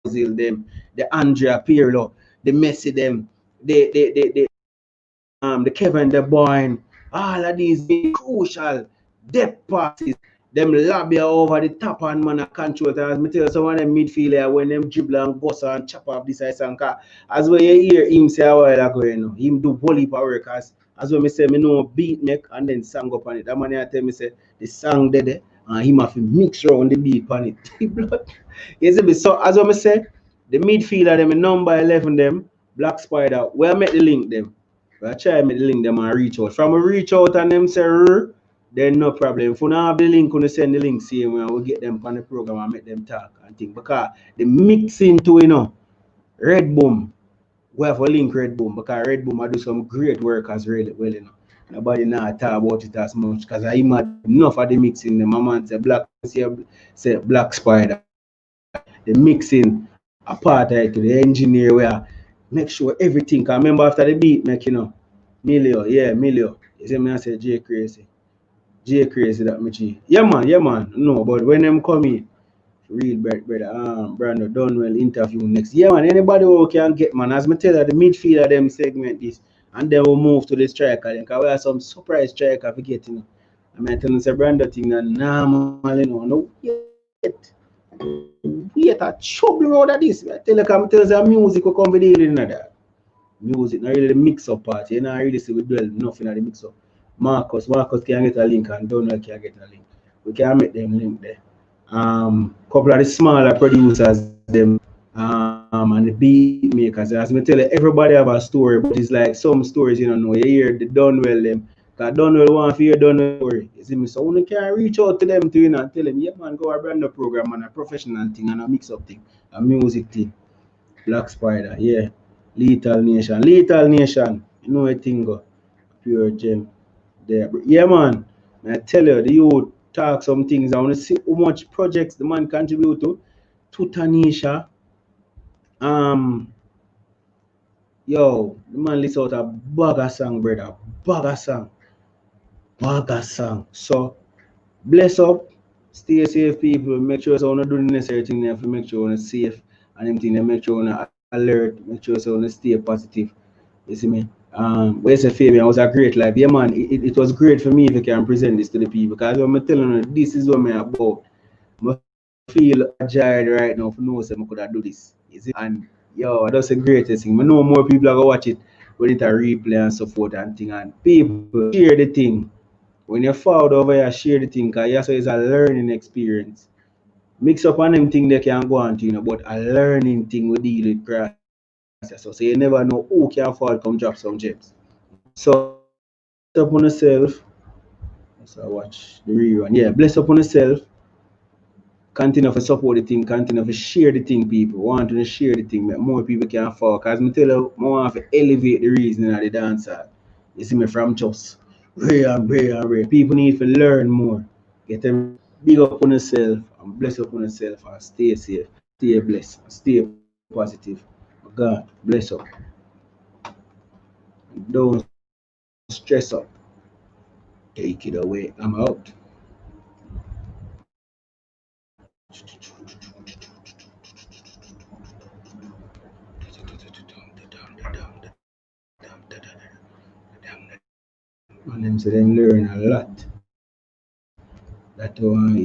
them, the Andrea Pirlo, the Messi them, the Kevin De Bruyne, all of these crucial depth passes. Them lobby over the top and man a control. As me tell you, some of them midfielder when them dribble and bust and chop off this side and as when you hear him say a while ago, you know, him do volley power work as when me say me know beat make and then song up on it. That man I tell me say the song there and him have to mix around the beat on it. You see me? So as when me say the midfielder them number 11 them Black Spider, where make the link them. I try to make the link them and reach out. From a reach out and them say then no problem. If you don't have the link, you send the link same way, we'll get them on the program and make them talk and think. Because the mixing to, you know, Red Boom, we have a link Red Boom because Red Boom I do some great work as really well, you know. Nobody now talk about it as much because I had enough of the mixing. The man say Black Spider. The mixing a part of it, the engineer where make sure everything. Cause remember after the beat make, you know, Milio. You see me I say JAYCRAZIE that me. Yeah man. No, but when them come in, real brother, Brando Dunwell interview next. Yeah man, anybody who can get man. As me tell you, the midfielder them segment this and then we'll move to the striker. Because we have some surprise striker for getting. I mean tell you say Brando thing that normal, you know, no yet. Wait a trouble road of this. I tell you, I'm telling you, music will come with dealing in that. Music, not really the mix up part. You know, I really see we dwell nothing at the mix up. Marcus can get a link and Donald can get a link. We can make them link there. Couple of the smaller producers, them, and the beat makers. As I tell you, everybody have a story, but it's like some stories you don't know. You hear the Donwell them. Because Donwell want to hear Donwell story. You see me? So when you can reach out to them to you know, and tell them, yeah man, go a brand new program and a professional thing and a mix up thing, a music thing. Black Spider, yeah. Lethal Nation. You know a thing go. Pure gem. There. Yeah man. I tell you, the youth talk some things. I want to see how much projects the man contribute to Tanisha. Yo, the man list out a bag of song, brother. Bag of song. So bless up, stay safe, people. Make sure so you do the necessary thing there to make sure you're safe and everything. Make sure you're alert. Make sure so you stay positive. You see me? Where's the Fabian? It was a great life. Yeah, man. It was great for me if I can present this to the people because I'm telling you, this is what I'm about. I feel agile right now for know so I could have do this. You see? And yo, that's the greatest thing. I know more people are gonna watch it when it a replay and so forth and thing. And people share the thing. When you're forward over here, share the thing because yes, it's a learning experience. Mix up on them thing they can go on to, you know, but a learning thing we deal with process. So you never know who can fall come drop some gems. So bless up on yourself. So I watch the rerun. Yeah, bless up on yourself. Continue to support the thing, continue to share the thing, people. Want to share the thing, make more people can fall. Because I tell you, I want to elevate the reason of the dancer. You see me from just rare. People need to learn more. Get them big up on yourself and bless up on yourself and stay safe, stay blessed, stay positive. God bless up. Don't stress up. Take it away. I'm out. And them say them learn a lot. That one